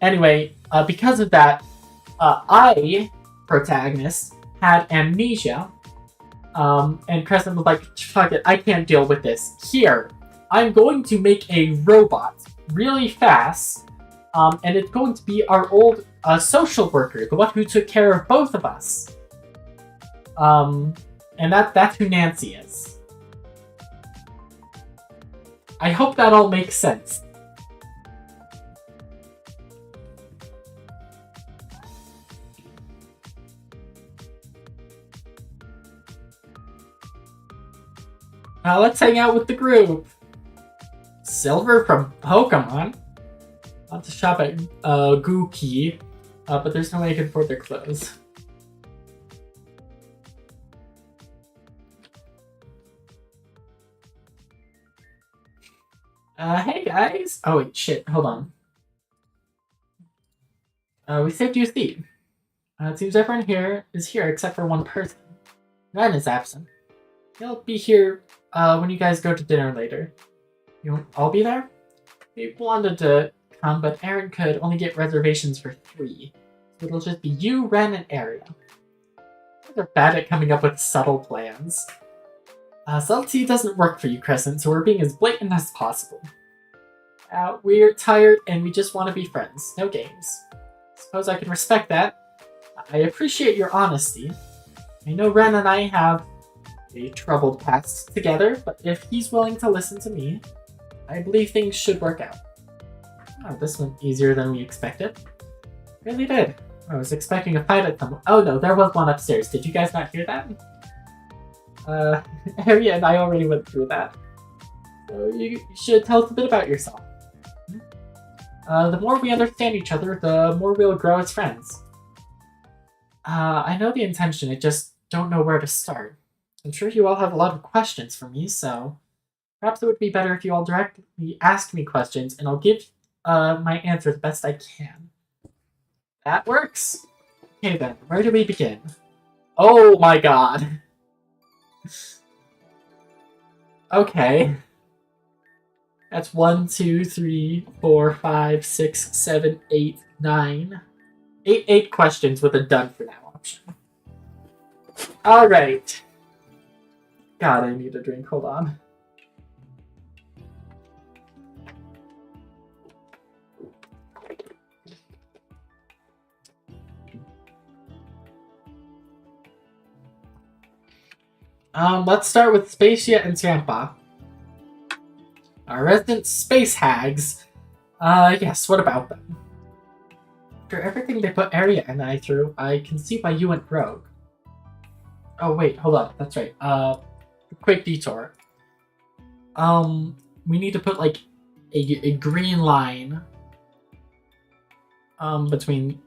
Anyway, because of that, I, protagonist, had amnesia. And Crescent was like, fuck it, I can't deal with this. Here, I'm going to make a robot really fast. And it's going to be our old social worker, the one who took care of both of us. And that's who Nancy is. I hope that all makes sense. Now let's hang out with the group. Silver from Pokemon. I want to shop at Gookie, but there's no way I can afford their clothes. Hey guys! Oh wait, shit, hold on. We saved you a seat. It seems everyone here is here except for one person. Ren is absent. He'll be here when you guys go to dinner later. You won't all be there? We wanted to come, but Aaron could only get reservations for 3. So it'll just be you, Ren, and Eria. They're bad at coming up with subtle plans. Subtlety doesn't work for you, Crescent, so we're being as blatant as possible. We're tired and we just want to be friends. No games. Suppose I can respect that. I appreciate your honesty. I know Ren and I have a troubled past together, but if he's willing to listen to me, I believe things should work out. Oh, this went easier than we expected. Really did. I was expecting a fight at some. Oh no, there was one upstairs. Did you guys not hear that? Eria and I already went through that. So you should tell us a bit about yourself. The more we understand each other, the more we'll grow as friends. I know the intention, I just don't know where to start. I'm sure you all have a lot of questions for me, so perhaps it would be better if you all directly ask me questions, and I'll give my answer the best I can. That works? Okay then, where do we begin? Oh my god. Okay. That's 1, 2, 3, 4, 5, 6, 7, 8, 9. 8 questions with a done for now option. Alright. God, I need a drink. Hold on. Let's start with Spacia and Tampa. Our resident space hags. Yes, what about them? After everything they put Eria and I through, I can see why you went rogue. Oh wait, hold on, that's right. Quick detour. We need to put like a green line between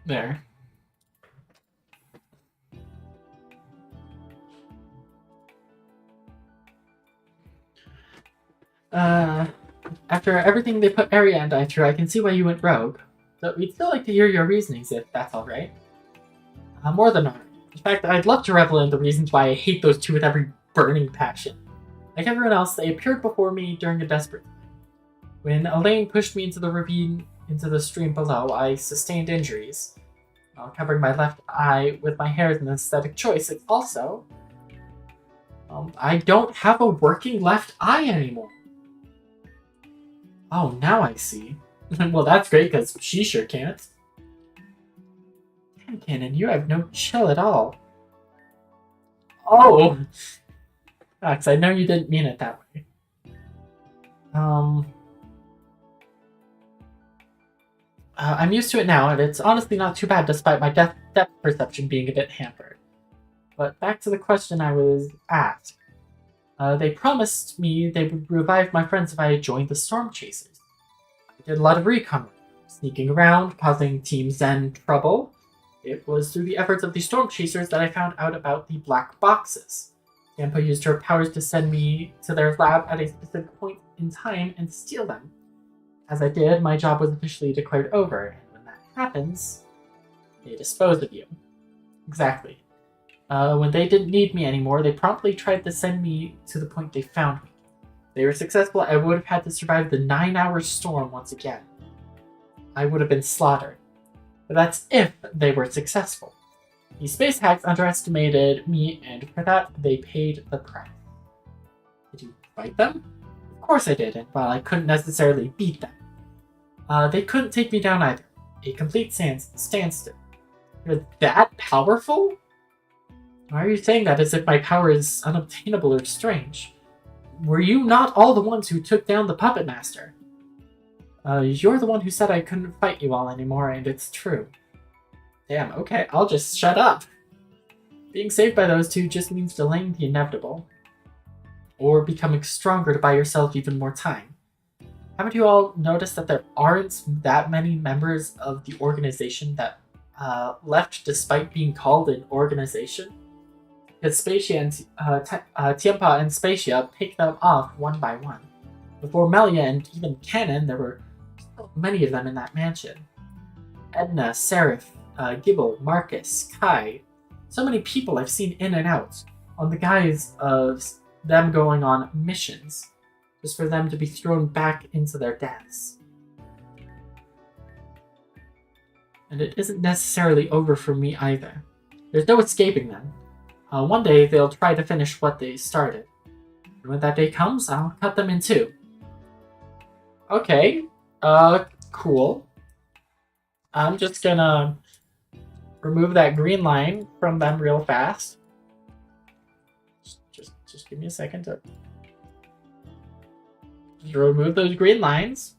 there. After everything they put Eria and I through, I can see why you went rogue. But we'd still like to hear your reasonings if that's alright. More than honored. In fact, I'd love to revel in the reasons why I hate those two with every burning passion. Like everyone else, they appeared before me during a desperate time. When Elaine pushed me into the ravine into the stream below, I sustained injuries. While covering my left eye with my hair is an aesthetic choice, it's also... I don't have a working left eye anymore. Oh, now I see. Well, that's great, because she sure can't. Cannon, you have no chill at all. Oh! Max, I know you didn't mean it that way. I'm used to it now, and it's honestly not too bad despite my depth perception being a bit hampered. But back to the question I was asked. They promised me they would revive my friends if I joined the Storm Chasers. I did a lot of recon work, sneaking around, causing Team Zen trouble. It was through the efforts of the Storm Chasers that I found out about the black boxes. Tampa used her powers to send me to their lab at a specific point in time and steal them. As I did, my job was officially declared over, and when that happens, they dispose of you. Exactly. When they didn't need me anymore, they promptly tried to send me to the point they found me. If they were successful, I would have had to survive the 9-hour storm once again. I would have been slaughtered. But that's if they were successful. The space hacks underestimated me, and for that, they paid the price. Did you fight them? Of course I did, and while I couldn't necessarily beat them, they couldn't take me down either. A complete standstill. You're that powerful? Why are you saying that as if my power is unobtainable or strange? Were you not all the ones who took down the Puppet Master? You're the one who said I couldn't fight you all anymore, and it's true. Damn, okay, I'll just shut up. Being saved by those two just means delaying the inevitable. Or becoming stronger to buy yourself even more time. Haven't you all noticed that there aren't that many members of the organization that left despite being called an organization? Because Spacia and Tiempa and Spacia picked them off one by one. Before Melia and even Cannon, there were so many of them in that mansion. Edna, Seraph, Gibble, Marcus, Kai. So many people I've seen in and out, on the guise of them going on missions, just for them to be thrown back into their deaths. And it isn't necessarily over for me either. There's no escaping them. One day they'll try to finish what they started. And when that day comes, I'll cut them in two. Okay, cool. I'm just gonna remove that green line from them real fast. Just give me a second to remove those green lines.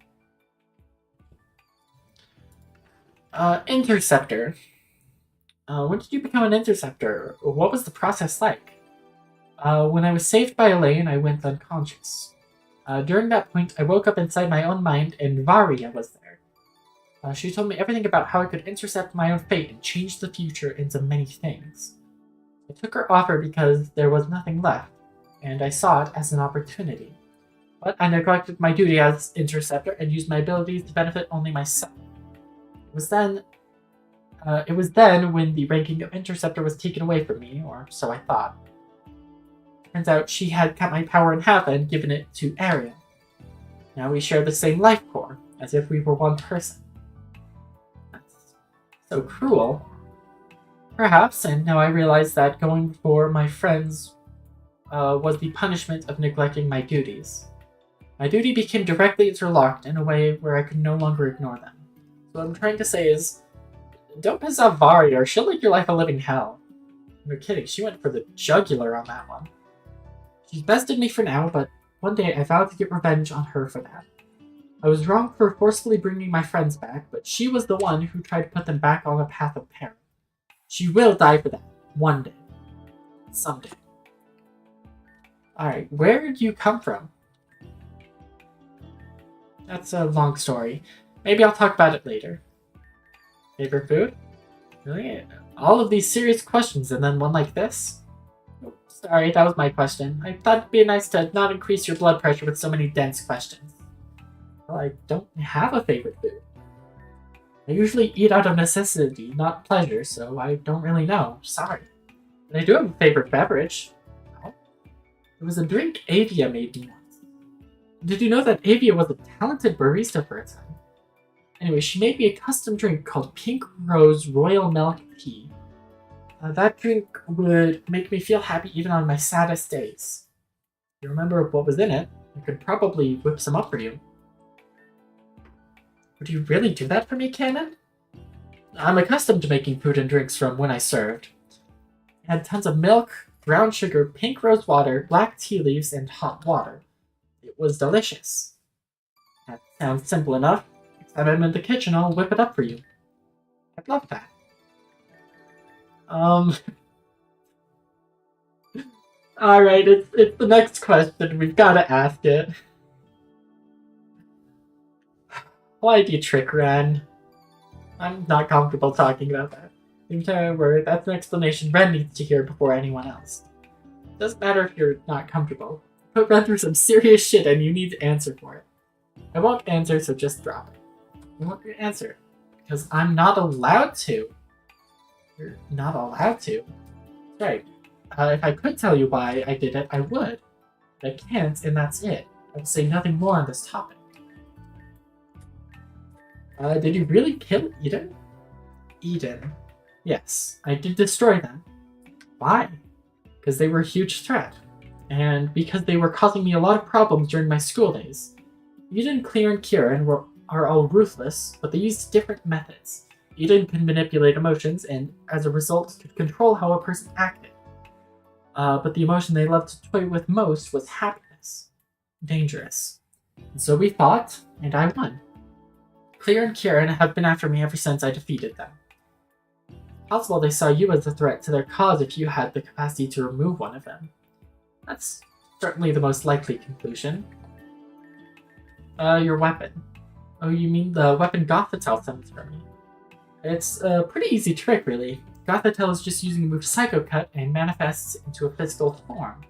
Interceptor. When did you become an interceptor? What was the process like? When I was saved by Elaine, I went unconscious. During that point, I woke up inside my own mind, and Varia was there. She told me everything about how I could intercept my own fate and change the future into many things. I took her offer because there was nothing left, and I saw it as an opportunity. But I neglected my duty as interceptor and used my abilities to benefit only myself. It was then when the ranking of interceptor was taken away from me, or so I thought. Turns out she had cut my power in half and given it to Eria. Now we share the same life core, as if we were one person. That's so cruel. Perhaps, and now I realize that going for my friends was the punishment of neglecting my duties. My duty became directly interlocked in a way where I could no longer ignore them. So what I'm trying to say is, don't piss off Varia or she'll make your life a living hell. No kidding, she went for the jugular on that one. She's bested me for now, but one day I vowed to get revenge on her for that. I was wrong for forcefully bringing my friends back, but she was the one who tried to put them back on a path of peril. She will die for that, one day. Someday. Alright, where did you come from? That's a long story. Maybe I'll talk about it later. Favorite food? Really? All of these serious questions and then one like this? Oh, sorry, that was my question. I thought it'd be nice to not increase your blood pressure with so many dense questions. Well, I don't have a favorite food. I usually eat out of necessity, not pleasure, so I don't really know. Sorry. But I do have a favorite beverage. Oh, it was a drink Avia made me once. Did you know that Avia was a talented barista for a time? Anyway, she made me a custom drink called Pink Rose Royal Milk Tea. That drink would make me feel happy even on my saddest days. If you remember what was in it, I could probably whip some up for you. Would you really do that for me, Cannon? I'm accustomed to making food and drinks from when I served. It had tons of milk, brown sugar, pink rose water, black tea leaves, and hot water. It was delicious. That sounds simple enough. Next time I'm in the kitchen, I'll whip it up for you. I'd love that. Alright, it's the next question. We've gotta ask it. Why do you trick Ren? I'm not comfortable talking about that. The entire word, that's an explanation Ren needs to hear before anyone else. It doesn't matter if you're not comfortable. Put Ren through some serious shit and you need to answer for it. I won't answer, so just drop it. I want your answer. Because I'm not allowed to. You're not allowed to. Right. If I could tell you why I did it, I would. But I can't, and that's it. I will say nothing more on this topic. Did you really kill Eden? Eden. Yes, I did destroy them. Why? Because they were a huge threat. And because they were causing me a lot of problems during my school days. Eden, Clear, and Kieran are all ruthless, but they used different methods. Eden could manipulate emotions, and as a result, could control how a person acted. But the emotion they loved to toy with most was happiness. Dangerous. And so we fought, and I won. Clear and Kieran have been after me ever since I defeated them. It's possible they saw you as a threat to their cause if you had the capacity to remove one of them. That's certainly the most likely conclusion. Your weapon. Oh, you mean the weapon Gothitelle sends for me? It's a pretty easy trick, really. Gothitelle is just using the move Psycho Cut and manifests into a physical form.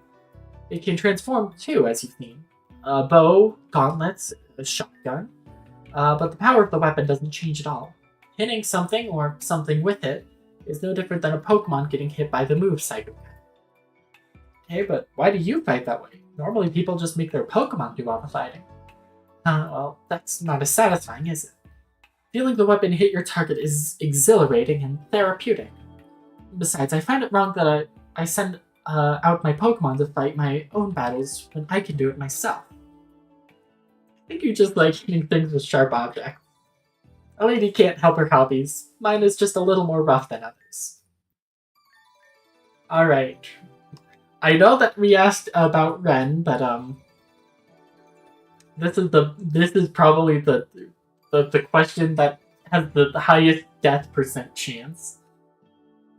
It can transform too, as you've seen. A bow, gauntlets, a shotgun. But the power of the weapon doesn't change at all. Hitting something, or something with it, is no different than a Pokemon getting hit by the move Psycho Cut. Okay, but why do you fight that way? Normally people just make their Pokemon do all the fighting. Well, that's not as satisfying, is it? Feeling the weapon hit your target is exhilarating and therapeutic. Besides, I find it wrong that I send out my Pokemon to fight my own battles when I can do it myself. I think you just like hitting things with sharp objects. A lady can't help her hobbies. Mine is just a little more rough than others. Alright. I know that we asked about Ren, but this is probably the question that has the highest death % chance.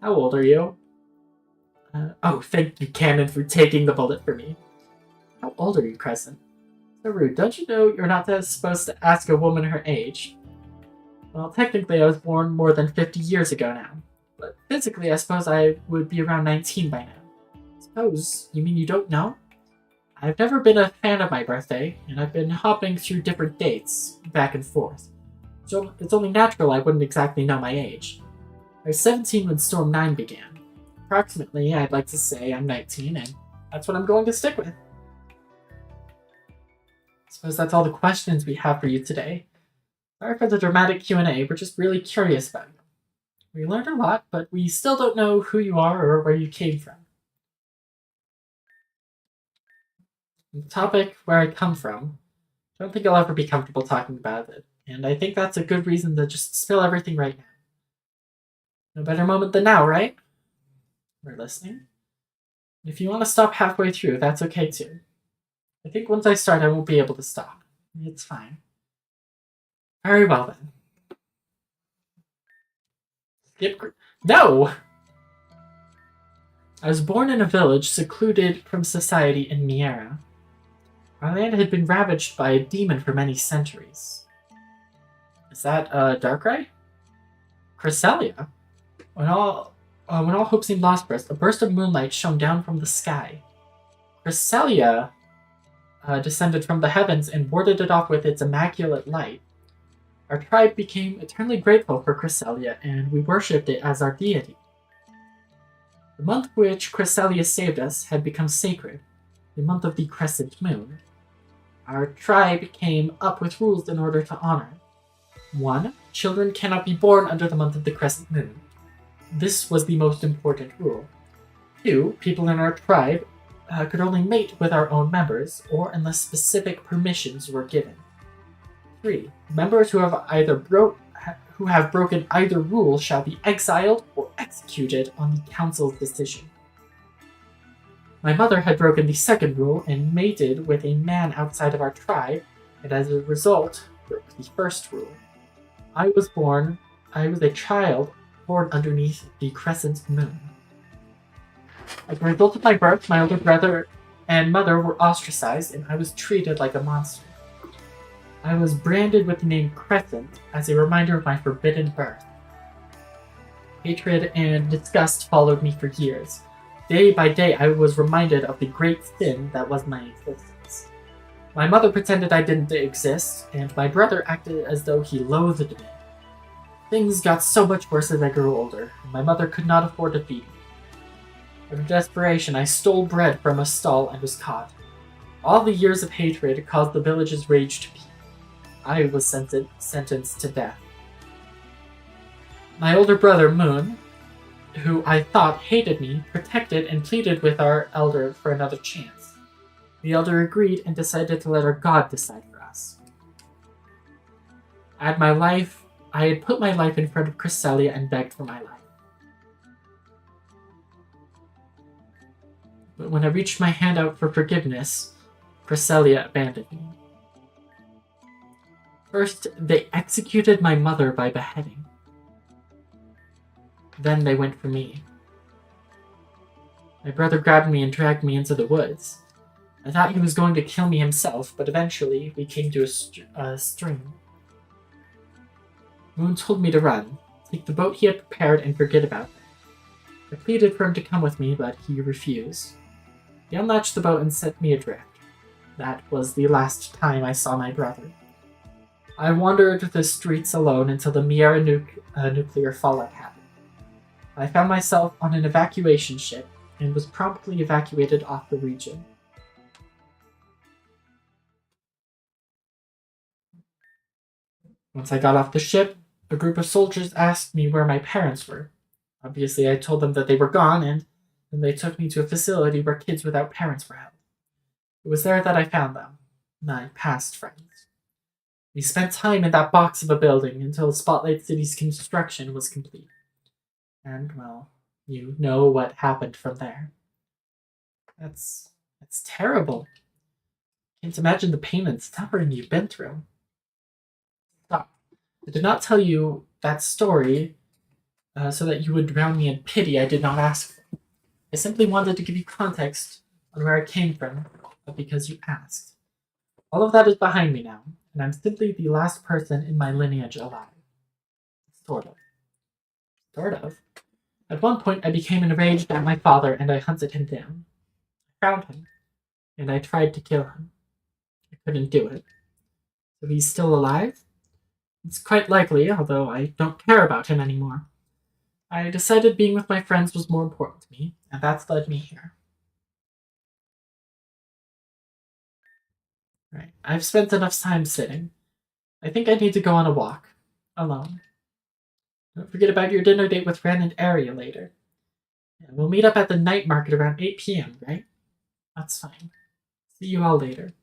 How old are you? Oh, thank you, Cannon, for taking the bullet for me. How old are you, Crescent? So rude. Don't you know you're not supposed to ask a woman her age? Well, technically I was born more than 50 years ago now. But physically I suppose I would be around 19 by now. Suppose? You mean you don't know? I've never been a fan of my birthday, and I've been hopping through different dates, back and forth. So it's only natural I wouldn't exactly know my age. I was 17 when Storm 9 began. Approximately, I'd like to say I'm 19, and that's what I'm going to stick with. I suppose that's all the questions we have for you today. Sorry for the dramatic Q&A, we're just really curious about you. We learned a lot, but we still don't know who you are or where you came from. The topic, where I come from, I don't think I'll ever be comfortable talking about it, and I think that's a good reason to just spill everything right now. No better moment than now, right? We're listening. If you want to stop halfway through, that's okay too. I think once I start, I won't be able to stop. It's fine. Very well then. No! I was born in a village secluded from society in Miera. Our land had been ravaged by a demon for many centuries. Is that Darkrai? Cresselia? When all hope seemed lost for us, a burst of moonlight shone down from the sky. Cresselia descended from the heavens and warded it off with its immaculate light. Our tribe became eternally grateful for Cresselia, and we worshipped it as our deity. The month which Cresselia saved us had become sacred, the month of the crescent moon. Our tribe came up with rules in order to honor. 1. Children cannot be born under the month of the crescent moon. This was the most important rule. 2. People in our tribe could only mate with our own members, or unless specific permissions were given. 3. Members who have broken either rule shall be exiled or executed on the council's decision. My mother had broken the second rule and mated with a man outside of our tribe, and as a result, broke the first rule. I was a child born underneath the crescent moon. As a result of my birth, my older brother and mother were ostracized, and I was treated like a monster. I was branded with the name Crescent as a reminder of my forbidden birth. Hatred and disgust followed me for years. Day by day, I was reminded of the great sin that was my existence. My mother pretended I didn't exist, and my brother acted as though he loathed me. Things got so much worse as I grew older, and my mother could not afford to feed me. Out of desperation, I stole bread from a stall and was caught. All the years of hatred caused the village's rage to peak. I was sentenced to death. My older brother, Moon, who I thought hated me, protected and pleaded with our elder for another chance. The elder agreed and decided to let our god decide for us. I had put my life in front of Cresselia and begged for my life. But when I reached my hand out for forgiveness, Cresselia abandoned me. First, they executed my mother by beheading. Then they went for me. My brother grabbed me and dragged me into the woods. I thought he was going to kill me himself, but eventually we came to a stream. Moon told me to run, take the boat he had prepared, and forget about it. I pleaded for him to come with me, but he refused. He unlatched the boat and set me adrift. That was the last time I saw my brother. I wandered the streets alone until the Miera nuclear fallout happened. I found myself on an evacuation ship and was promptly evacuated off the region. Once I got off the ship, a group of soldiers asked me where my parents were. Obviously, I told them that they were gone, and Then they took me to a facility where kids without parents were held. It was there that I found them, my past friends. We spent time in that box of a building until Spotlight City's construction was complete. And, well, you know what happened from there. That's terrible. Can't imagine the pain and suffering you've been through. Stop. I did not tell you that story so that you would drown me in pity I did not ask for. I simply wanted to give you context on where I came from, because you asked. All of that is behind me now, and I'm simply the last person in my lineage alive. Sort of. Sort of. At one point, I became enraged at my father, and I hunted him down. I found him, and I tried to kill him. I couldn't do it. So he's still alive? It's quite likely, although I don't care about him anymore. I decided being with my friends was more important to me, and that's led me here. Right. I've spent enough time sitting. I think I need to go on a walk. Alone. Don't forget about your dinner date with Ren and Eria later. Yeah, we'll meet up at the night market around 8 p.m., right? That's fine. See you all later.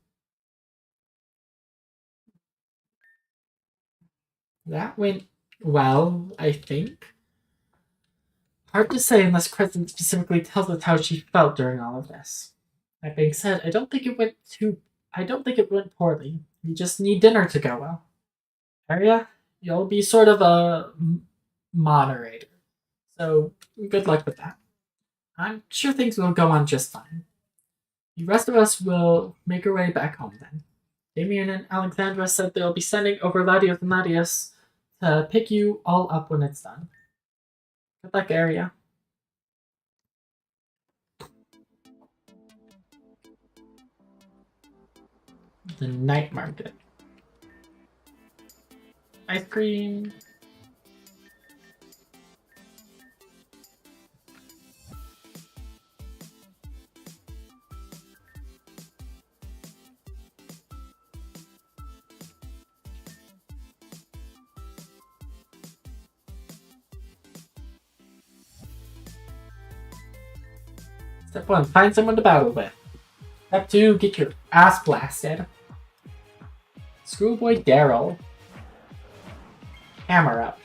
That went well, I think. Hard to say unless Crescent specifically tells us how she felt during all of this. That being said, I don't think it went poorly. We just need dinner to go well. Arya, you'll be sort of a moderator. So good luck with that. I'm sure things will go on just fine. The rest of us will make our way back home then. Damien and Alexandra said they'll be sending over Ladios and Ladius to pick you all up when it's done. Good luck, Arya. The night market. Ice cream. Step 1, find someone to battle with. Step 2, get your ass blasted. Schoolboy Daryl. Hammer up.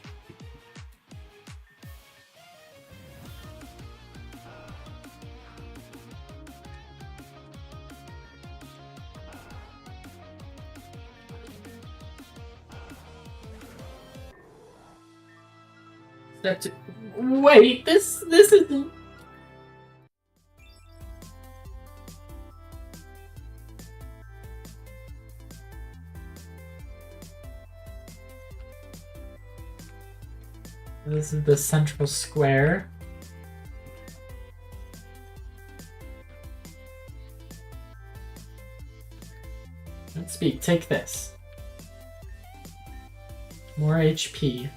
Step 2. Wait, this isn't. This is the central square. Don't speak, take this. More HP.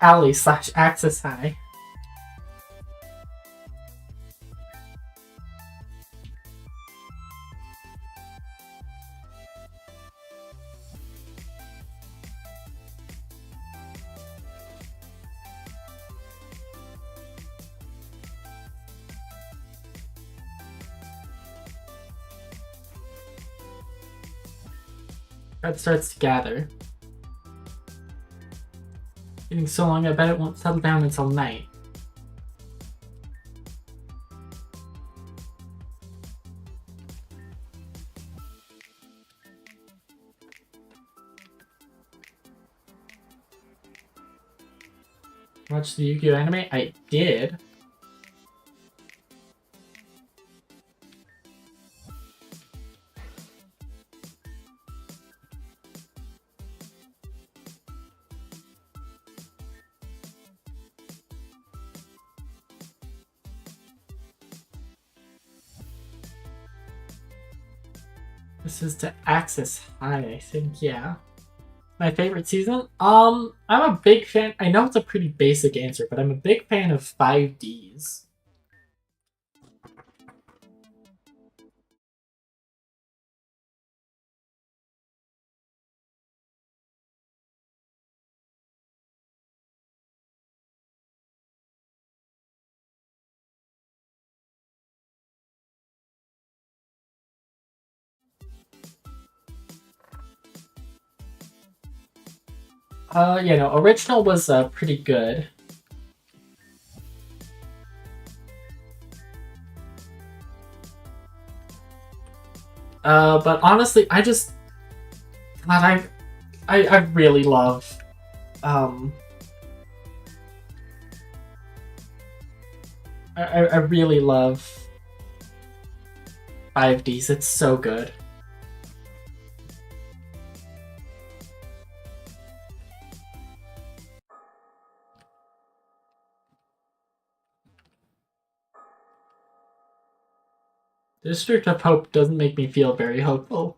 Alley / access high. It starts to gather. Getting so long, I bet it won't settle down until night. Watch the Yu-Gi-Oh anime? I did. This is to Access High, I think, yeah. My favorite season? I'm a big fan. I know it's a pretty basic answer, but I'm a big fan of 5Ds. Original was pretty good. But honestly, I really love, I really love 5Ds. It's so good. District of Hope doesn't make me feel very hopeful.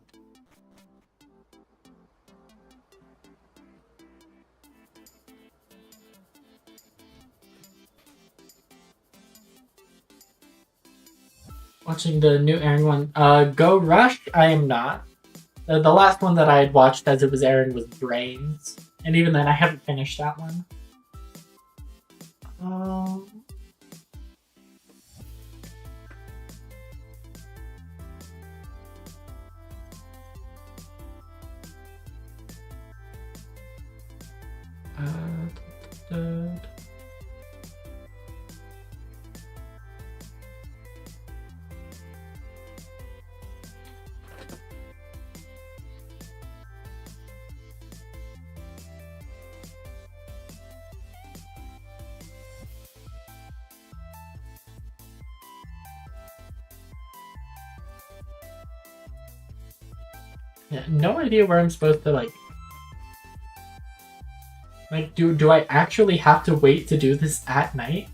Watching the new airing one. Go Rush, I am not. The last one that I had watched as it was airing was Brains. And even then, I haven't finished that one. Yeah, no idea where I'm supposed to do I actually have to wait to do this at night?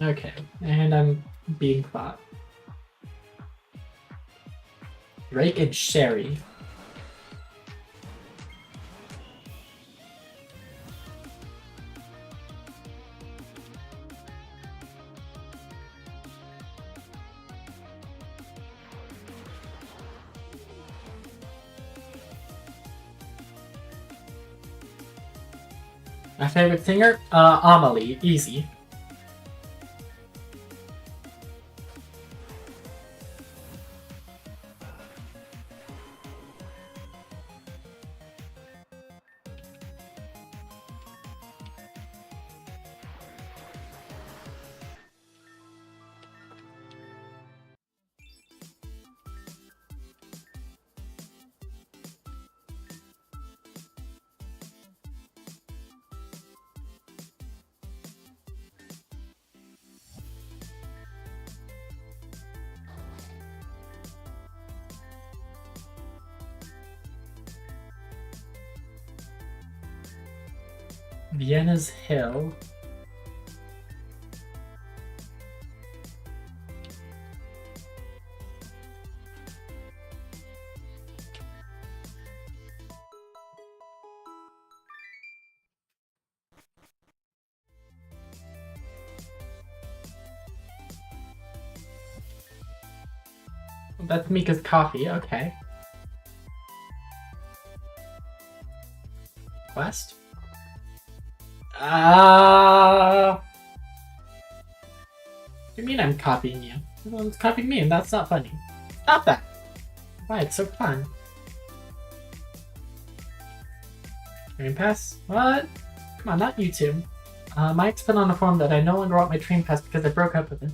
Okay, and I'm being caught. Drake and Sherry. My favorite singer? Amelie. Easy. Vienna's Hill. That's Mika's coffee, okay. Quest? What do you mean I'm copying you? Everyone's copying me and that's not funny. Stop that! Why, it's so fun. Train pass? What? Come on, not you two. Mike's put on a form that I no longer want my train pass because I broke up with him.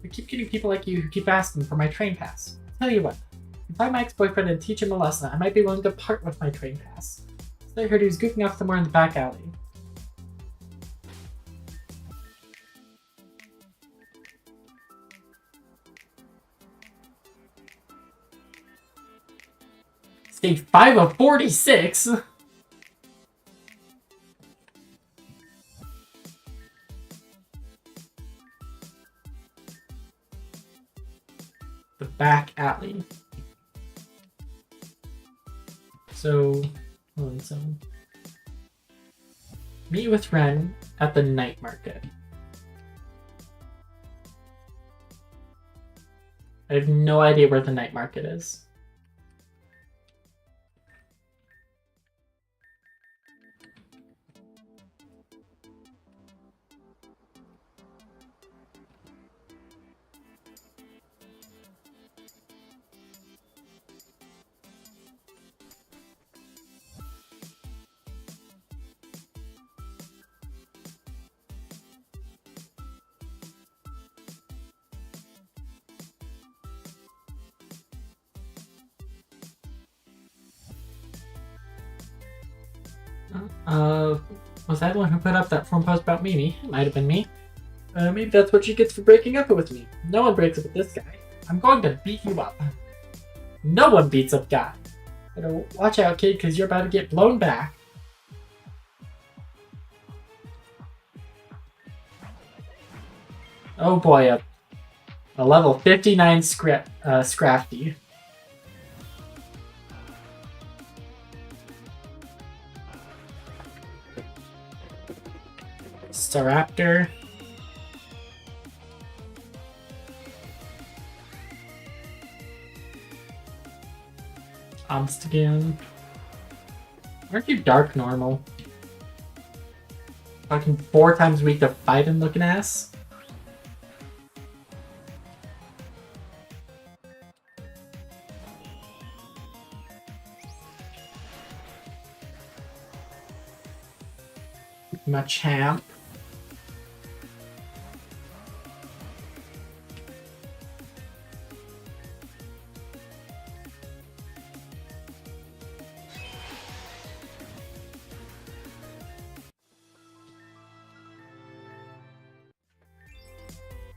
I keep getting people like you who keep asking for my train pass. Tell you what, Find my ex-boyfriend and teach him a lesson. I might be willing to part with my train pass. So I heard he was goofing off somewhere in the back alley. Stage 5 of 46? The back alley. So, meet with Ren at the night market. I have no idea where the night market is. Was I the one who put up that forum post about Mimi? It might have been me. Maybe that's what she gets for breaking up with me. No one breaks up with this guy. I'm going to beat you up. No one beats up guy. Better watch out, kid, because you're about to get blown back. Oh boy, a level 59 Scrafty. Staraptor. Obstagoon. Aren't you dark normal? Fucking 4 times a week to fight him looking ass? Machamp.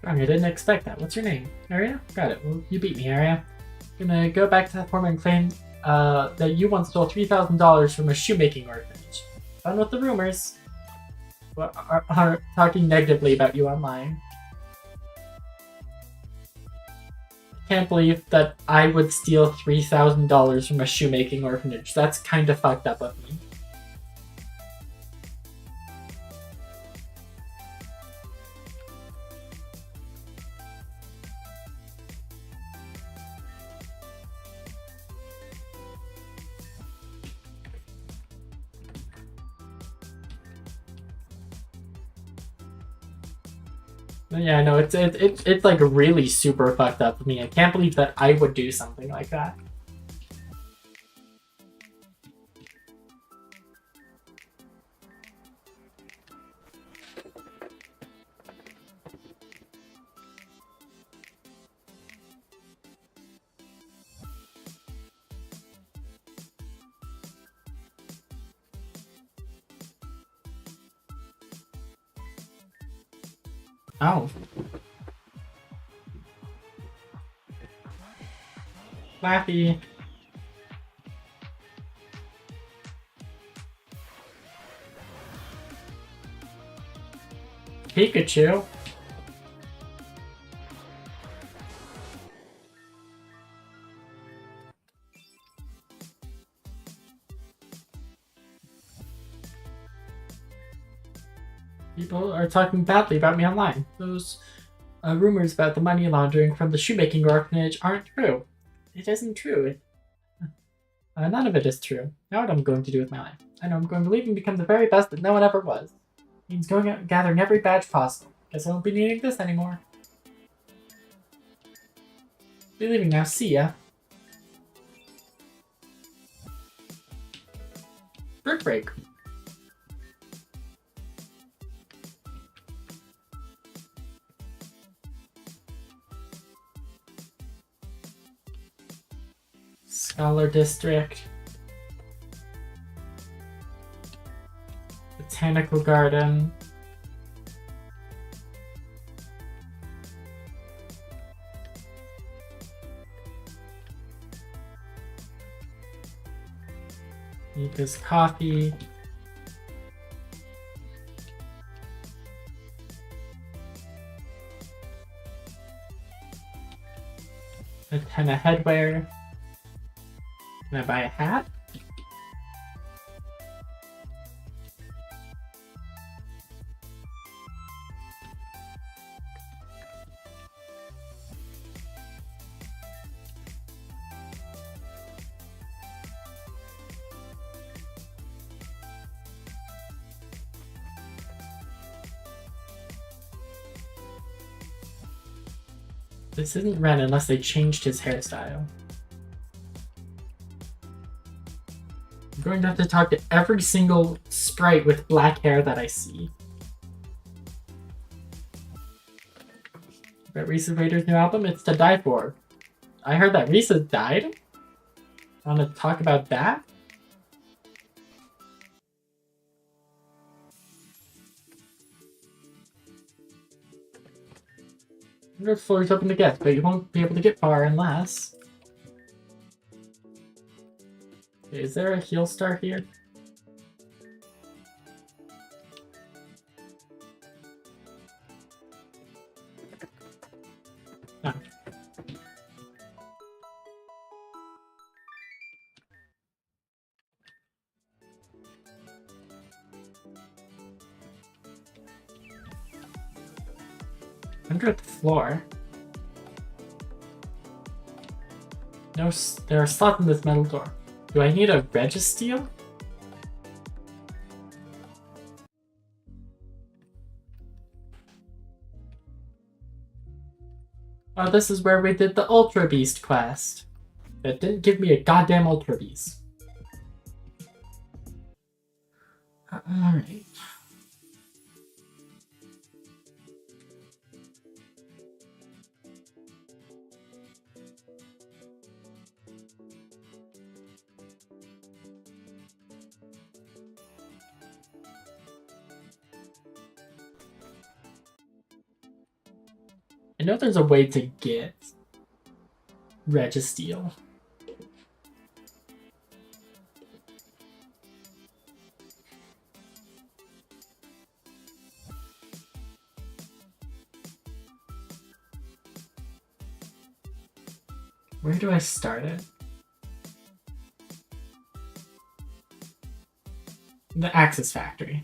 I didn't expect that. What's your name? Eria? Got it. Well, you beat me, Eria. I'm gonna go back to that forum and claim that you once stole $3,000 from a shoemaking orphanage. Fun with the rumors. Are talking negatively about you online. Can't believe that I would steal $3,000 from a shoemaking orphanage. That's kind of fucked up of me. Yeah, no, it's like really super fucked up for me. I can't believe that I would do something like that. Oh. Laffy. Pikachu. People are talking badly about me online. Those rumors about the money laundering from the shoemaking orphanage aren't true. It isn't true. None of it is true. Now what I'm going to do with my life? I know I'm going to leave and become the very best that no one ever was. It means going out and gathering every badge possible. Guess I won't be needing this anymore. Be leaving now. See ya. Brick break. Scholar District. Botanical Garden. Nika's Coffee. A ton of headwear. Can I buy a hat? This isn't Ren unless they changed his hairstyle. I'm going to have to talk to every single sprite with black hair that I see. About Reese's Raiders' new album? It's to die for. I heard that Reese's died? Want to talk about that? The floor is open to guests, but you won't be able to get far unless... Okay, is there a heal star here? No. Under the floor. No, there are slots in this metal door. Do I need a registeel? Oh, this is where we did the Ultra Beast quest. That didn't give me a goddamn Ultra Beast. Alright. I know there's a way to get registeel. Where do I start it? The Axis Factory.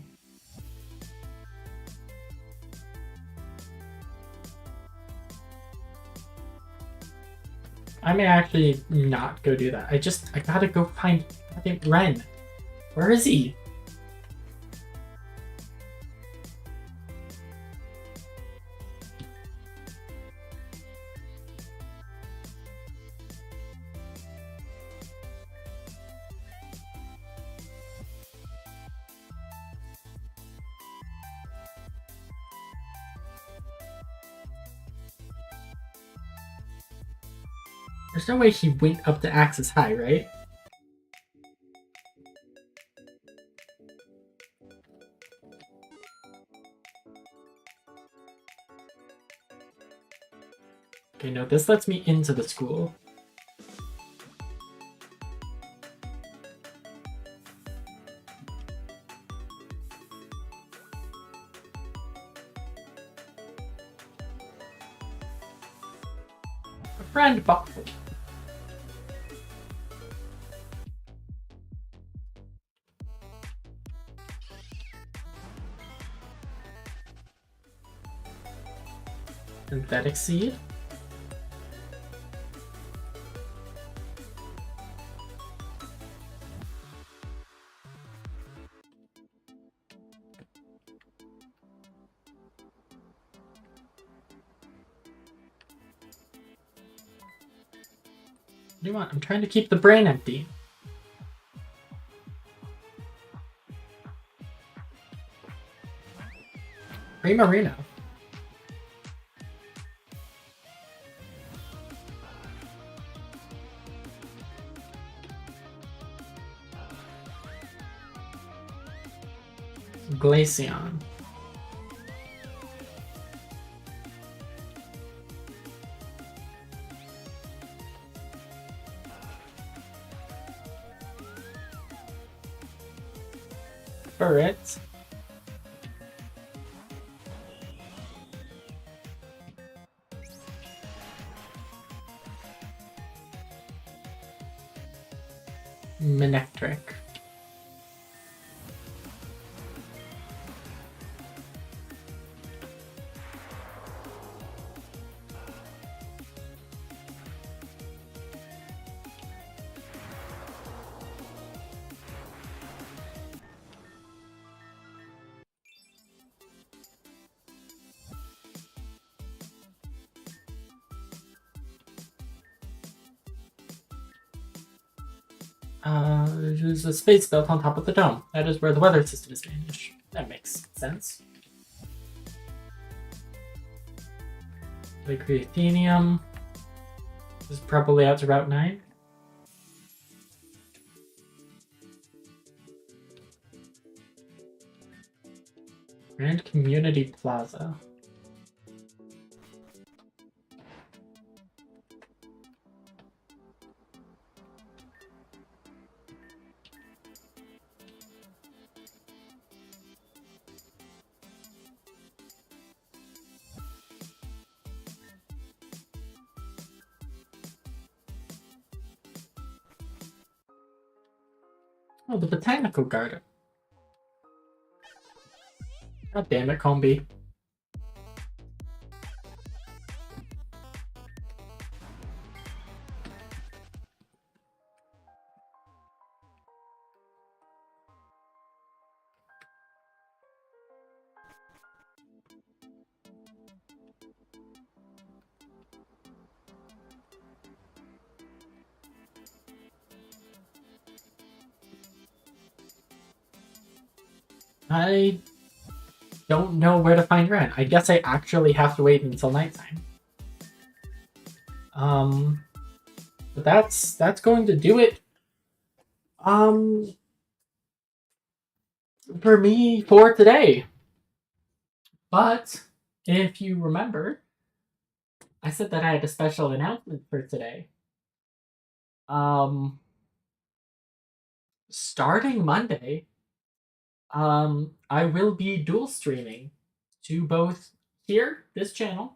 I may actually not go do that. I gotta go find, I think, Ren. Where is he? There's no way he went up to Axis High, right? Okay, no, this lets me into the school. A friend box. Synthetic seed. What do you want? I'm trying to keep the brain empty. Primarino. Glaceon. Burret. Manectric. There's a space built on top of the dome. That is where the weather system is managed. That makes sense. The Creathenium is probably out to Route 9. Grand Community Plaza. Oh, the Botanical Garden. God damn it, Combi. I don't know where to find Ren. I guess I actually have to wait until nighttime. But that's going to do it. For me for today. But if you remember, I said that I had a special announcement for today. Starting Monday, I will be dual streaming to both here, this channel,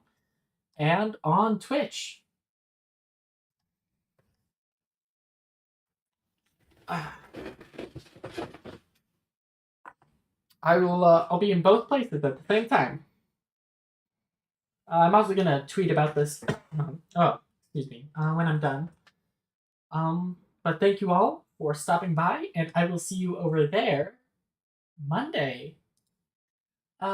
and on Twitch. I'll be in both places at the same time. I'm also gonna tweet about this. Excuse me. When I'm done. But thank you all for stopping by, and I will see you over there Monday.